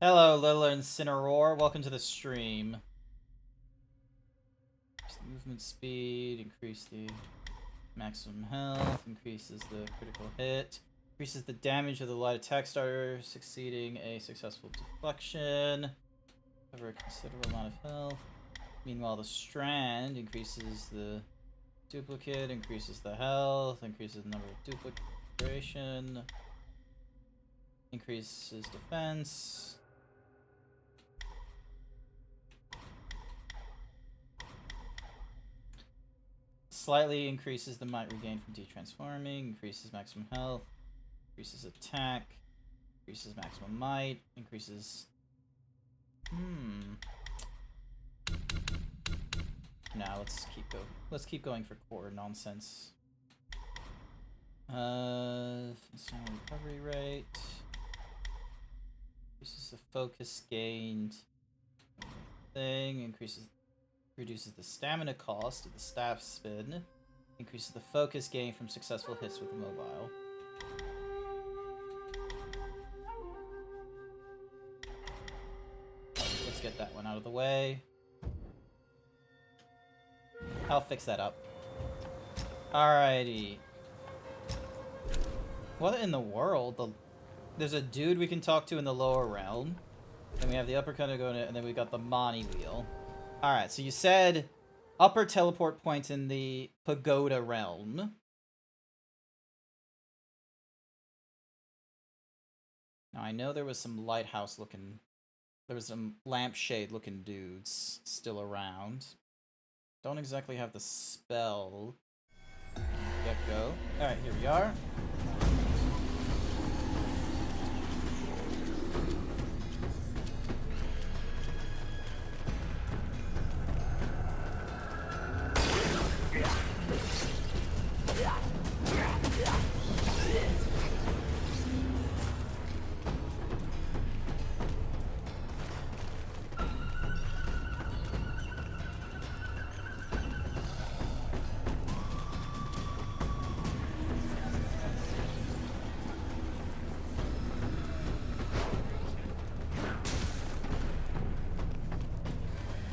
Hello, Little Incineroar. Welcome to the stream. Increase the movement speed, increase the maximum health, increases the critical hit, increases the damage of the light attack starter, succeeding a successful deflection. Cover a considerable amount of health. Meanwhile, the Strand increases the duplicate, increases the health, increases the number of duplication, increases defense. Slightly increases the might regained from detransforming, increases maximum health, increases attack, increases maximum might, increases... Now let's keep going for core nonsense. Stamina recovery rate. Increases the focus gained. Reduces the stamina cost of the staff spin. Increases the focus gain from successful hits with the mobile. Let's get that one out of the way. I'll fix that up. Alrighty. What in the world? There's a dude we can talk to in the lower realm. Then we have the upper Kanagoda, and then we got the Mani wheel. Alright, so you said upper teleport point in the Pagoda realm. Now I know there was some lighthouse looking... There was some lampshade looking dudes still around. Don't exactly have the spell. Get-go. Alright, here we are.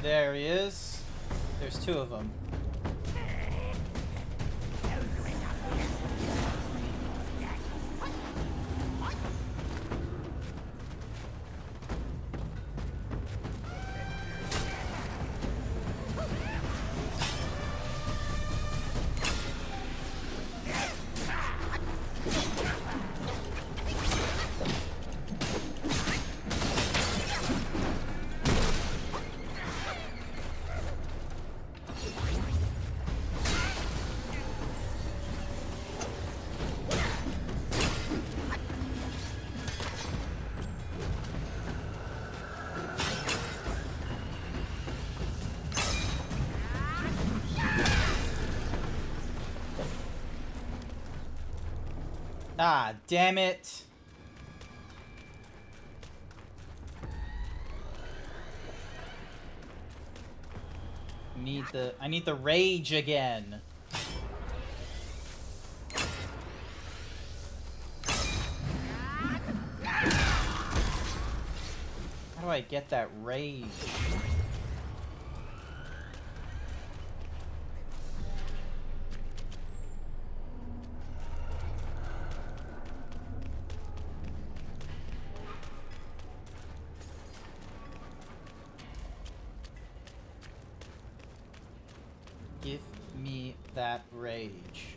There he is. There's two of them. Ah, damn it. I need the rage again. How do I get that rage? Give me that rage.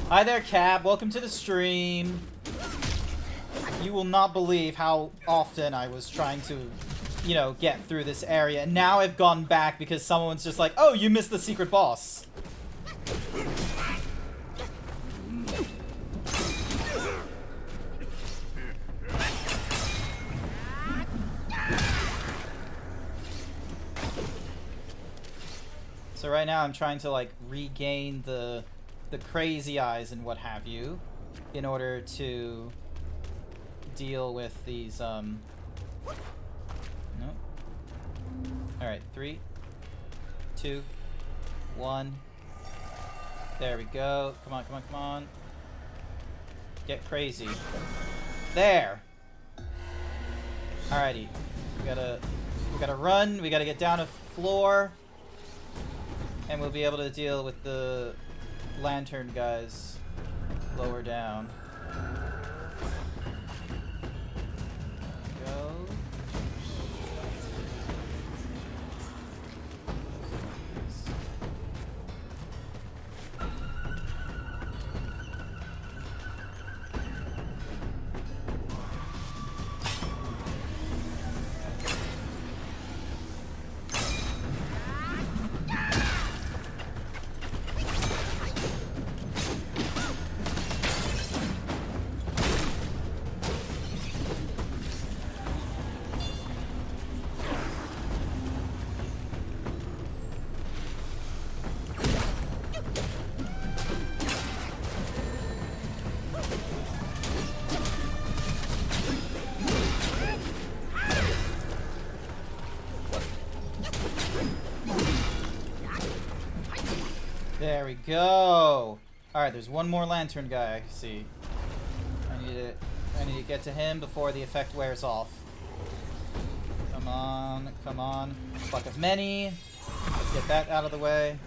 Hi there, Cab. Welcome to the stream. You will not believe how often I was trying to, you know, get through this area. And now I've gone back because someone's just like, oh, you missed the secret boss. So right now I'm trying to, like, regain the crazy eyes and what have you in order to deal with these no. Alright, 3, 2, 1. There we go. Come on, come on, come on. Get crazy. There. Alrighty. We gotta run, we gotta get down a floor, and we'll be able to deal with the lantern guys lower down. Go. There we go. Alright, there's one more lantern guy I see. I need to get to him before the effect wears off. Come on, come on. Buck of many. Let's get that out of the way.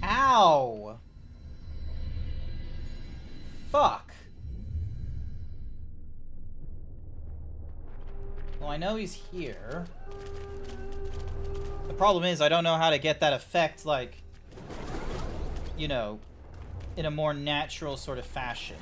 Ow! Fuck. Well, I know he's here. The problem is I don't know how to get that effect, like, you know, in a more natural sort of fashion.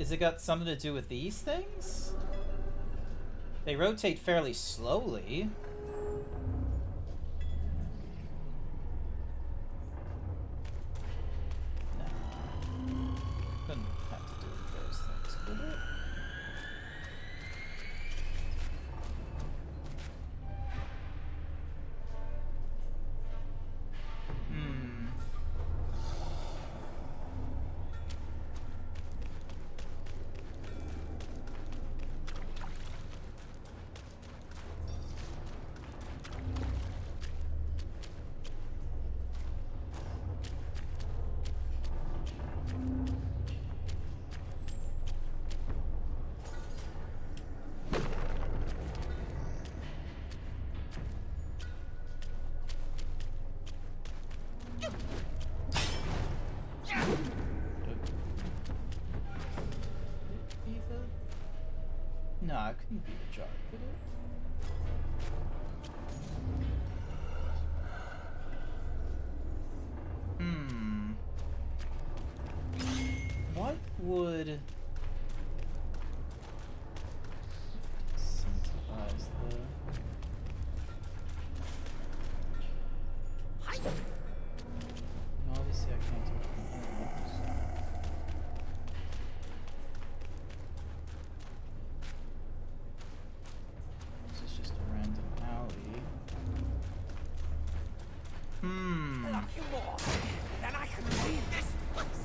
Is it got something to do with these things? They rotate fairly slowly. Nah. Couldn't have to do with those things, could it? No, it couldn't be the jar, could it? What would incentivize the... No, obviously I can't do it. This is just a random alley. Lucky more, then I can leave this place.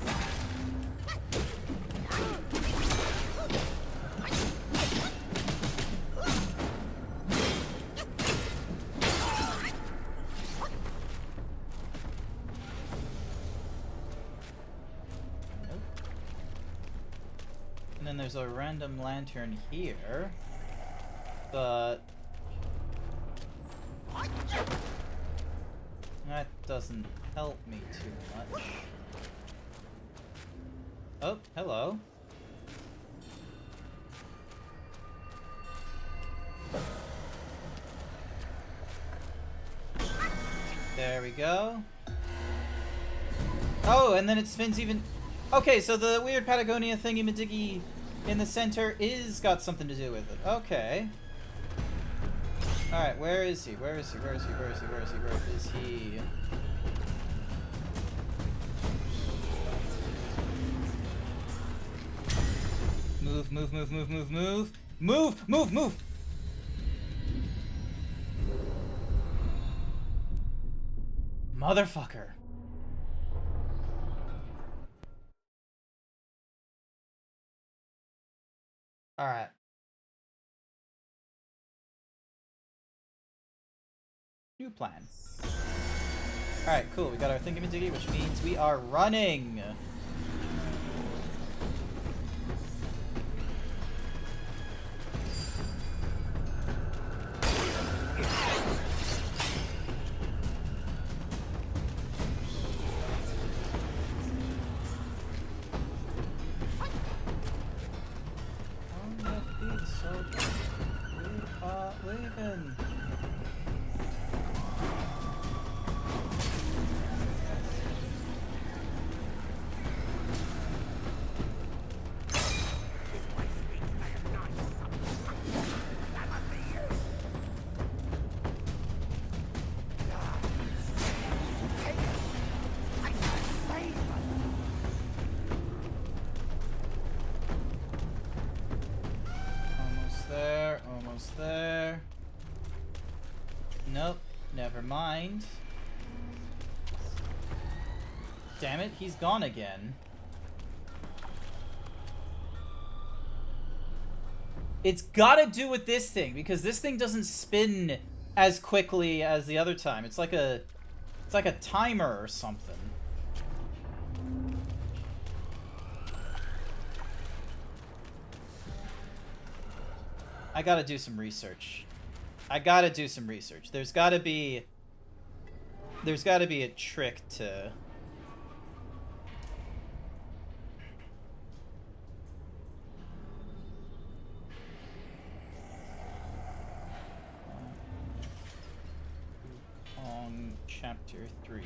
And then there's a random lantern here, but that doesn't help me too much. Oh, hello. There we go. Oh, and then it spins even... Okay, so the weird Patagonia thingy-majiggy in the center is got something to do with it. Okay. Alright, where is he? Where is he? Where is he? Where is he? Where is he? Where is he? Move, move, move, move, move, move. Move, move, move! Motherfucker. Alright. New plan. Alright, cool. We got our thingamajiggy, which means we are running! Leaving. Almost there, almost there. Nope, never mind. Damn it, he's gone again. It's gotta do with this thing, because this thing doesn't spin as quickly as the other time. It's like a timer or something. I gotta do some research. I gotta do some research. There's gotta be a trick to... Wukong Chapter 3.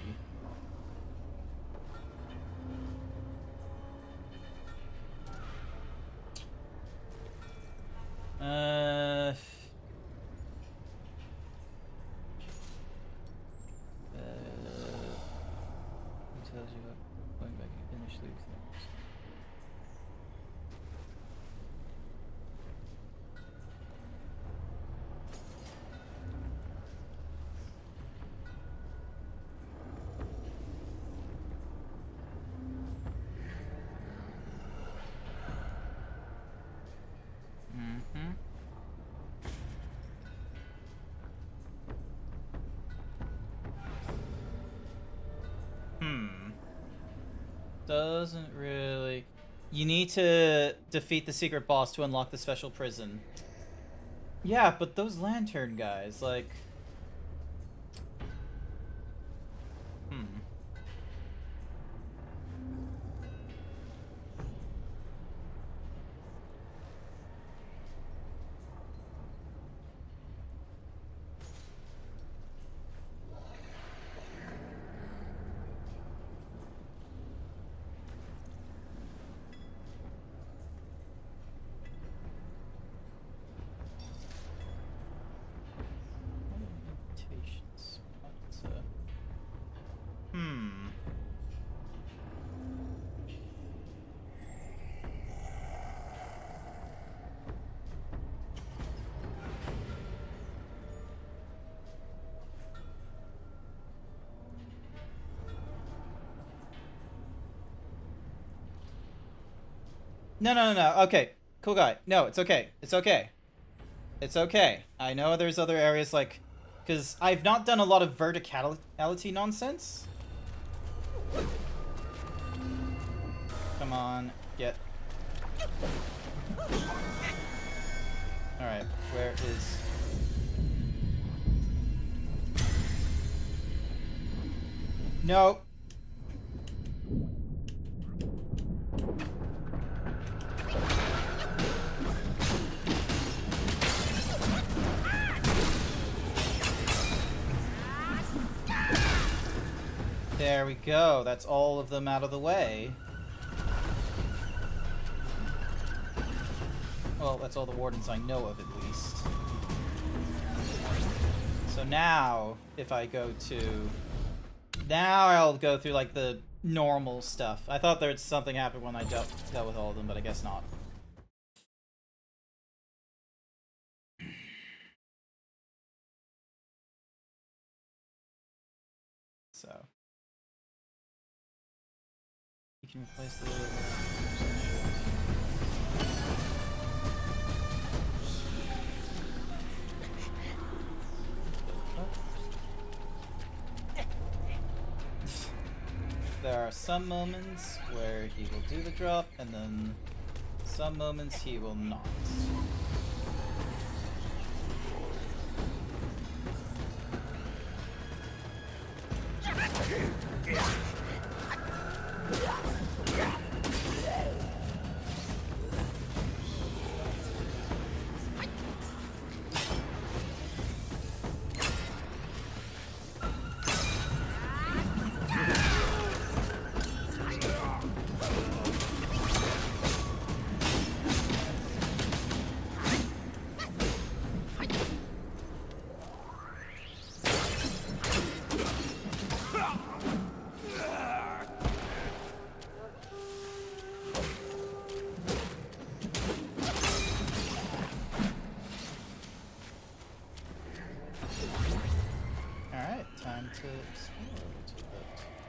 Doesn't really... You need to defeat the secret boss to unlock the special prison. Yeah, but those lantern guys, like... No. Okay. Cool guy. No, it's okay. It's okay. It's okay. I know there's other areas like... Because I've not done a lot of verticality nonsense. Come on. Get... Alright. Where is... No. There we go. That's all of them out of the way. Well, that's all the wardens I know of, at least. So now, if I go to... Now I'll go through, like, the normal stuff. I thought there'd something happen when I dealt with all of them, but I guess not. So... You can replace the... There are some moments where he will do the drop, and then some moments he will not. Time to explore a little bit.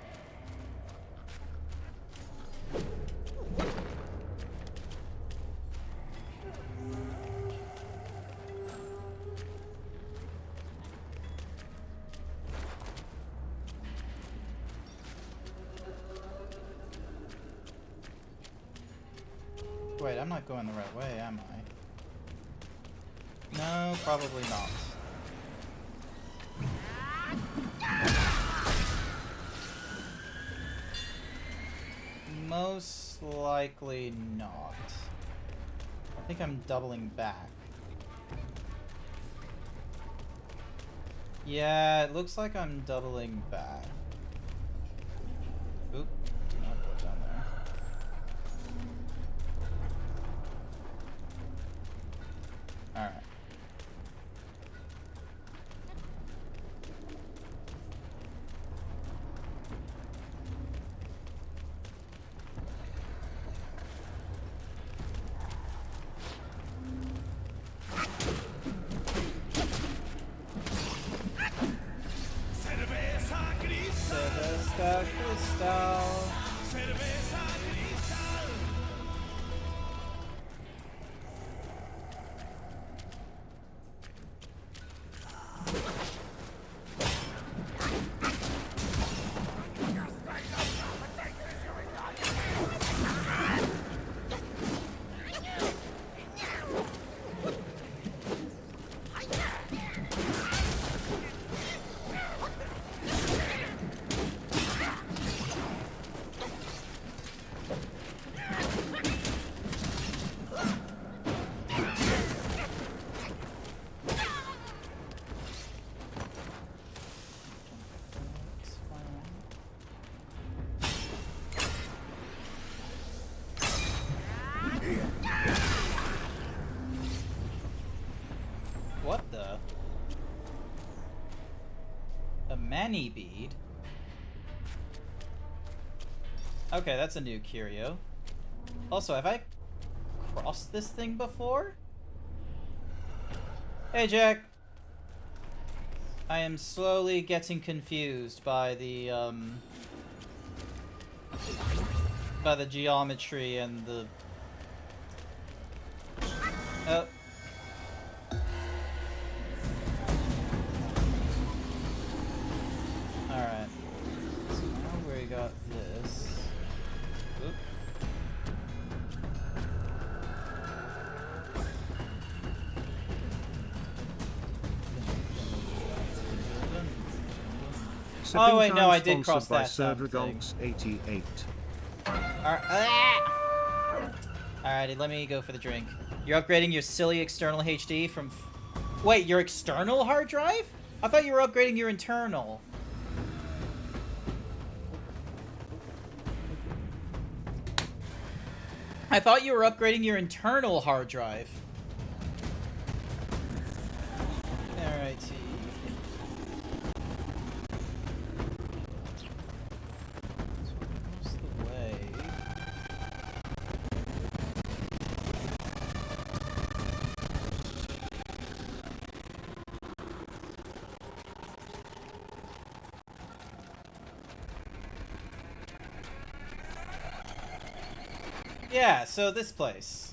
Wait, I'm not going the right way, am I? No, probably not. Most likely not. I think I'm doubling back. Yeah, it looks like I'm doubling back. Oop. I'll go down there. Alright. What the? A mani bead? Okay, that's a new curio. Also, have I crossed this thing before? Hey, Jack! I am slowly getting confused by the geometry and the... Oh. Alright. So now we got this. Oop. Oh wait, no, I did cross that thing. 88. Alrighty, let me go for the drink. You're upgrading your silly external HD from... Wait, your external hard drive? I thought you were upgrading your internal. I thought you were upgrading your internal hard drive. Alrighty. Yeah, so this place.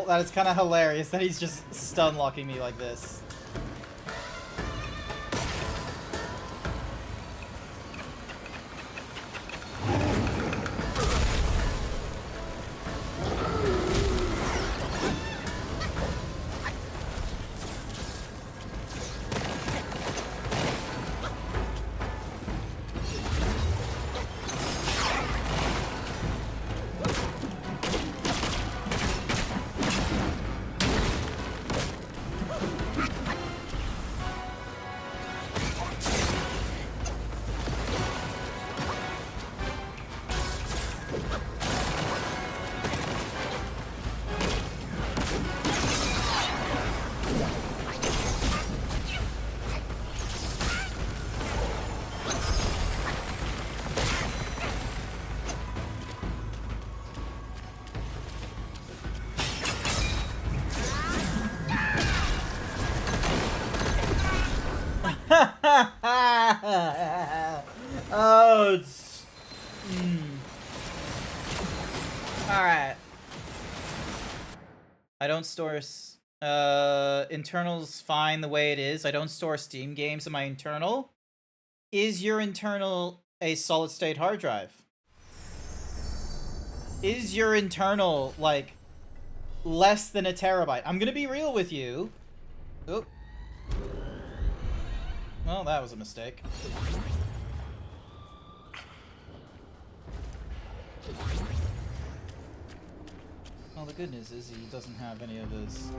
That is kind of hilarious that he's just stun locking me like this. Oh, it's... Alright. I don't store... internal's fine the way it is. I don't store Steam games in my internal. Is your internal a solid-state hard drive? Is your internal, like, less than a terabyte? I'm gonna be real with you. Oop. Well, that was a mistake. Well, the good news is he doesn't have any of his...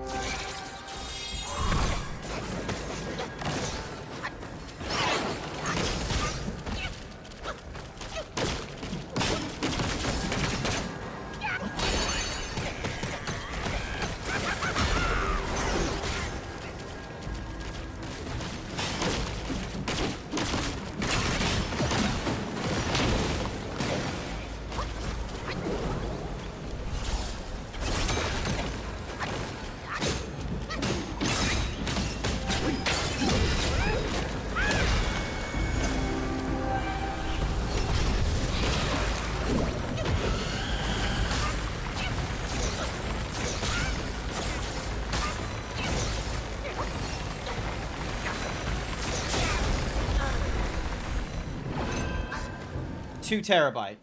2 terabyte.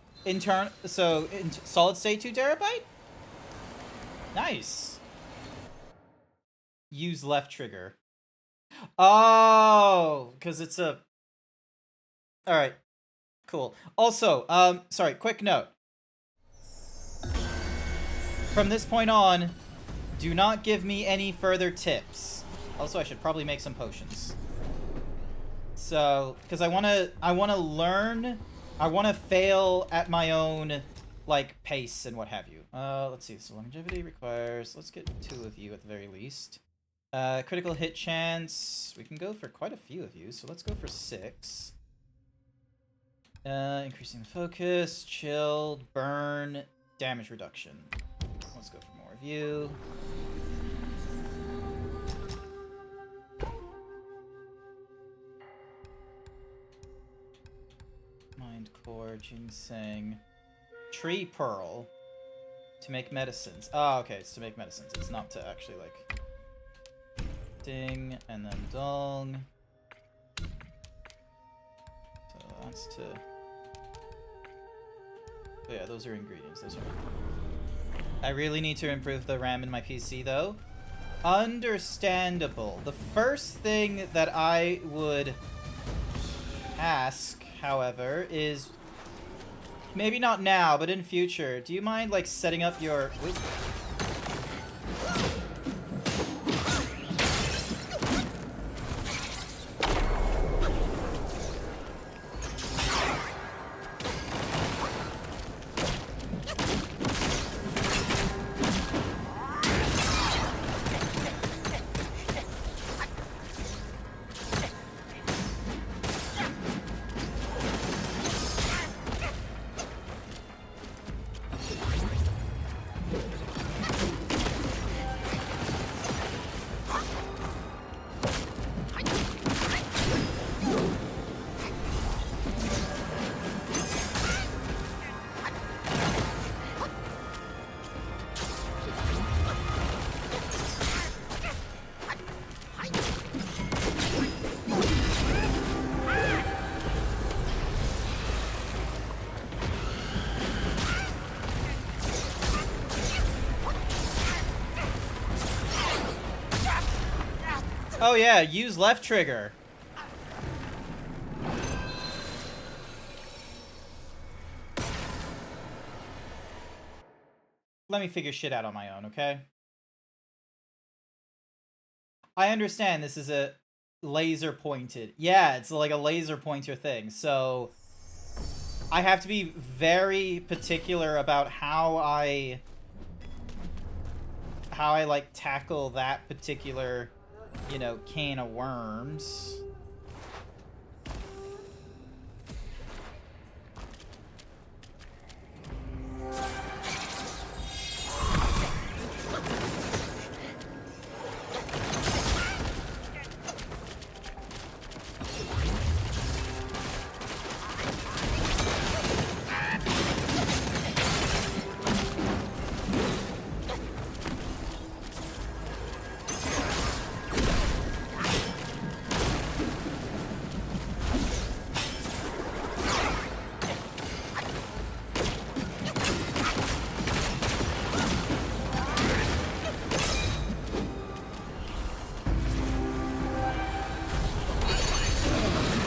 So in solid state 2 terabyte? Nice. Use left trigger. Oh, because it's a... Alright. Cool. Also, sorry, quick note. From this point on, do not give me any further tips. Also, I should probably make some potions. So, because I want to learn, I want to fail at my own, like, pace and what have you. Let's see, so longevity requires, let's get 2 of you at the very least. Critical hit chance, we can go for quite a few of you, so let's go for 6. Increasing focus, chill, burn, damage reduction. Let's go for more of you. Mind core, ginseng, tree pearl to make medicines. Oh, okay, it's to make medicines. It's not to actually like ding and then dong. So that's to. Oh, yeah, those are ingredients. Those are. I really need to improve the RAM in my PC though. Understandable. The first thing that I would ask, however, is maybe not now, but in future, do you mind like setting up your... Wait. Oh yeah, use left trigger. Let me figure shit out on my own, okay? I understand this is a laser pointed. Yeah, it's like a laser pointer thing. So I have to be very particular about how I like tackle that particular, you know, can of worms.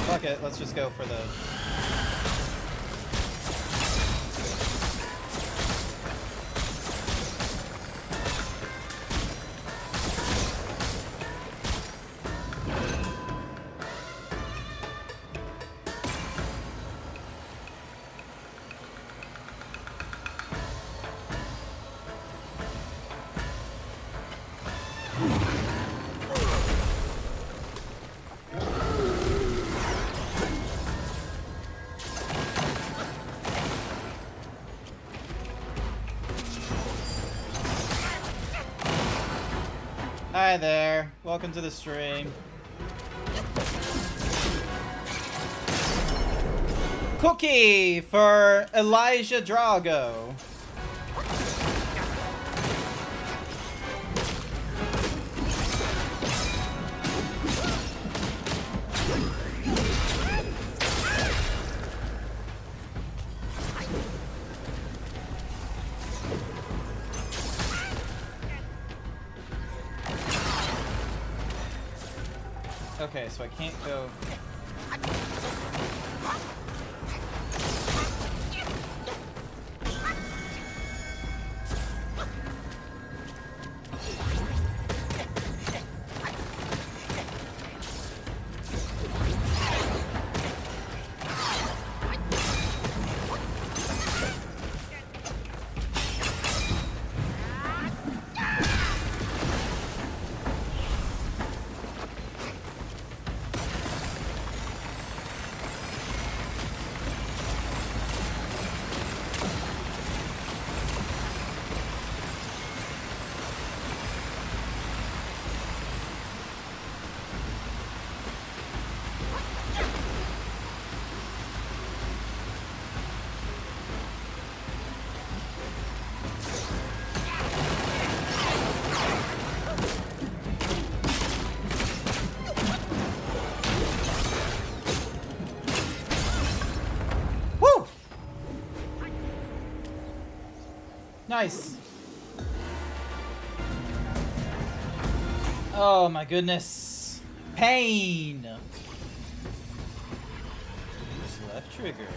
Fuck it, let's just go for the... Hi there, welcome to the stream. Cookie for Elijah Drago. Okay, so I can't go... Nice. Oh my goodness. Pain. Use left trigger.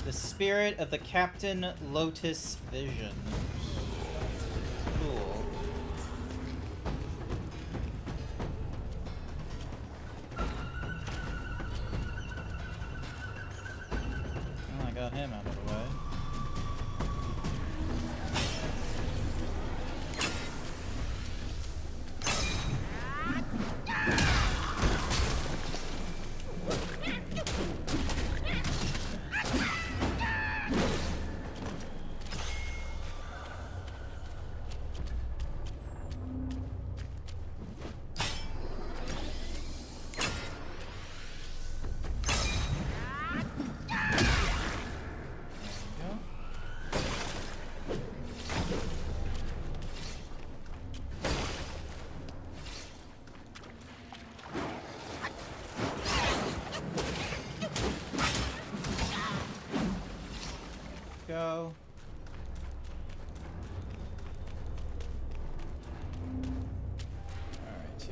The spirit of the Captain Lotus Vision. Cool. Oh, I got him out of the way. Go. Alright.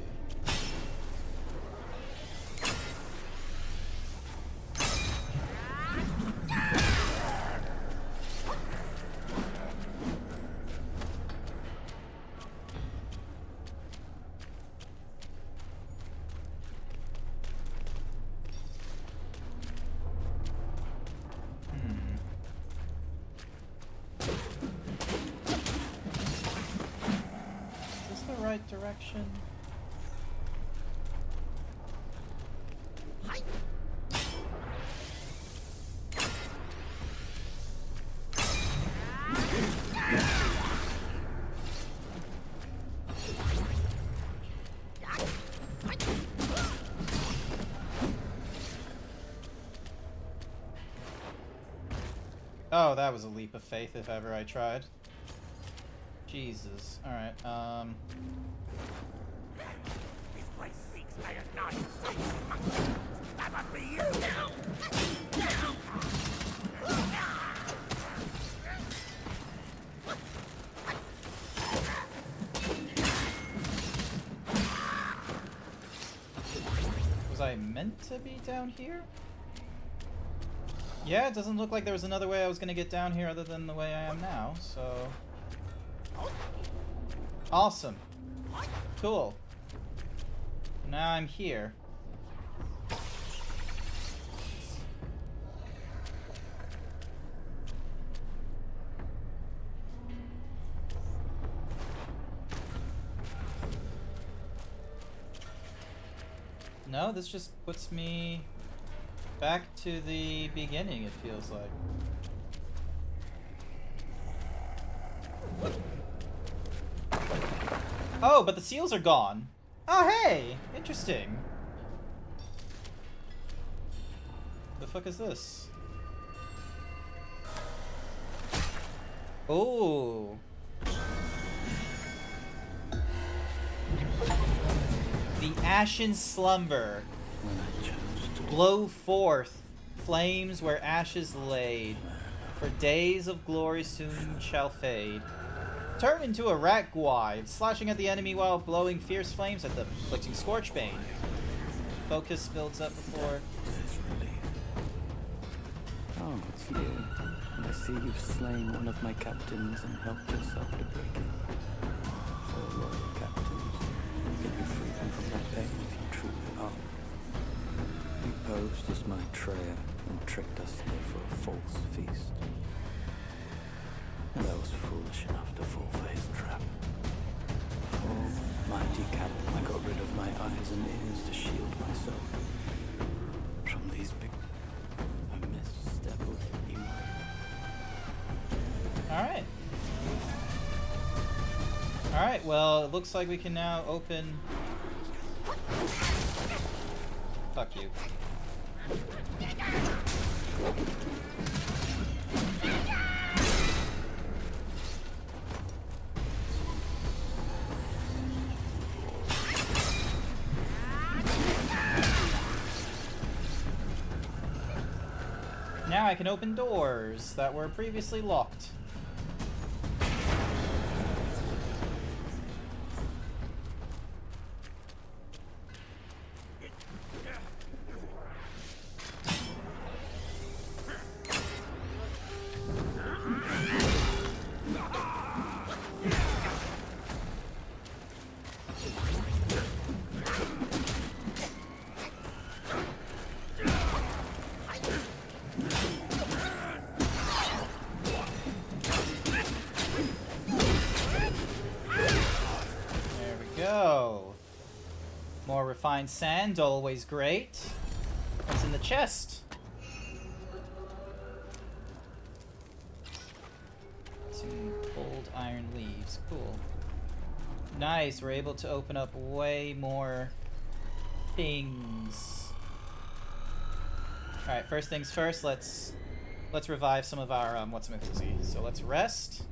Right direction. Oh, that was a leap of faith if ever I tried. Jesus. Alright, This place speaks like a nice monkey. That must be you! Was I meant to be down here? Yeah, it doesn't look like there was another way I was gonna get down here other than the way I am now, so... Awesome. Cool. Now I'm here. No, this just puts me back to the beginning, it feels like. Oh, but the seals are gone. Oh, hey! Interesting. The fuck is this? Oh. The Ashen Slumber. When I chose to Blow forth flames where ashes laid, for days of glory soon shall fade. turn into a rat guai, slashing at the enemy while blowing fierce flames at them, inflicting Scorchbane. Focus builds up before. There's relief. Oh, it's you. And I see you've slain one of my captains and helped yourself to break it. For loyal captains, get you freedom from that pain if you truly are. You posed as my Treya and tricked us here for a false feast. And I was foolish enough to fall for his trap. For mighty captain, I got rid of my eyes and ears to shield myself from these big... I misstep would hit you. Alright. Alright, well, it looks like we can now open... Fuck you. Now I can open doors that were previously locked. More refined sand, always great. What's in the chest? Some old iron leaves. Cool. Nice, we're able to open up way more things. Alright, first things first, let's revive some of our what's-a-movie. So let's rest.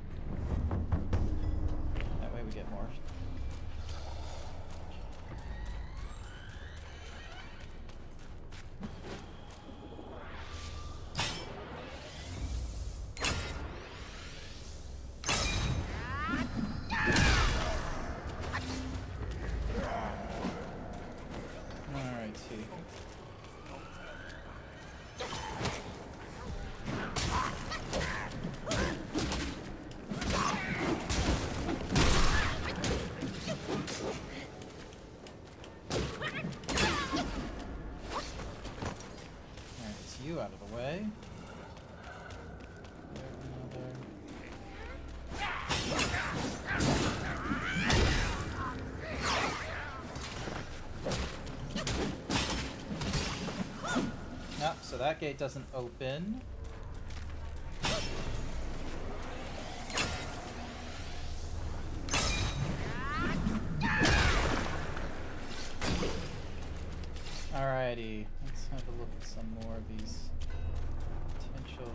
That way we get more. Out of the way. Nope, so that gate doesn't open. Alrighty, let's have a look at some more of these potential.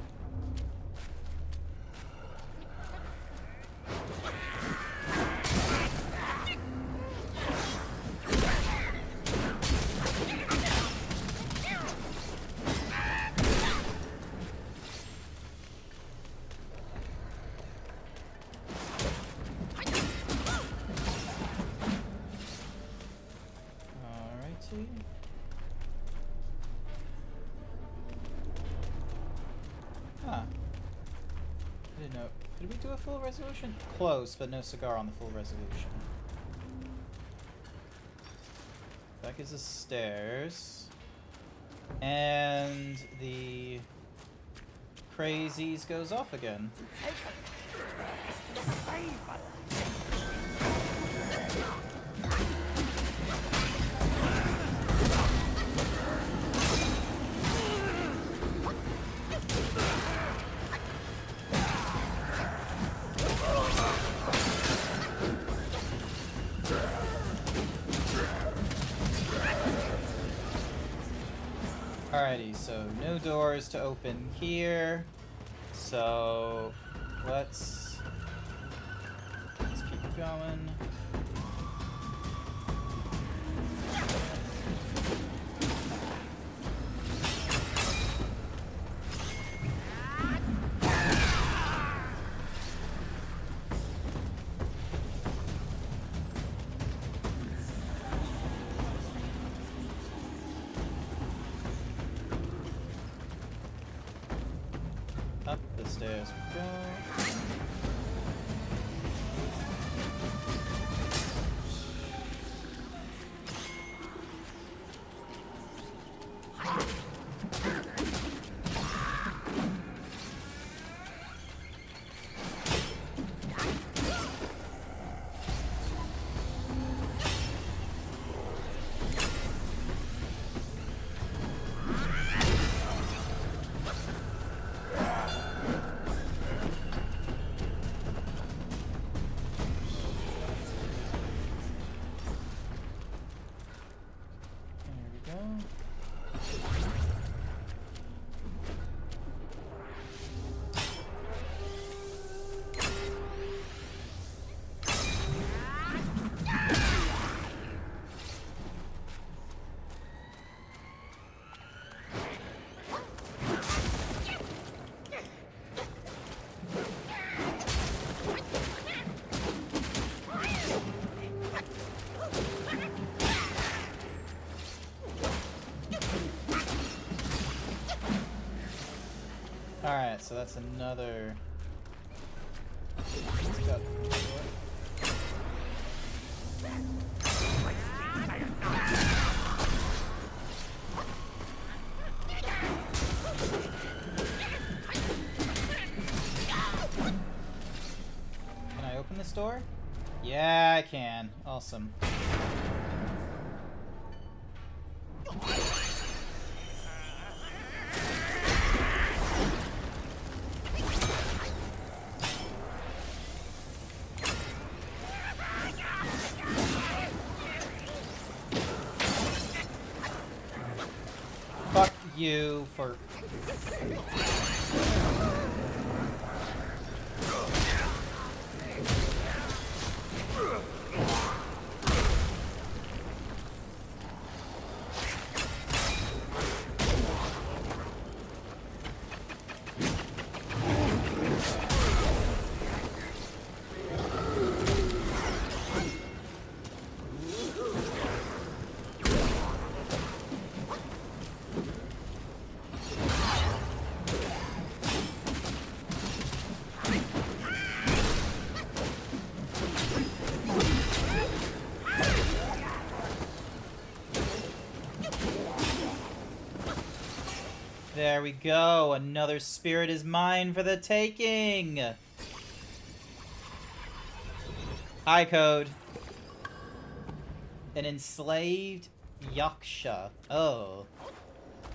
Alrighty. Huh. I didn't know. Did we do a full resolution? Close, but no cigar on the full resolution. That gives us stairs. And the crazies goes off again. Alrighty, so no doors to open here. So let's keep going. stairs we go. Alright, so that's another... Let's go. Can I open this door? Yeah, I can. Awesome. Fuck you for... There we go. Another spirit is mine for the taking. Hi, Code. An enslaved Yaksha. Oh.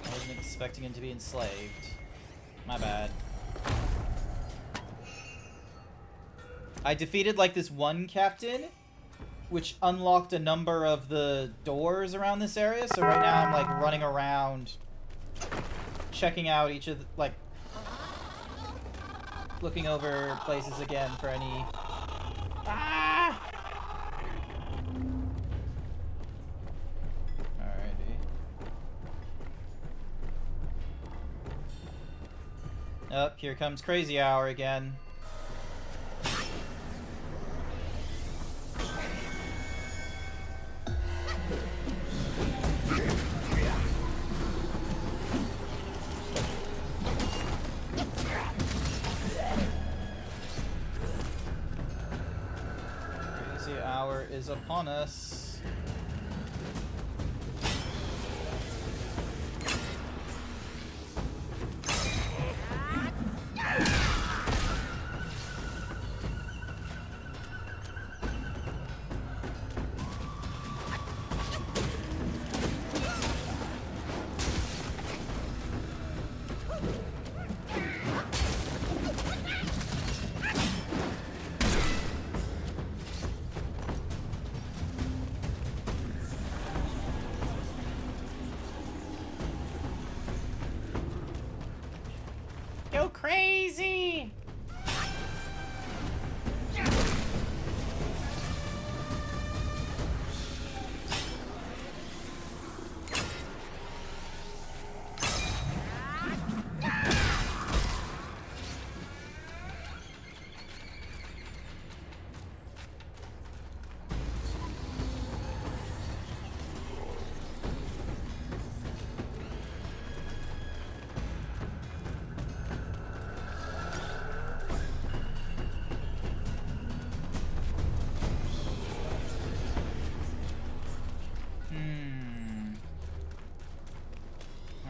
I wasn't expecting him to be enslaved. My bad. I defeated, like, this one captain, which unlocked a number of the doors around this area, so right now I'm, like, running around... checking out each of the, like, looking over places again for any... Ah! Alrighty. Oh, here comes Crazy Hour again. Is upon us. Go crazy!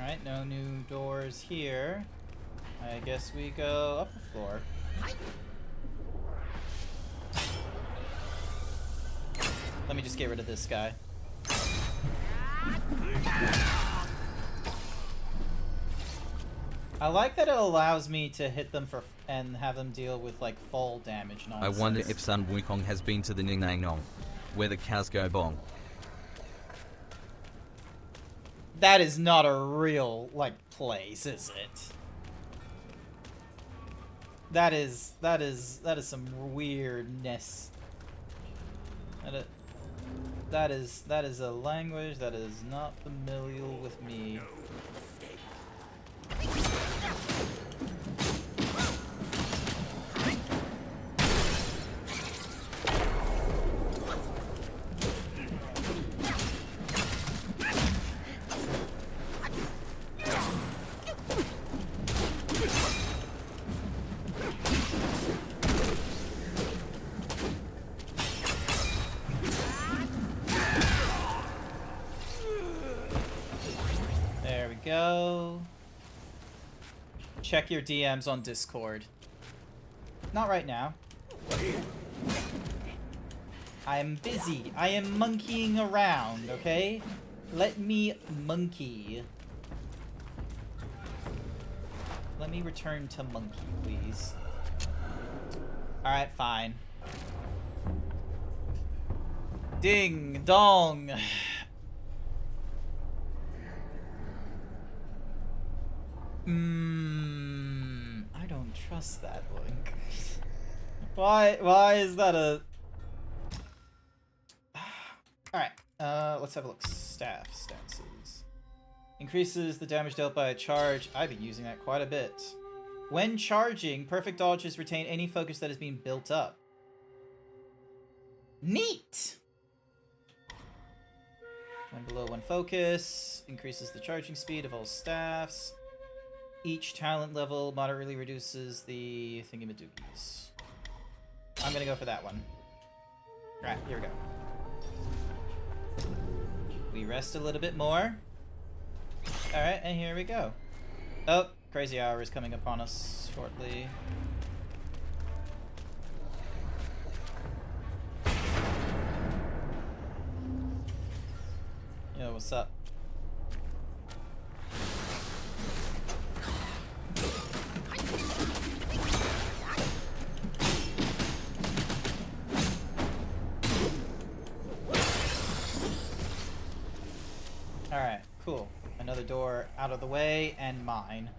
Alright, no new doors here. I guess we go up the floor. Let me just get rid of this guy. I like that it allows me to hit them for and have them deal with like fall damage nonsense. I wonder if Sun Wukong has been to the Ning Nang Nong, where the cows go bong. That is not a real like place, is it? That is some weirdness. That is a language that is not familiar with me. There we go. Check your DMs on Discord. Not right now. I am busy. I am monkeying around, okay? Let me monkey. Let me return to monkey, please. Alright, fine. Ding dong. I don't trust that link. Why is that a... Alright, let's have a look. Staff stances. Increases the damage dealt by a charge. I've been using that quite a bit. When charging, perfect dodges retain any focus that is being built up. Neat! When below one focus, increases the charging speed of all staffs. Each talent level moderately reduces the thingamadoogies. I'm gonna go for that one. Right, here we go. We rest a little bit more. Alright, and here we go. Oh, crazy hour is coming upon us shortly. Yo, what's up? Alright, cool. Another door out of the way, and mine.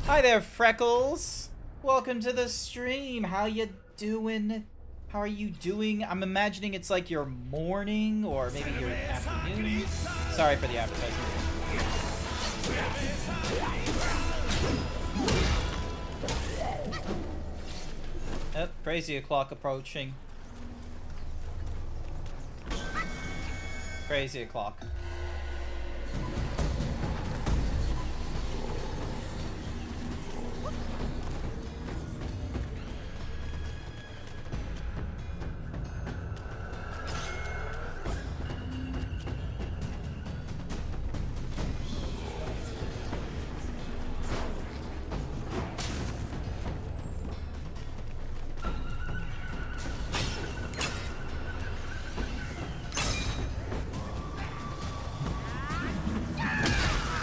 Hi there, Freckles! Welcome to the stream! How you doing? How are you doing? I'm imagining it's like your morning, or maybe your afternoon. Sorry for the advertisement. Oh, crazy o'clock approaching. Crazy o'clock.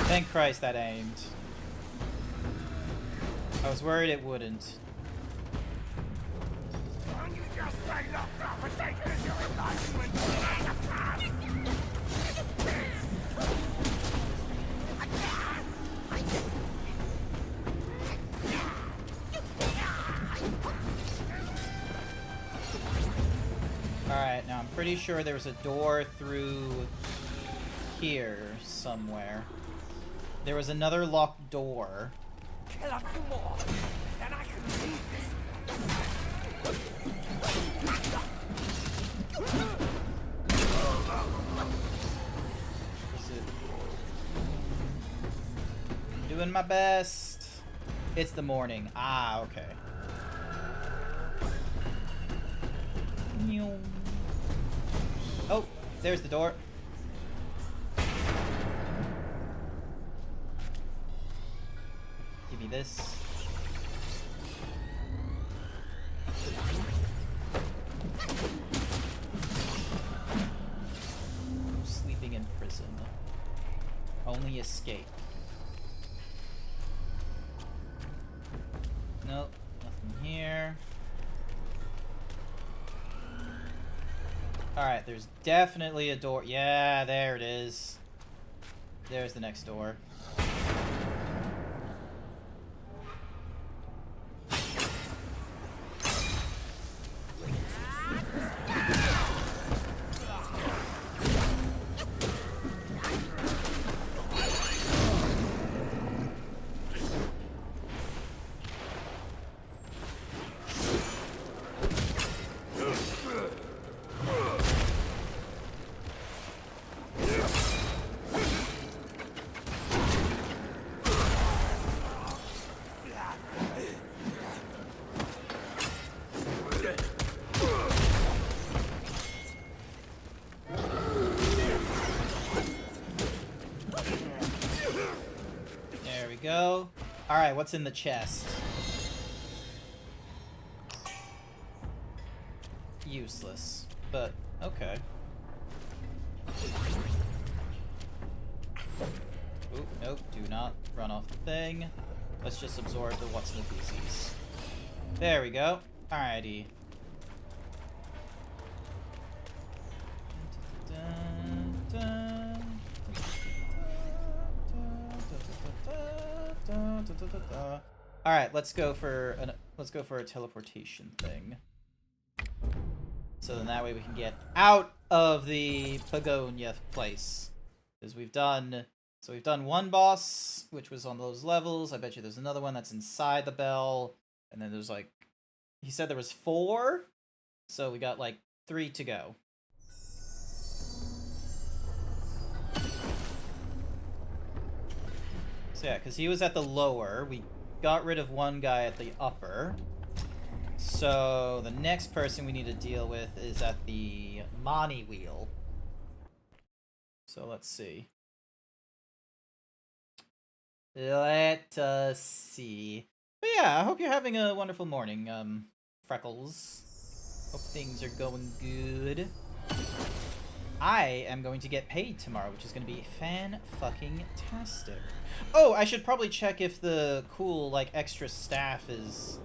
Thank Christ that aimed. I was worried it wouldn't. Alright, now I'm pretty sure there was a door through here somewhere. There was another locked door. Kill a few more, then I can leave Is it... Doing my best. It's the morning. Ah, okay. Oh, there's the door. Give me this. Sleeping in prison. Only escape. Nope, nothing here. Alright, there's definitely a door. Yeah, there it is. There's the next door. Go. Alright, what's in the chest? Useless. But, okay. Oop, nope, do not run off the thing. Let's just absorb the what's in the feces. There we go. Alrighty. All right, let's go for a teleportation thing. So then that way we can get out of the Begonia place. Because we've done one boss, which was on those levels. I bet you there's another one that's inside the bell. And then there's like, he said there was 4. So we got like 3 to go. So yeah, because he was at the lower. We got rid of one guy at the upper. So the next person we need to deal with is at the Mani wheel. So let's see. Let us see. But yeah, I hope you're having a wonderful morning, Freckles. Hope things are going good. I am going to get paid tomorrow, which is going to be fan-fucking-tastic. Oh, I should probably check if the cool, like, extra staff is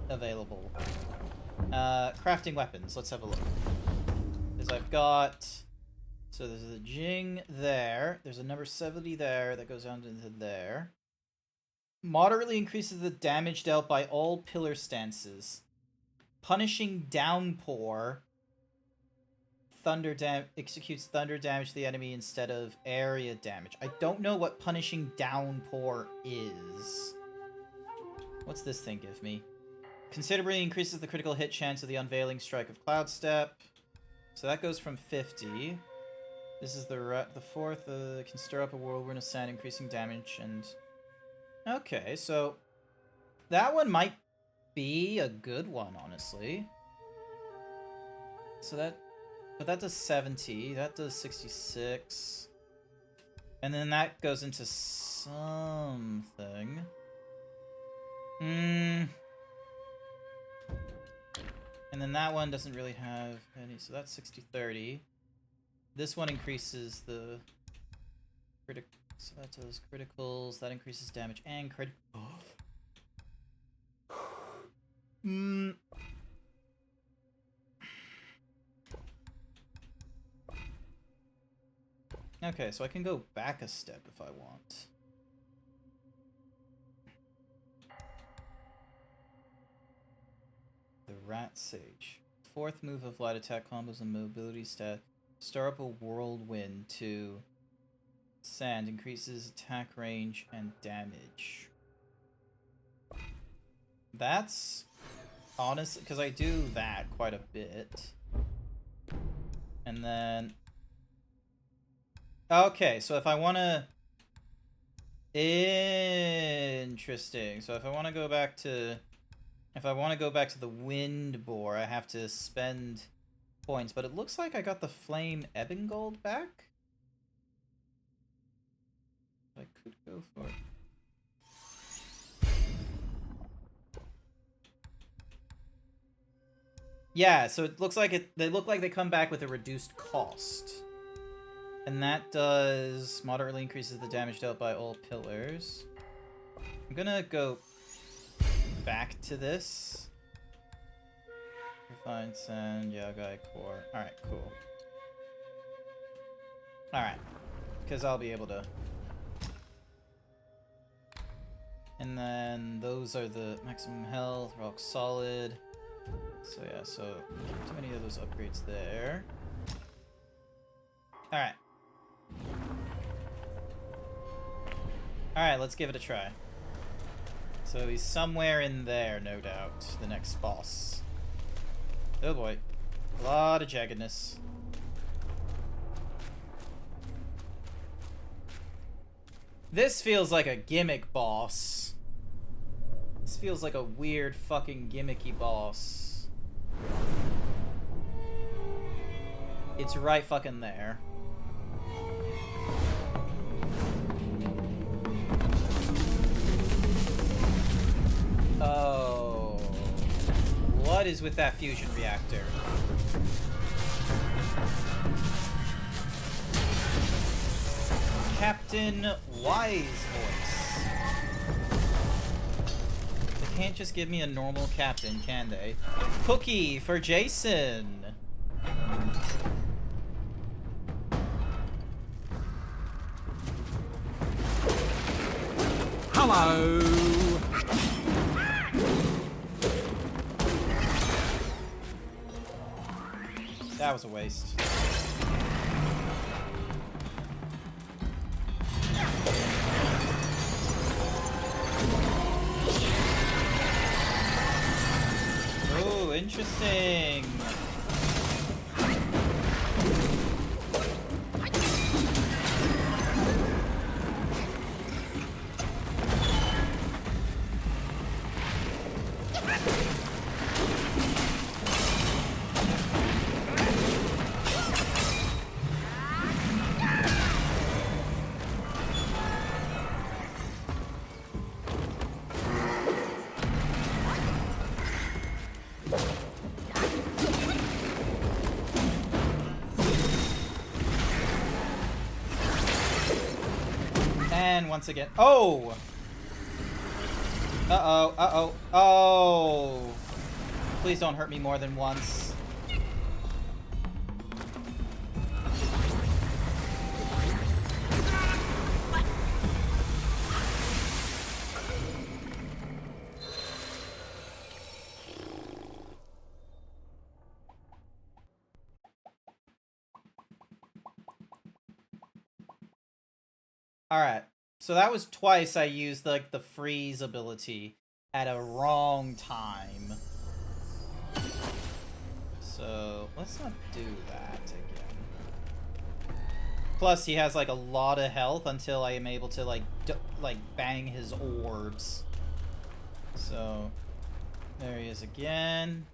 available. Crafting weapons. Let's have a look. Because I've got... So there's a Jing there. There's a number 70 there that goes down into there. Moderately increases the damage dealt by all pillar stances. Punishing downpour. Executes thunder damage to the enemy instead of area damage. I don't know what punishing downpour is. What's this thing give me? Considerably increases the critical hit chance of the unveiling strike of Cloud Step. So that goes from 50. This is the fourth. Can stir up a whirlwind of sand, increasing damage and... Okay, so that one might be a good one, honestly. So that... But that does 70, that does 66. And then that goes into something. And then that one doesn't really have any, so that's 60-30. This one increases the critical, so that does criticals, that increases damage and crit. Okay, so I can go back a step if I want. The Rat Sage. Fourth move of light attack combos and mobility stat. Stir up a whirlwind to sand. Increases attack range and damage. That's honest, because I do that quite a bit. And then... Okay, so if I want to... Interesting. So if I want to go back to... If I want to go back to the Wind Boar, I have to spend points. But it looks like I got the Flame Ebbengold back. I could go for it. Yeah, so it looks like they look like they come back with a reduced cost. And that does moderately increases the damage dealt by all pillars. I'm gonna go back to this. Refined sand, Yagai core. Alright, cool. Alright. Because I'll be able to. And then those are the maximum health, rock solid. So yeah, so too many of those upgrades there. Alright. Alright, let's give it a try. So he's somewhere in there, no doubt. The next boss. Oh boy. A lot of jaggedness. This feels like a gimmick boss. This feels like a weird fucking gimmicky boss. It's right fucking there. Oh. What is with that fusion reactor? Captain Wise voice. They can't just give me a normal captain, can they? Cookie for Jason. Hello! That was a waste. Oh, interesting. And once again. Oh! Uh-oh, uh-oh. Oh! Please don't hurt me more than once. Alright. So that was twice I used like the freeze ability at a wrong time. So let's not do that again. Plus he has like a lot of health until I am able to like bang his orbs. So there he is again.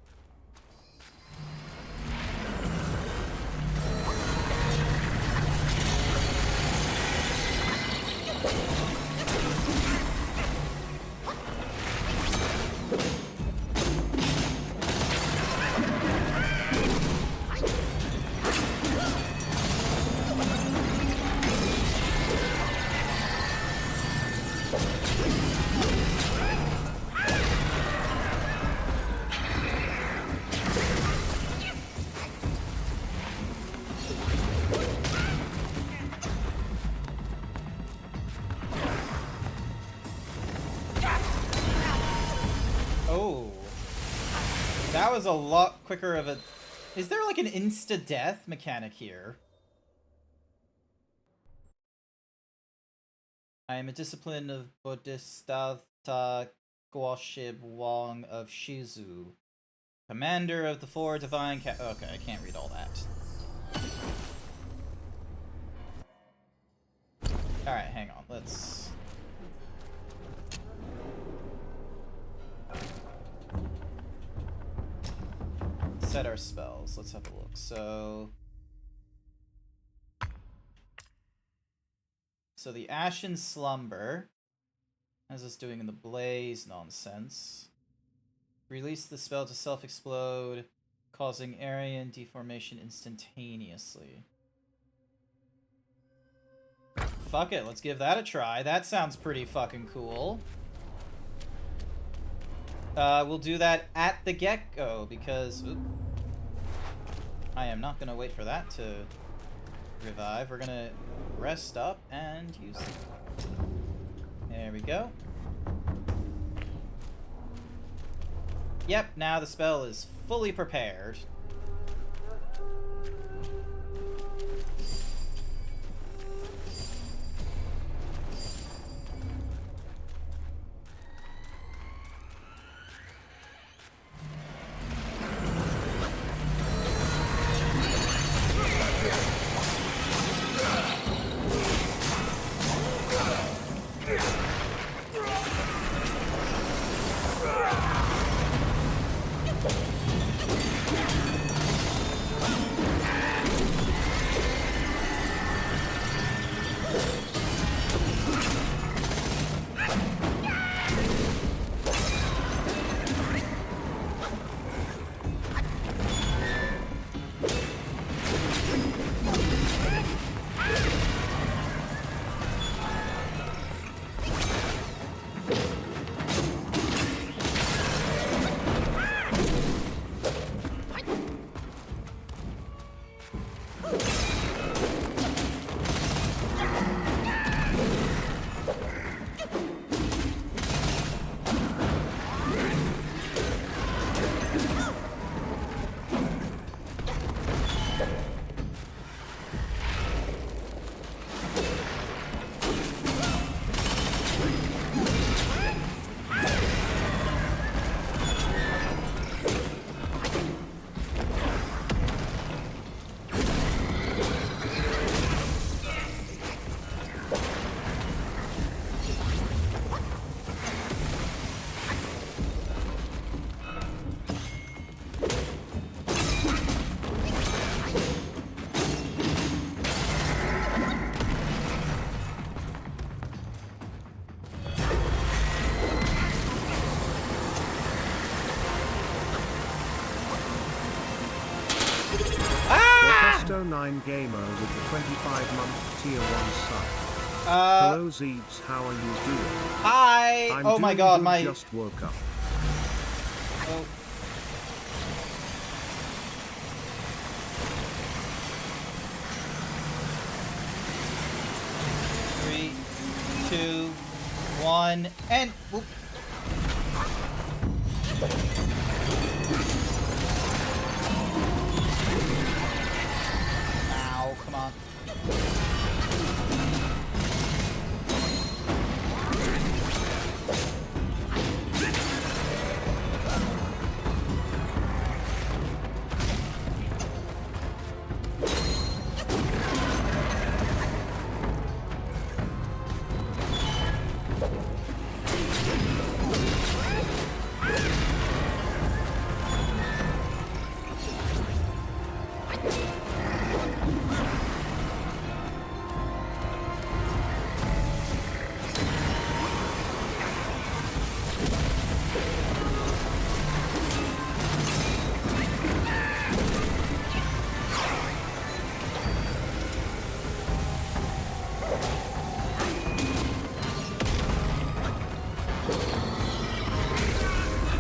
Oh. That was a lot quicker of a... Is there like an insta-death mechanic here? I am a discipline of Bodhisattva Guoshib Wong of Shizu. Commander of the Four Divine Okay, I can't read all that. Alright, hang on. Let's... set our spells. Let's have a look. So the Ashen Slumber. How's this doing in the Blaze? Nonsense. Release the spell to self-explode. causing area and deformation instantaneously. Fuck it, let's give that a try. That sounds pretty fucking cool. We'll do that at the get-go, because... Oop, I am not gonna wait for that to revive. We're gonna rest up and use it. There we go. Yep, now the spell is fully prepared. Orkesto 9 Gamer with the 25-month tier 1 sub. Hello Zeebs, how are you doing? Hi! I'm Oh my doing god, good, my... just woke up. Oh. Three, two, one, and... Whoop. Ow, come on.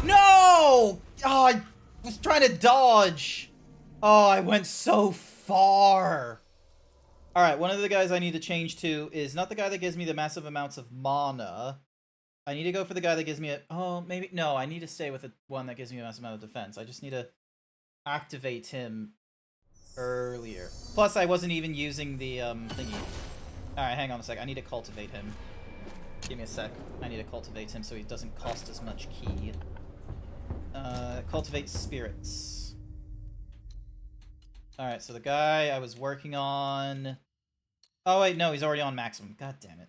No! Oh, I was trying to dodge. Oh, I went so far. Alright, one of the guys I need to change to is not the guy that gives me the massive amounts of mana. I need to go for the guy that gives me a... Oh, maybe... No, I need to stay with the one that gives me a massive amount of defense. I just need to activate him earlier. Plus, I wasn't even using the thingy. Alright, hang on a sec. I need to cultivate him. Give me a sec. I need to cultivate him so he doesn't cost as much ki. Cultivate spirits. Alright, so the guy I was working on... Oh wait, no, he's already on maximum. God damn it.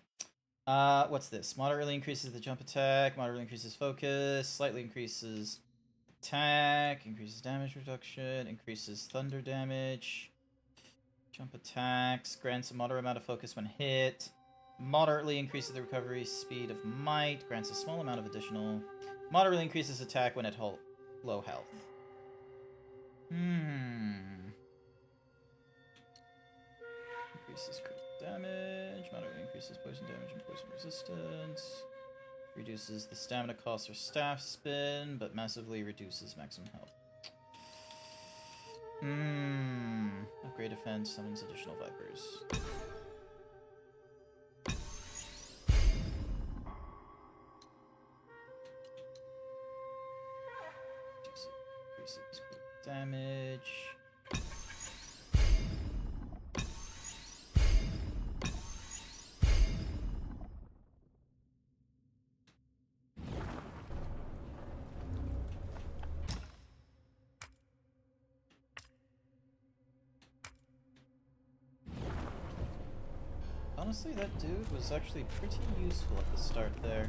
What's this? Moderately increases the jump attack, moderately increases focus, slightly increases attack, increases damage reduction, increases thunder damage, jump attacks, grants a moderate amount of focus when hit, moderately increases the recovery speed of might, grants a small amount of additional, moderately increases attack when at low health. Increases critical damage. Moderately increases poison damage and poison resistance. Reduces the stamina cost or staff spin, but massively reduces maximum health. Upgrade defense, summons additional vipers. Increases damage. Honestly, that dude was actually pretty useful at the start there.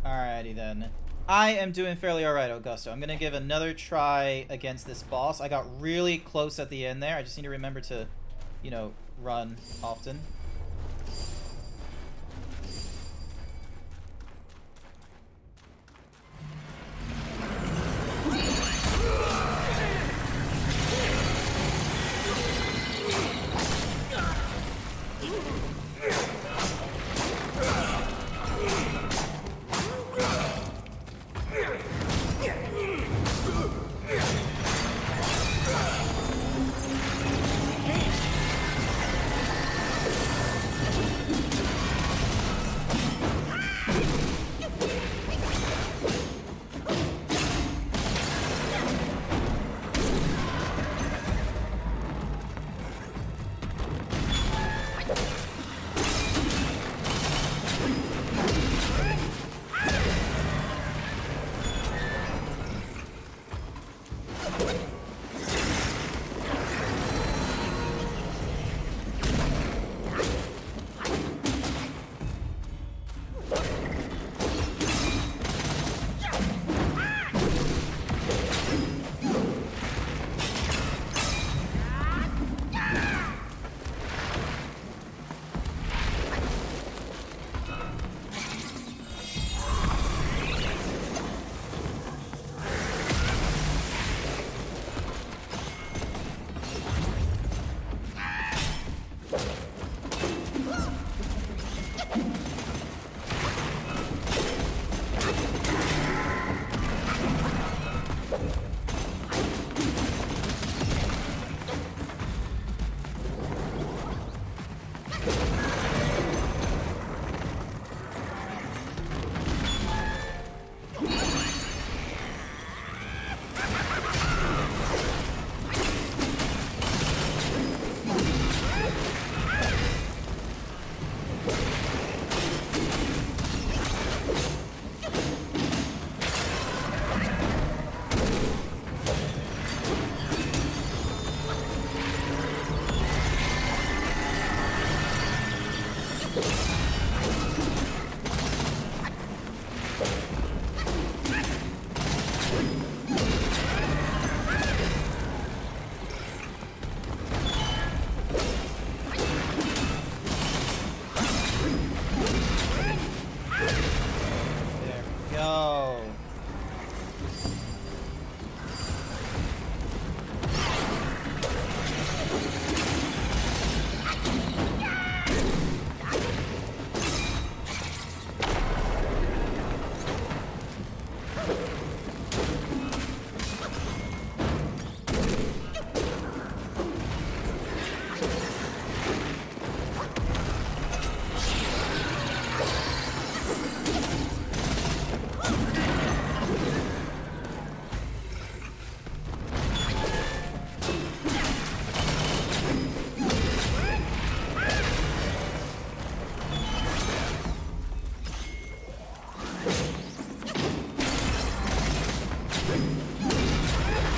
Alrighty then. I am doing fairly alright, Augusto. I'm gonna give another try against this boss. I got really close at the end there. I just need to remember to, you know, run often.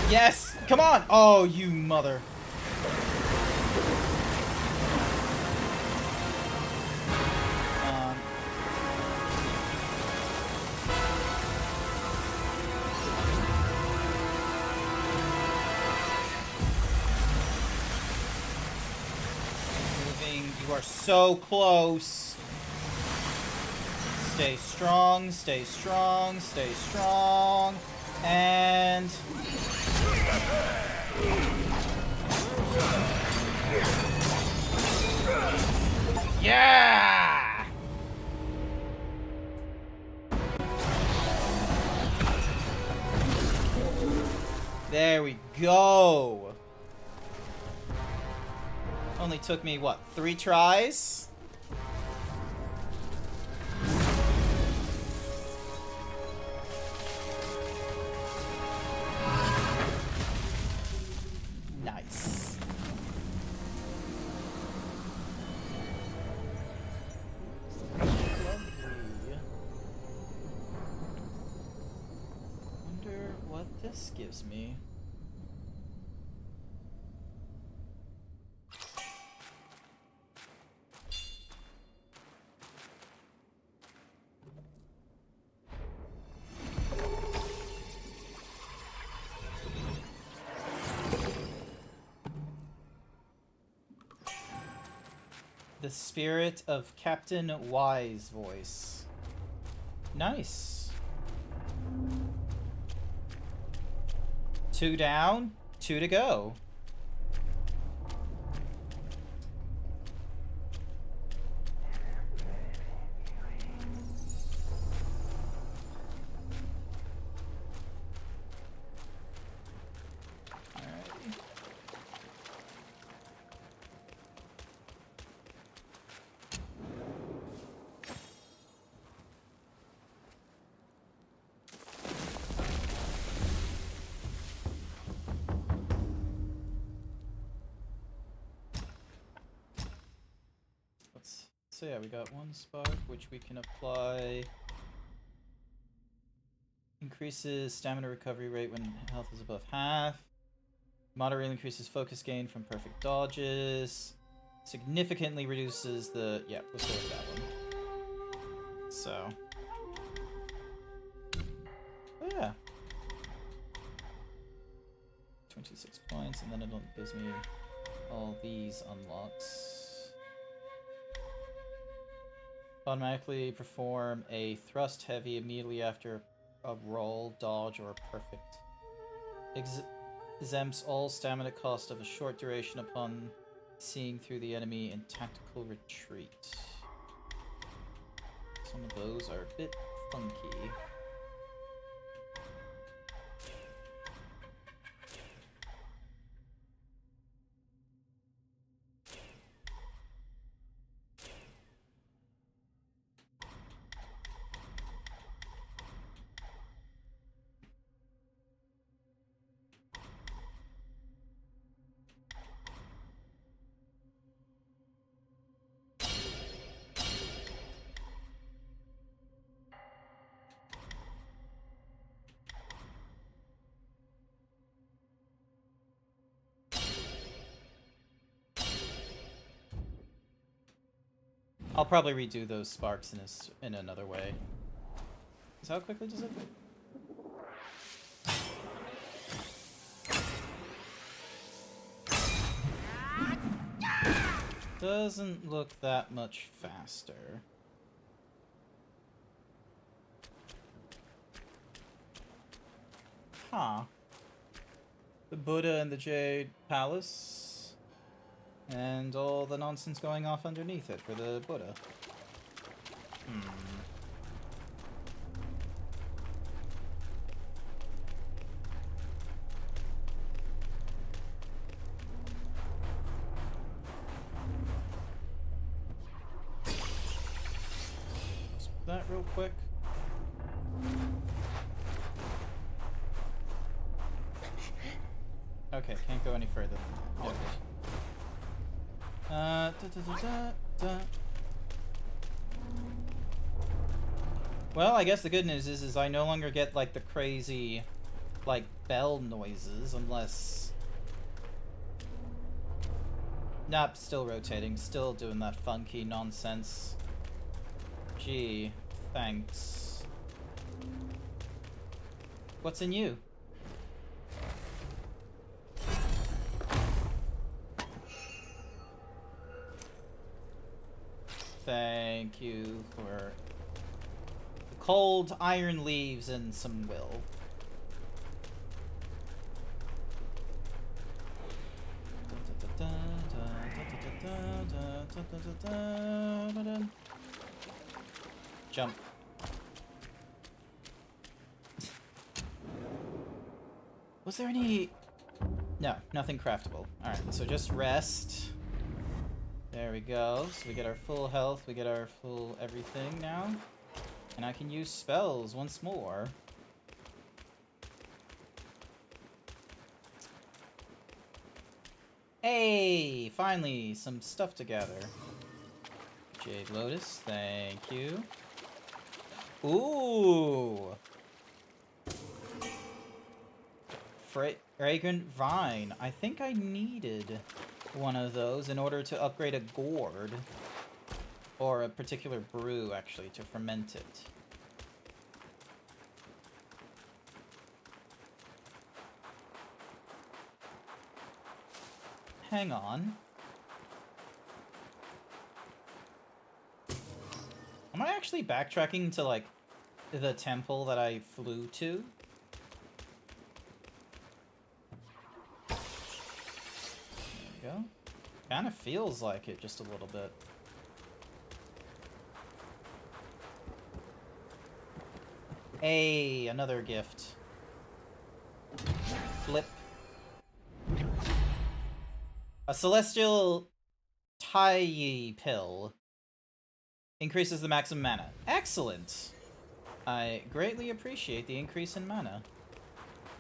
Yes! Come on! Oh, you mother. Moving. You are so close. Stay strong, stay strong, stay strong. And... yeah! There we go. Only took me, what, 3 tries? Nice. Lovely. Wonder what this gives me. The spirit of Captain Wise voice. Nice. 2 down, 2 to go. So yeah, we got 1 spark, which we can apply. Increases stamina recovery rate when health is above half. Moderately increases focus gain from perfect dodges. Significantly reduces the... yeah, let's go with that one. So... oh yeah. 26 points, and then it gives me all these unlocks. Automatically perform a thrust heavy immediately after a roll, dodge, or perfect. Exempts all stamina cost of a short duration upon seeing through the enemy in tactical retreat. Some of those are a bit funky. I'll probably redo those sparks in another way. So how quickly does it? Doesn't look that much faster. Huh. The Buddha and the Jade Palace. And all the nonsense going off underneath it for the Buddha. That real quick. Okay, can't go any further. Noted. Well, I guess the good news is I no longer get like the crazy like bell noises unless... Nope, still rotating, still doing that funky nonsense. Gee, thanks. What's in you? Thank you for the cold iron leaves and some will. Was there any... No, nothing craftable. Alright, so just rest. There we go. So we get our full health, we get our full everything now. And I can use spells once more. Hey! Finally, some stuff to gather. Jade Lotus, thank you. Ooh! Fragrant Vine. I think I needed one of those in order to upgrade a gourd. Or a particular brew, actually, to ferment it. Hang on. Am I actually backtracking to, like, the temple that I flew to? There we go. Kind of feels like it just a little bit. Hey, another gift. Flip. A celestial tie pill. Increases the maximum mana. Excellent! I greatly appreciate the increase in mana.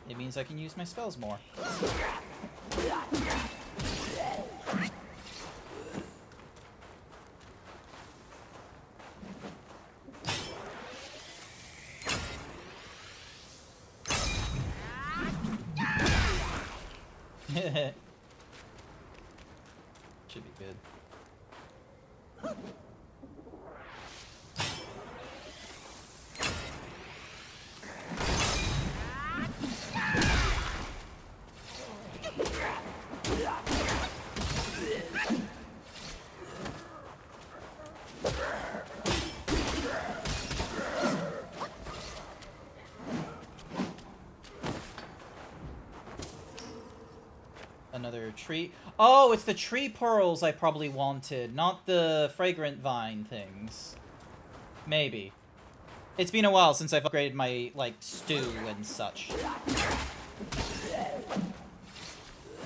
It means I can use my spells more. Should be good. Another tree. Oh, it's the tree pearls I probably wanted, not the fragrant vine things. Maybe. It's been a while since I've upgraded my, like, stew and such.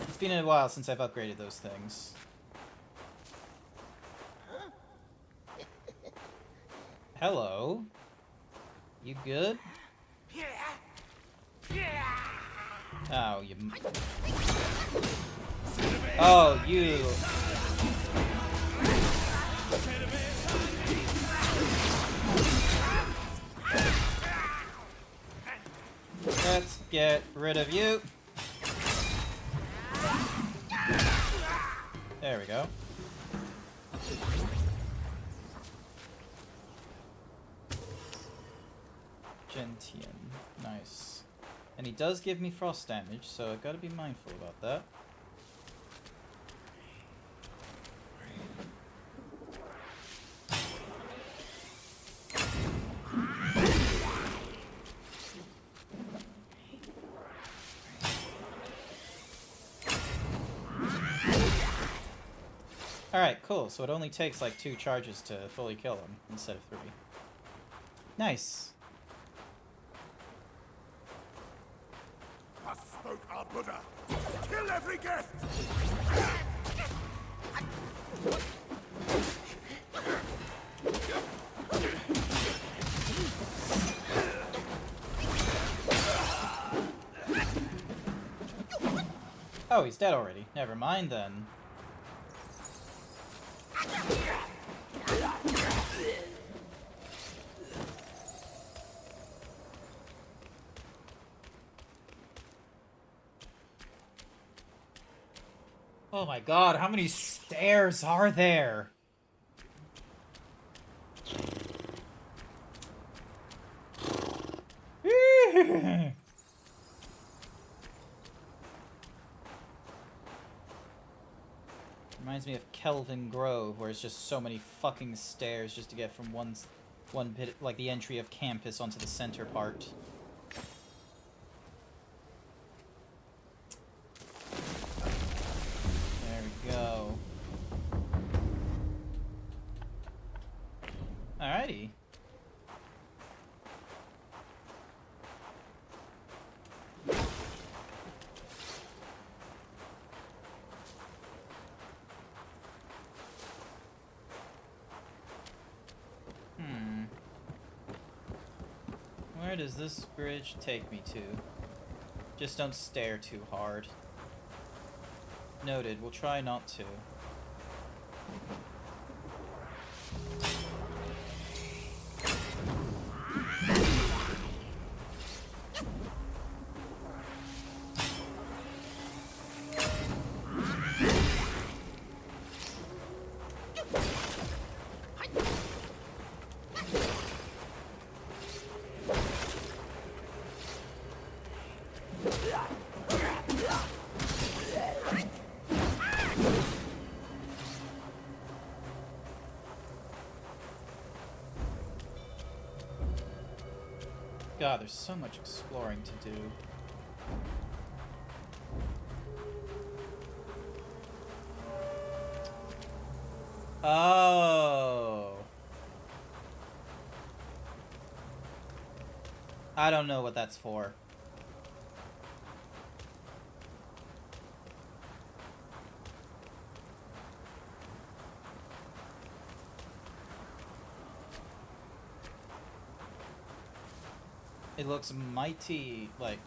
It's been a while since I've upgraded those things. Hello. You good? Oh, you... Oh, you... Let's get rid of you. There we go. Gentian. Nice. And he does give me frost damage, so I've got to be mindful about that. Alright, cool. So it only takes like 2 charges to fully kill him instead of 3. Nice. Thus spoke our Buddha. Kill every guest! Oh, he's dead already. Never mind then. Oh my god, how many stairs are there? Reminds me of Kelvin Grove, where it's just so many fucking stairs just to get from one bit, like the entry of campus onto the center part. There we go. Alrighty. Where does this bridge take me to? Just don't stare too hard. Noted, we'll try not to. God, there's so much exploring to do. Oh. I don't know what that's for. It looks mighty, like,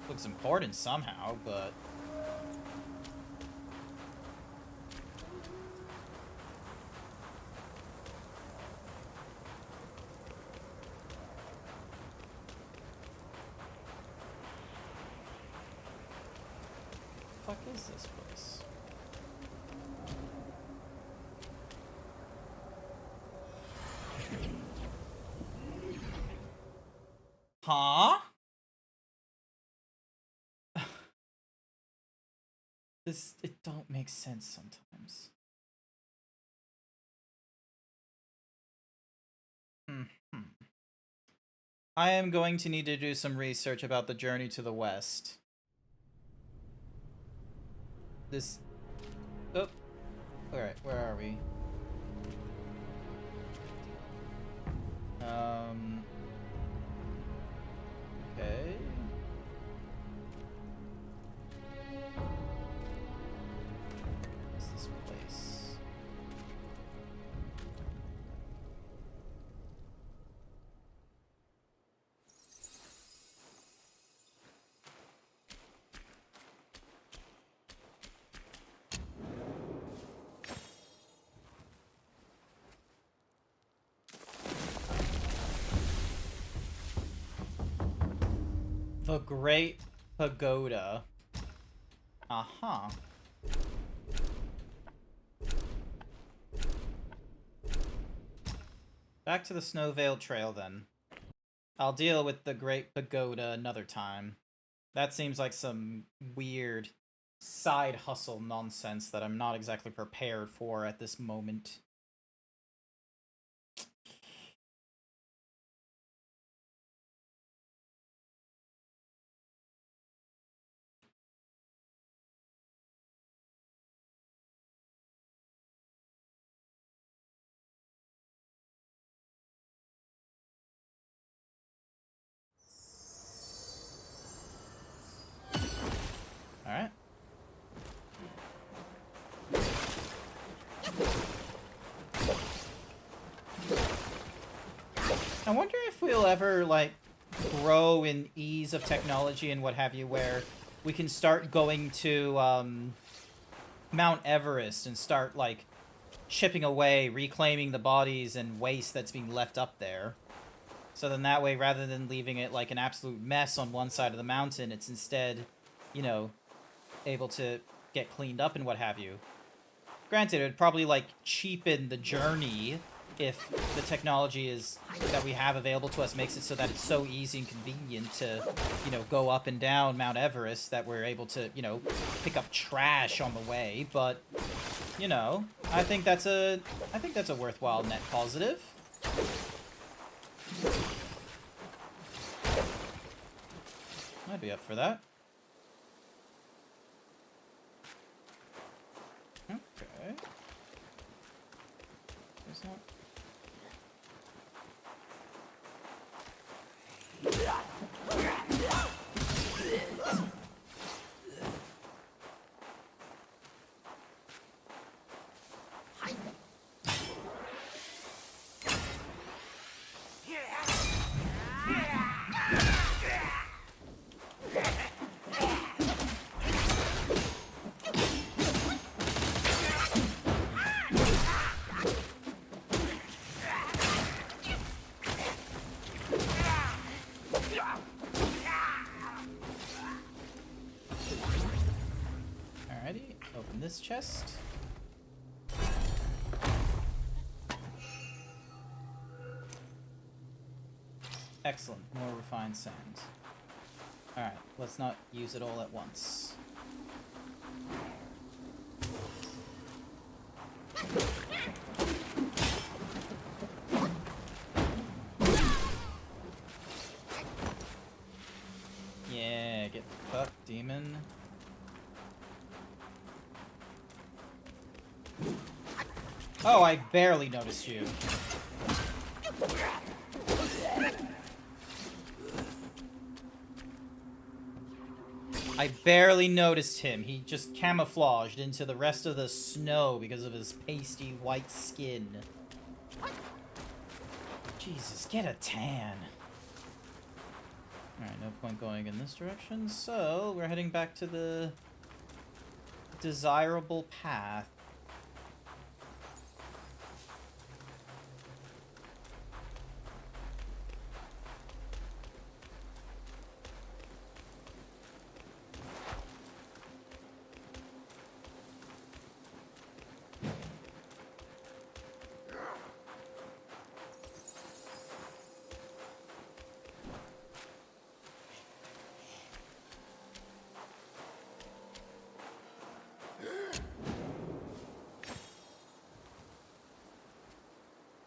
looks important somehow, but... What the fuck is this place? Huh? It don't make sense sometimes. I am going to need to do some research about the journey to the west. Oh. Alright, where are we? Okay. What's this place? The Great Pagoda. Uh-huh. Back to the Snowveil Trail, then. I'll deal with the Great Pagoda another time. That seems like some weird side hustle nonsense that I'm not exactly prepared for at this moment. Alright. I wonder if we'll ever, like, grow in ease of technology and what have you, where we can start going to, Mount Everest and start, like, chipping away, reclaiming the bodies and waste that's being left up there. So then that way, rather than leaving it like an absolute mess on one side of the mountain, it's instead, you know, able to get cleaned up and what have you. Granted, it would probably, like, cheapen the journey if the technology that we have available to us makes it so that it's so easy and convenient to, you know, go up and down Mount Everest that we're able to, you know, pick up trash on the way. But, you know, I think that's a worthwhile net positive. I'd be up for that. Okay. There's not... this chest? Excellent. More refined sand. Alright, let's not use it all at once. Yeah, get fucked, demon. Oh, I barely noticed you. I barely noticed him. He just camouflaged into the rest of the snow because of his pasty white skin. Jesus, get a tan. Alright, no point going in this direction, so we're heading back to the desirable path.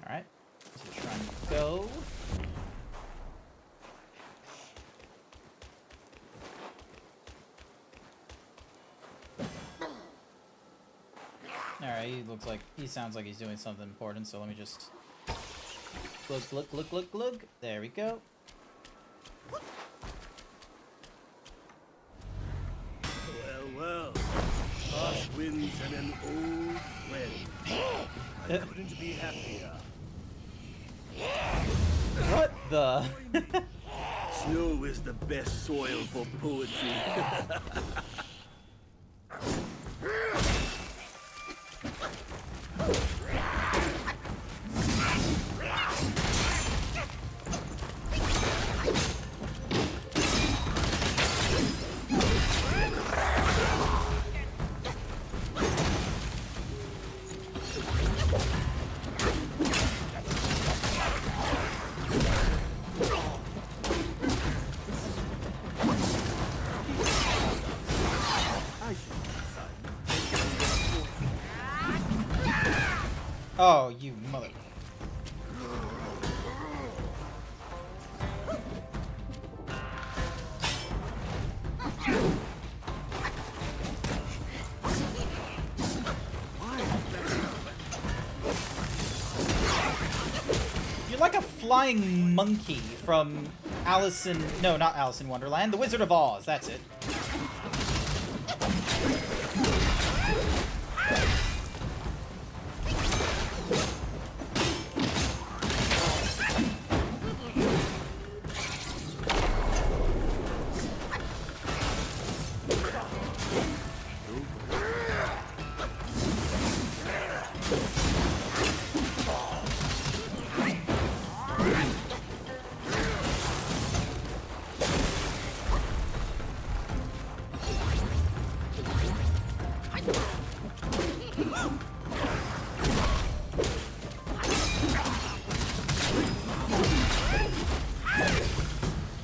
Alright, so try and go. Alright, he sounds like he's doing something important, so let me just glug, glug, glug, glug, glug. There we go. Well, harsh winds and an old friend. I couldn't be happier. What the? Snow is the best soil for poetry. Oh, you mother... You're like a flying monkey from Alice in... No, not Alice in Wonderland. The Wizard of Oz, that's it.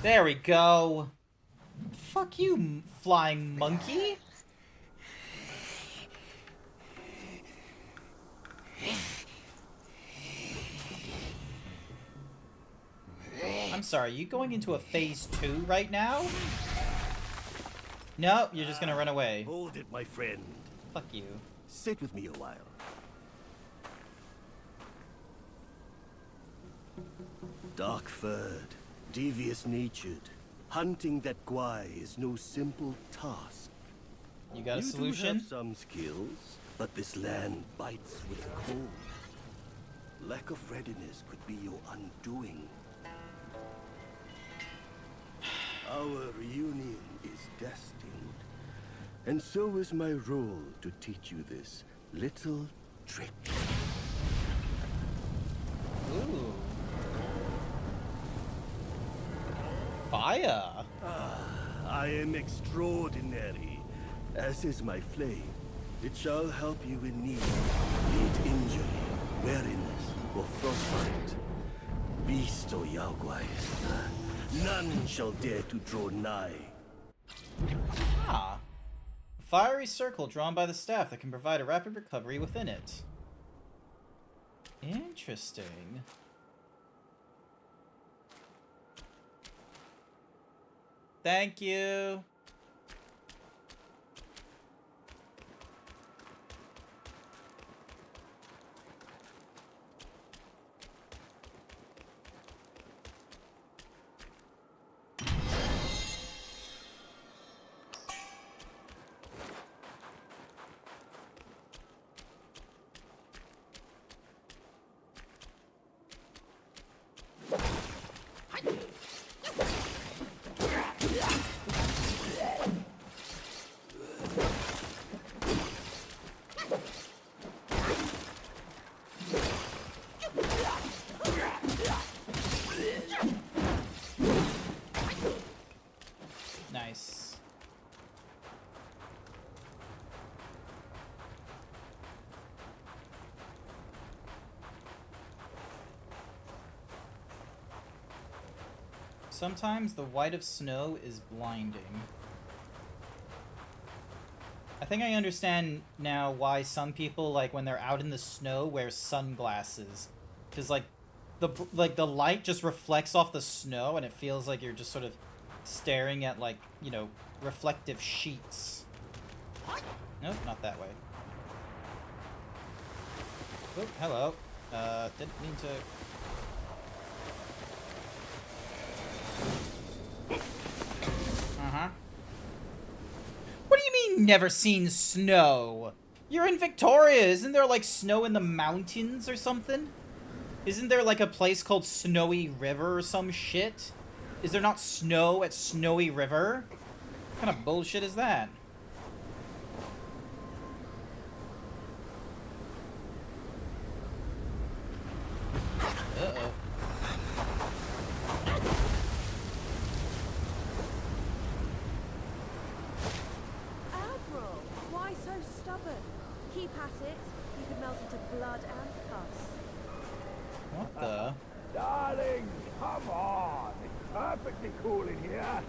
There we go. Fuck you, flying monkey. I'm sorry, you going into a phase 2 right now? No, you're just gonna run away. Hold it, my friend. Fuck you. Sit with me a while. Dark-furred, devious-natured, hunting that guai is no simple task. You got a You do solution? have some skills, but this land bites with cold. Lack of readiness could be your undoing. Our reunion is destined, and so is my role to teach you this little trick. Ooh. Fire. I am extraordinary, as is my flame. It shall help you in need, be it injury, weariness, or frostbite. Beast or Yaoguai, none shall dare to draw nigh. Ah. A fiery circle drawn by the staff that can provide a rapid recovery within it. Interesting. Thank you. Nice. Sometimes the white of snow is blinding. I think I understand now why some people, like, when they're out in the snow, wear sunglasses. Because, like, the light just reflects off the snow, and it feels like you're just sort of staring at, like, you know, reflective sheets. Nope, not that way. Oh, hello. Didn't mean to... Uh-huh. What do you mean, never seen snow? You're in Victoria. Isn't there, like, snow in the mountains or something? Isn't there, like, a place called Snowy River or some shit? Is there not snow at Snowy River? What kind of bullshit is that? Uh-oh. Admiral, why so stubborn? Keep at it. You could melt into blood and pus. What the? Darling, come on. It's perfectly cool in here.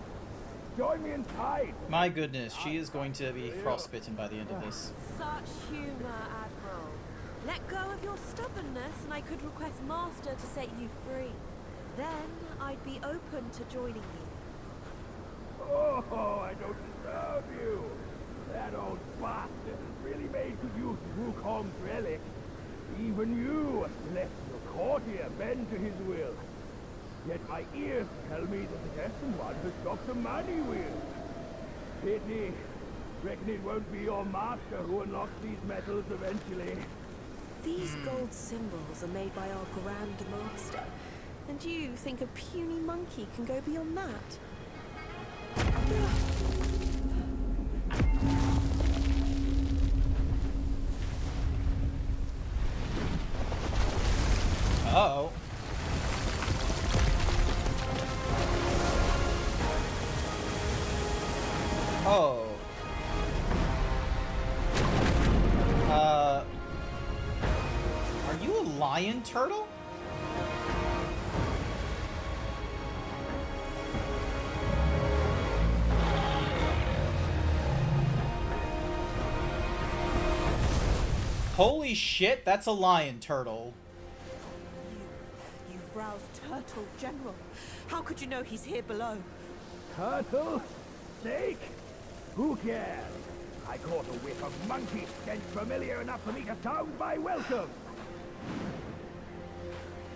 Join me inside. My goodness, she is going to be frostbitten by the end of this. Such humor, Admiral. Let go of your stubbornness and I could request Master to set you free. Then I'd be open to joining you. Oh, I don't deserve you. That old bastard has really made good use of Wukong's relic. Even you left your courtier bend to his will. Yet my ears tell me that the destined one has stopped the money wheel. Pity. Reckon it won't be your master who unlocks these metals eventually. These gold symbols are made by our Grand Master. And you think a puny monkey can go beyond that? Uh-oh. Oh. Are you a lion turtle? Holy shit, that's a lion turtle. You've roused Turtle, General. How could you know he's here below? Turtle? Snake? Who cares? I caught a whiff of monkey stench familiar enough for me to sound my welcome.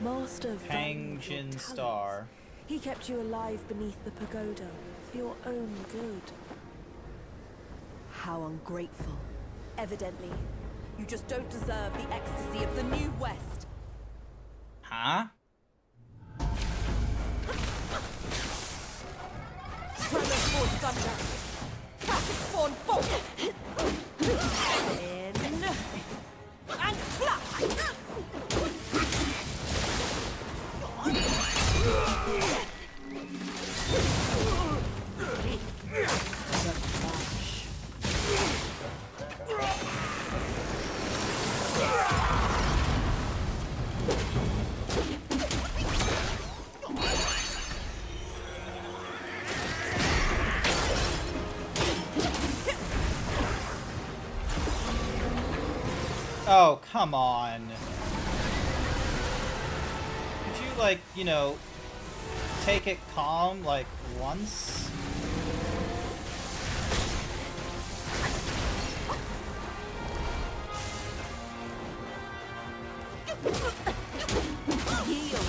Master Pang valued your Jin talents. Star. He kept you alive beneath the pagoda for your own good. How ungrateful. Evidently, you just don't deserve the ecstasy of the New West. Huh? Tremor for thunder. Traffic spawn bolt. In and flash. Oh, come on. Could you, like, you know, take it calm, like, once? Yield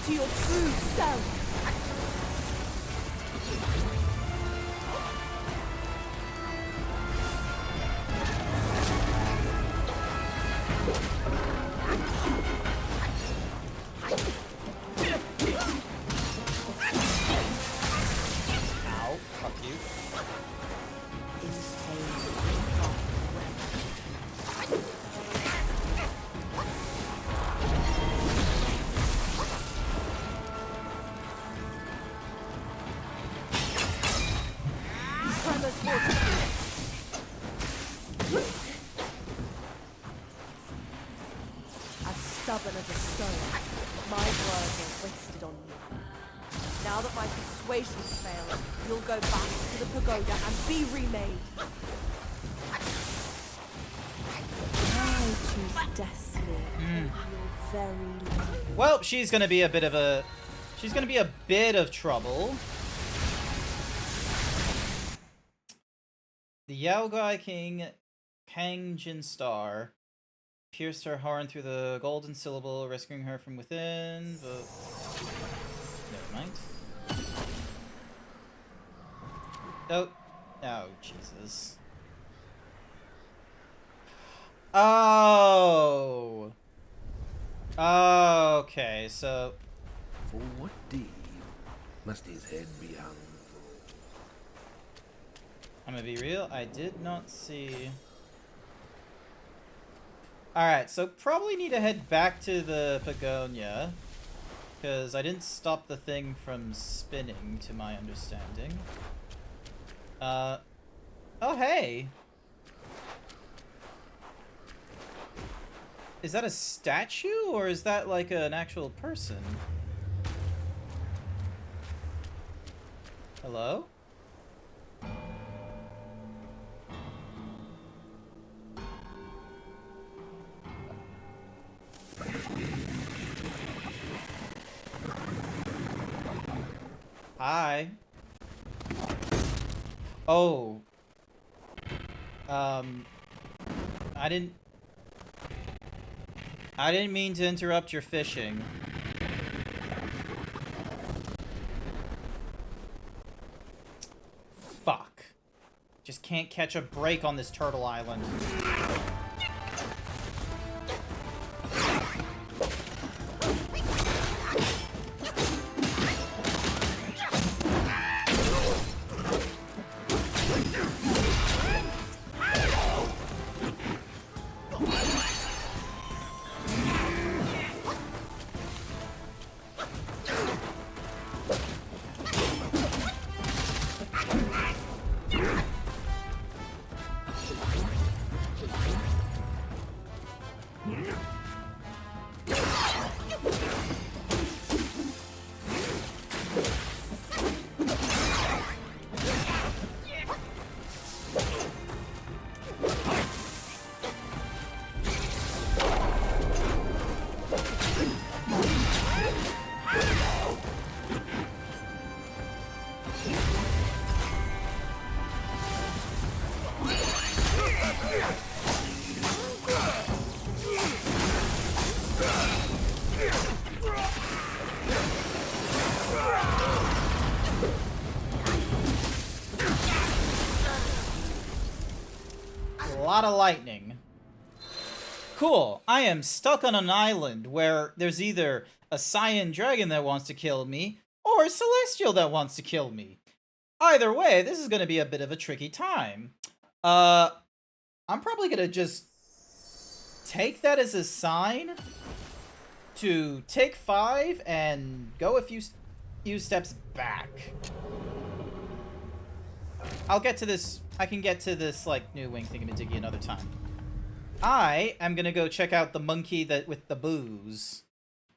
to your true self. Ow, fuck you. As stubborn as a stone, my words are wasted on you. Now that my persuasion failed, you'll go back to the pagoda and be remade. I choose destiny over your very life. Well, she's gonna be a bit of a... She's gonna be a bit of trouble. The Yaogai King, Kang Jin Star, pierced her horn through the golden syllable, rescuing her from within, but... Never mind. Oh. Oh, Jesus. Oh! Okay, so... For what deed must his head be hung? I'm gonna be real, I did not see... Alright, so probably need to head back to the Pagonia, because I didn't stop the thing from spinning, to my understanding. Oh hey! Is that a statue, or is that like an actual person? Hello? Hi. Oh. I didn't mean to interrupt your fishing. Fuck. Just can't catch a break on this turtle island. A lot of lightning. Cool. I am stuck on an island where there's either a cyan dragon that wants to kill me, or a celestial that wants to kill me. Either way, this is going to be a bit of a tricky time. I'm probably going to just take that as a sign to take 5 and go a few steps back. I'll get to this. I can get to this, like, new wing thingamajiggy another time. I am gonna go check out the monkey that with the booze.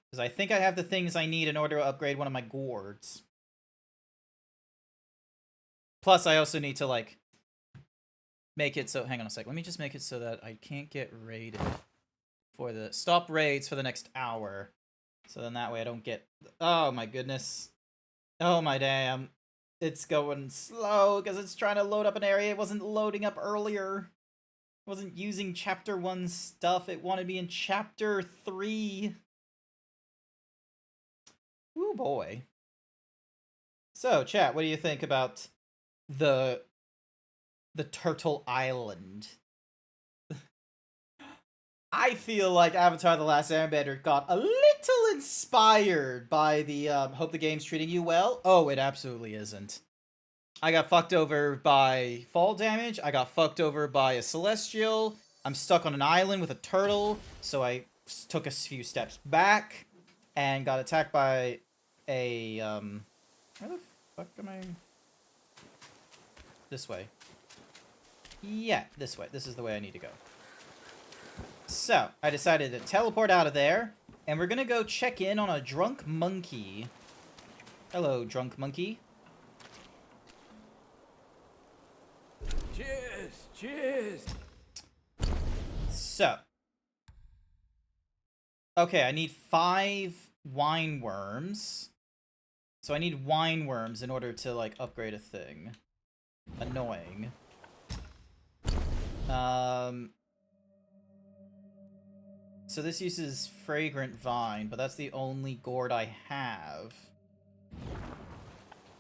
Because I think I have the things I need in order to upgrade one of my gourds. Plus, I also need to, like, make it so... Hang on a sec. Let me just make it so that I can't get raided. for the stop raids for the next hour. So then that way I don't get... Oh my goodness. Oh my damn. It's going slow because it's trying to load up an area it wasn't loading up earlier. It wasn't using chapter 1 stuff. It wanted me in chapter 3. Ooh boy. So, chat, what do you think about the Turtle Island? I feel like Avatar The Last Airbender got a little inspired by the, hope the game's treating you well. Oh, it absolutely isn't. I got fucked over by fall damage. I got fucked over by a celestial. I'm stuck on an island with a turtle, so I took a few steps back and got attacked by a, where the fuck am I? This way. Yeah, this way. This is the way I need to go. So, I decided to teleport out of there, and we're gonna go check in on a drunk monkey. Hello, drunk monkey. Cheers! Cheers! So. Okay, I need 5 wine worms. So I need wine worms in order to, like, upgrade a thing. Annoying. So this uses Fragrant Vine, but that's the only gourd I have.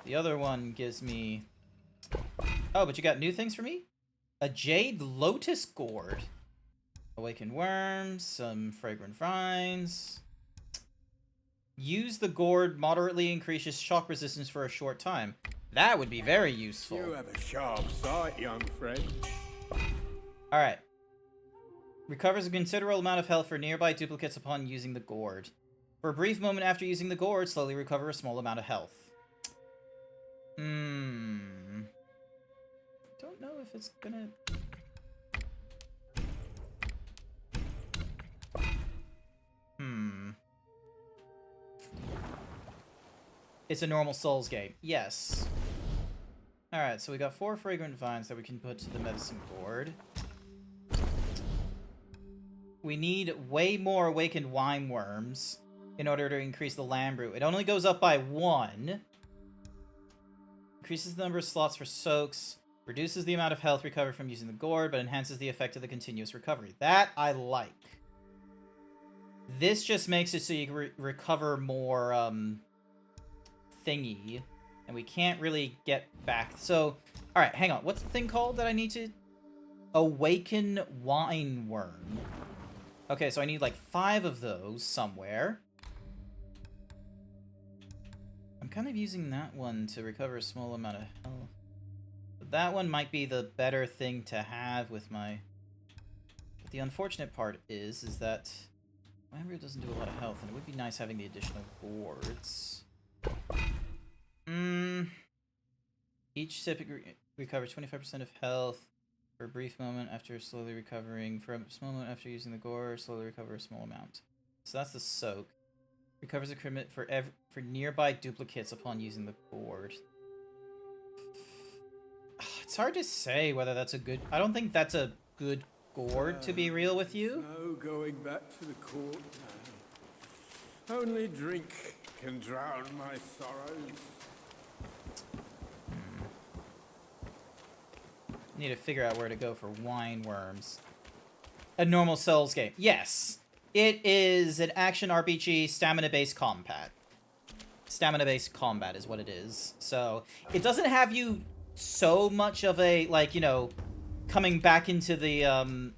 The other one gives me... Oh, but you got new things for me? A Jade Lotus Gourd. Awakened Worms, some Fragrant Vines. Use the gourd moderately increases shock resistance for a short time. That would be very useful. You have a sharp sight, young friend. Alright. Recovers a considerable amount of health for nearby duplicates upon using the gourd. For a brief moment after using the gourd, slowly recover a small amount of health. Don't know if it's gonna... It's a normal Souls game. Yes. Alright, so we got 4 Fragrant Vines that we can put to the medicine gourd. We need way more Awakened Wine Worms in order to increase the land brew. It only goes up by 1. Increases the number of slots for soaks. Reduces the amount of health recovered from using the gourd, but enhances the effect of the continuous recovery. That I like. This just makes it so you can recover more, thingy. And we can't really get back. So, alright, hang on. What's the thing called that I need to... Awaken Wine Worm. Okay, so I need like 5 of those somewhere. I'm kind of using that one to recover a small amount of health. But that one might be the better thing to have with my... But the unfortunate part is that Lambert doesn't do a lot of health, and it would be nice having the additional gourds. Each sip recovers 25% of health for a brief moment after slowly recovering. For a small moment after using the gourd, slowly recover a small amount. So that's the soak. Recovers a crit for nearby duplicates upon using the gourd. It's hard to say whether that's a good... I don't think that's a good gourd, to be real with you. No going back to the court now. Only drink can drown my sorrows. Need to figure out where to go for wine worms. A normal Souls game. Yes. It is an action RPG stamina-based combat. Stamina-based combat is what it is. So, it doesn't have you so much of a, like, you know, coming back into the,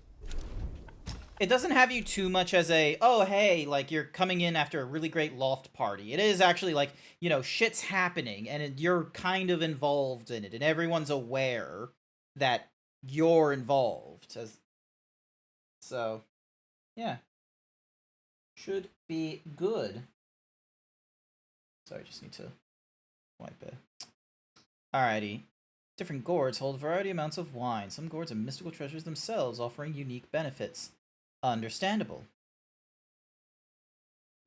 it doesn't have you too much as a, oh, hey, like, you're coming in after a really great loft party. It is actually, like, you know, shit's happening, and you're kind of involved in it, and everyone's aware that you're involved. So, yeah. Should be good. Sorry, I just need to wipe it. Alrighty. Different gourds hold variety amounts of wine. Some gourds are mystical treasures themselves, offering unique benefits. Understandable.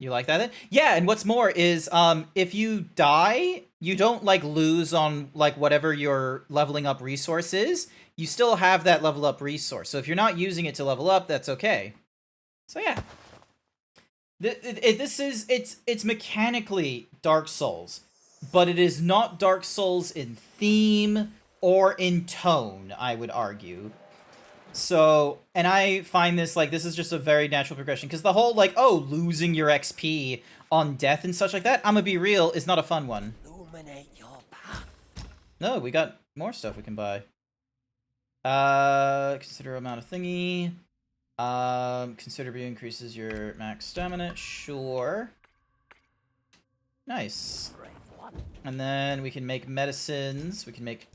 You like that? Yeah, and what's more is, if you die, you don't, like, lose on, like, whatever your leveling up resource is. You still have that level up resource. So if you're not using it to level up, that's okay. So yeah. It's mechanically Dark Souls, but it is not Dark Souls in theme or in tone, I would argue. So, and I find this, like, this is just a very natural progression, because the whole, like, oh, losing your XP on death and such like that, I'm gonna be real, is not a fun one. Illuminate your path. No, we got more stuff we can buy. Consider amount of thingy. Considerably increases your max stamina. Sure. Nice. And then we can make medicines. We can make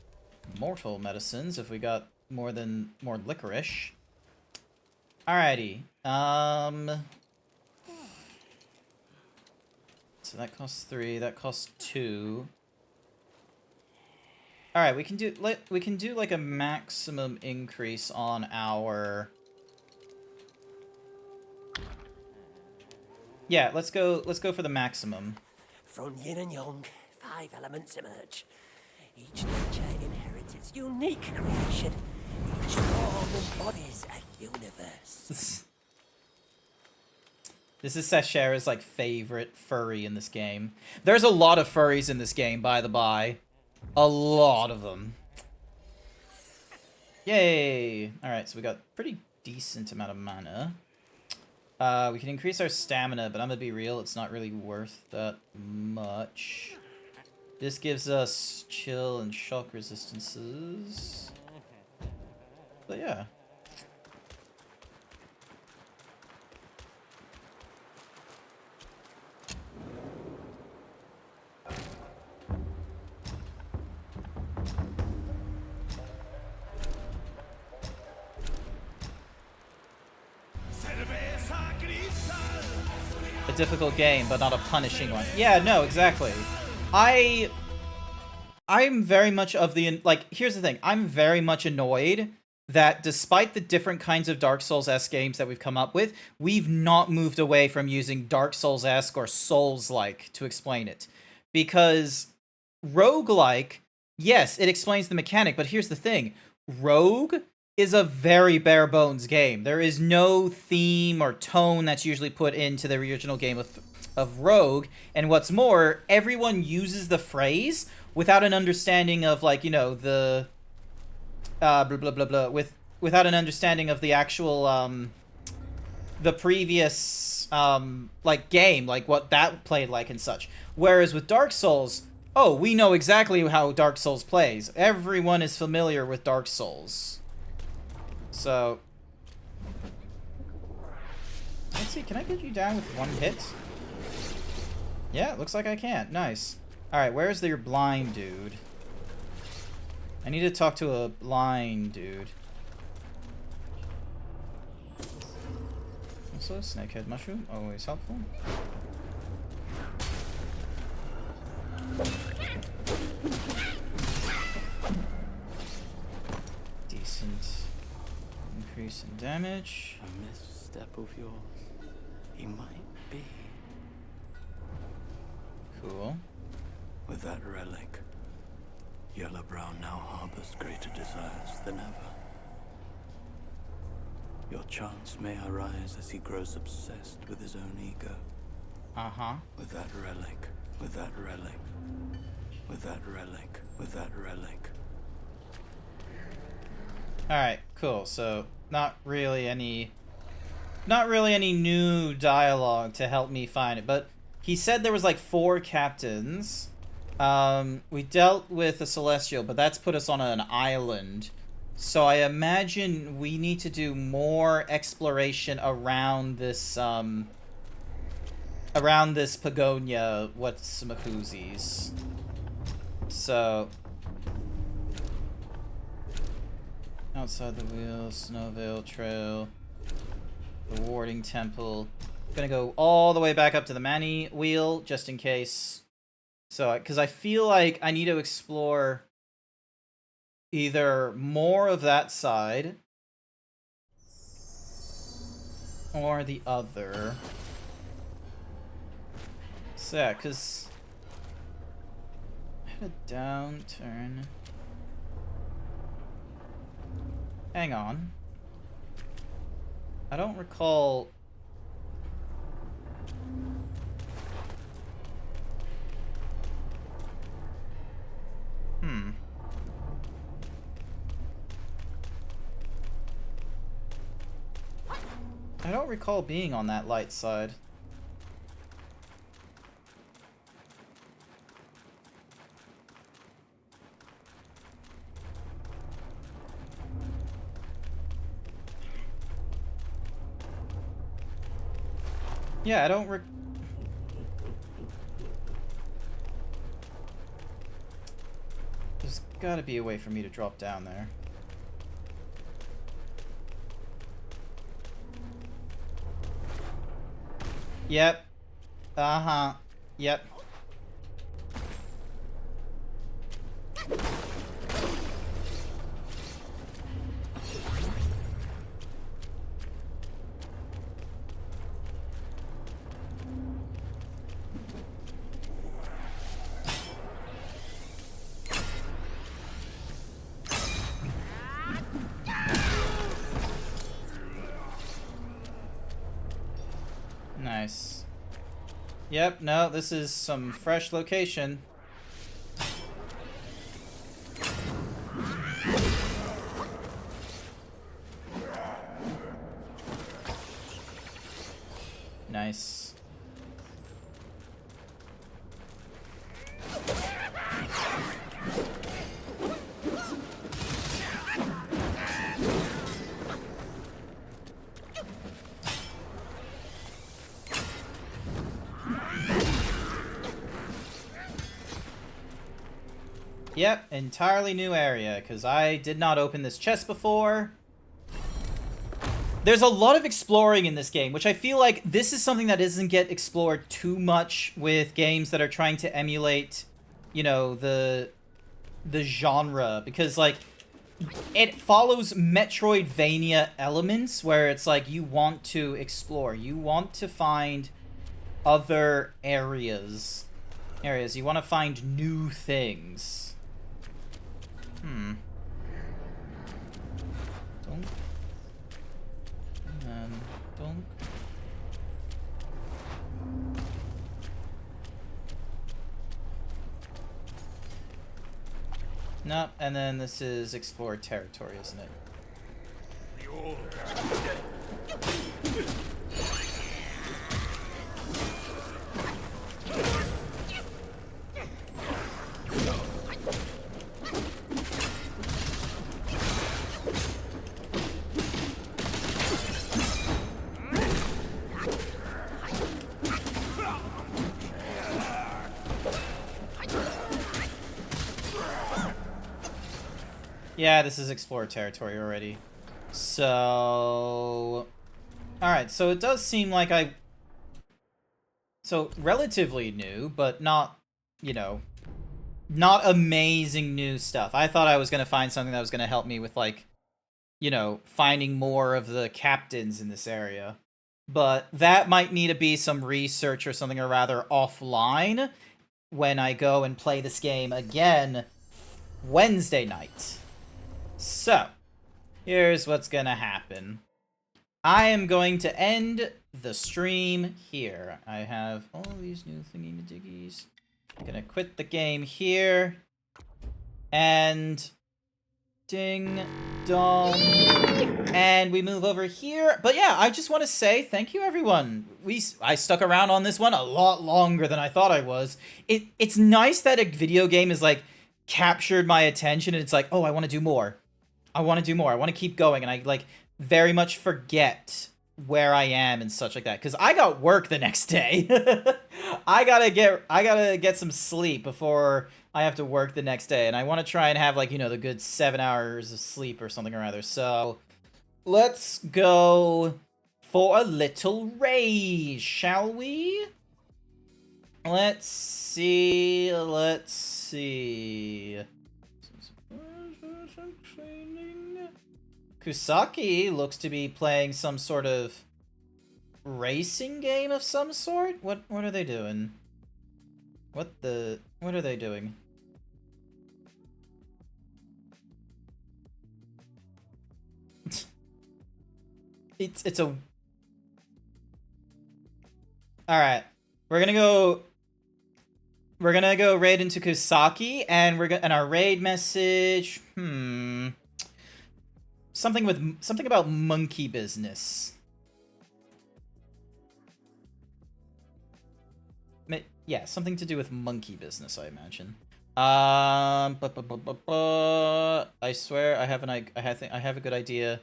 mortal medicines if we got more licorice. Alrighty. So that costs 3. That costs 2. All right, we can do like a maximum increase on our. Yeah, let's go for the maximum. From yin and yang, 5 elements emerge. Each nature inherits its unique creation. Each form embodies a universe. This is Sashera's, like, favorite furry in this game. There's a lot of furries in this game, by the by. A lot of them. Yay! Alright, so we got pretty decent amount of mana. We can increase our stamina, but I'm gonna be real, it's not really worth that much. This gives us chill and shock resistances. But yeah. A difficult game, but not a punishing one. Yeah, no, exactly. I'm very much of the, like, here's the thing. I'm very much annoyed that despite the different kinds of Dark Souls-esque games that we've come up with, we've not moved away from using Dark Souls-esque or Souls-like to explain it. Because roguelike, yes, it explains the mechanic, but here's the thing. Rogue is a very bare bones game. There is no theme or tone that's usually put into the original game of Rogue, and what's more, everyone uses the phrase without an understanding of, like, you know, the blah blah blah blah, without an understanding of the actual the previous like game, like what that played like and such. Whereas with Dark Souls, oh, we know exactly how Dark Souls plays. Everyone is familiar with Dark Souls. So, let's see, can I get you down with one hit? Yeah, it looks like I can. Nice. Alright, where's your blind dude? I need to talk to a blind dude. Also, snakehead mushroom, always helpful. Decent increase in damage. A misstep of yours. He might be. Cool. With that relic, Yellowbrow now harbors greater desires than ever. Your chance may arise as he grows obsessed with his own ego. Uh-huh. With that relic, with that relic, with that relic, with that relic. Alright, cool. So, not really any new dialogue to help me find it, but he said there was like 4 captains. We dealt with a Celestial, but that's put us on an island. So I imagine we need to do more exploration around this, Pagonia, what's-some-a-koozies. So, outside the wheel, Snowvale Trail, the Warding Temple. Gonna go all the way back up to the Manny Wheel, just in case. So, because I feel like I need to explore either more of that side or the other. So, yeah, because I had a downturn. Hang on. I don't recall I don't recall being on that light side. Yeah, I don't There's gotta be a way for me to drop down there. Yep. Uh-huh. Yep. Nice. Yep, no, this is some fresh location. Nice. Yep, entirely new area, because I did not open this chest before. There's a lot of exploring in this game, which I feel like this is something that doesn't get explored too much with games that are trying to emulate, you know, the genre, because, like, it follows Metroidvania elements, where it's like you want to explore, you want to find other areas. You want to find new things. Donk. And donk. Nope, and then this is explore territory, isn't it? Yeah, this is explore territory already. So... Alright, so it does seem like So, relatively new, but not, you know, not amazing new stuff. I thought I was going to find something that was going to help me with, like, you know, finding more of the captains in this area. But that might need to be some research or something, or rather offline, when I go and play this game again Wednesday night. So, here's what's gonna happen. I am going to end the stream here. I have all these new thingy-majiggies. I'm gonna quit the game here. And... ding dong. And we move over here. But yeah, I just want to say thank you, everyone. I stuck around on this one a lot longer than I thought I was. It's nice that a video game is like captured my attention and it's like, oh, I want to do more. I want to do more. I want to keep going. And I like very much forget where I am and such like that. Because I got work the next day. I gotta get some sleep before I have to work the next day. And I want to try and have, like, you know, the good 7 hours of sleep or something or other. So let's go for a little raise, shall we? Let's see. Kusaki looks to be playing some sort of racing game of some sort. What are they doing? What are they doing? It's a... Alright. We're we're gonna go raid into Kusaki, and and our raid message, something about monkey business. Yeah, something to do with monkey business, I imagine. I swear I have a good idea.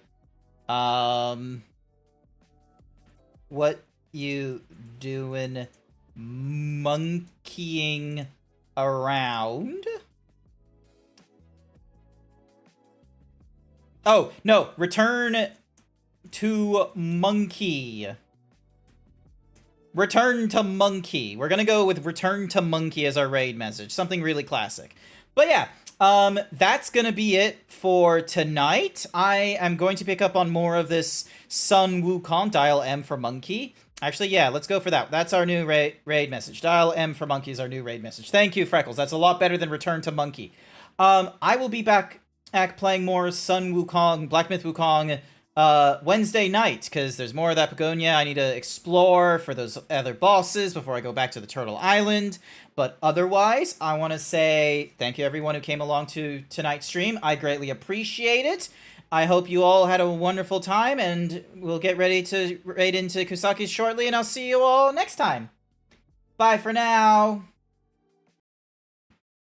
What you doing monkeying around? Oh, no, return to monkey. Return to monkey. We're gonna go with return to monkey as our raid message. Something really classic. But yeah, that's gonna be it for tonight. I am going to pick up on more of this Sun Wukong, dial M for monkey. Actually, yeah, let's go for that. That's our new raid message. Dial M for monkey is our new raid message. Thank you, Freckles. That's a lot better than return to monkey. I will be back playing more Sun Wukong, Black Myth Wukong, Wednesday night, because there's more of that Begonia I need to explore for those other bosses before I go back to the Turtle Island. But otherwise, I want to say thank you everyone who came along to tonight's stream. I greatly appreciate it. I hope you all had a wonderful time, and we'll get ready to raid into Kusaki shortly, and I'll see you all next time. Bye for now.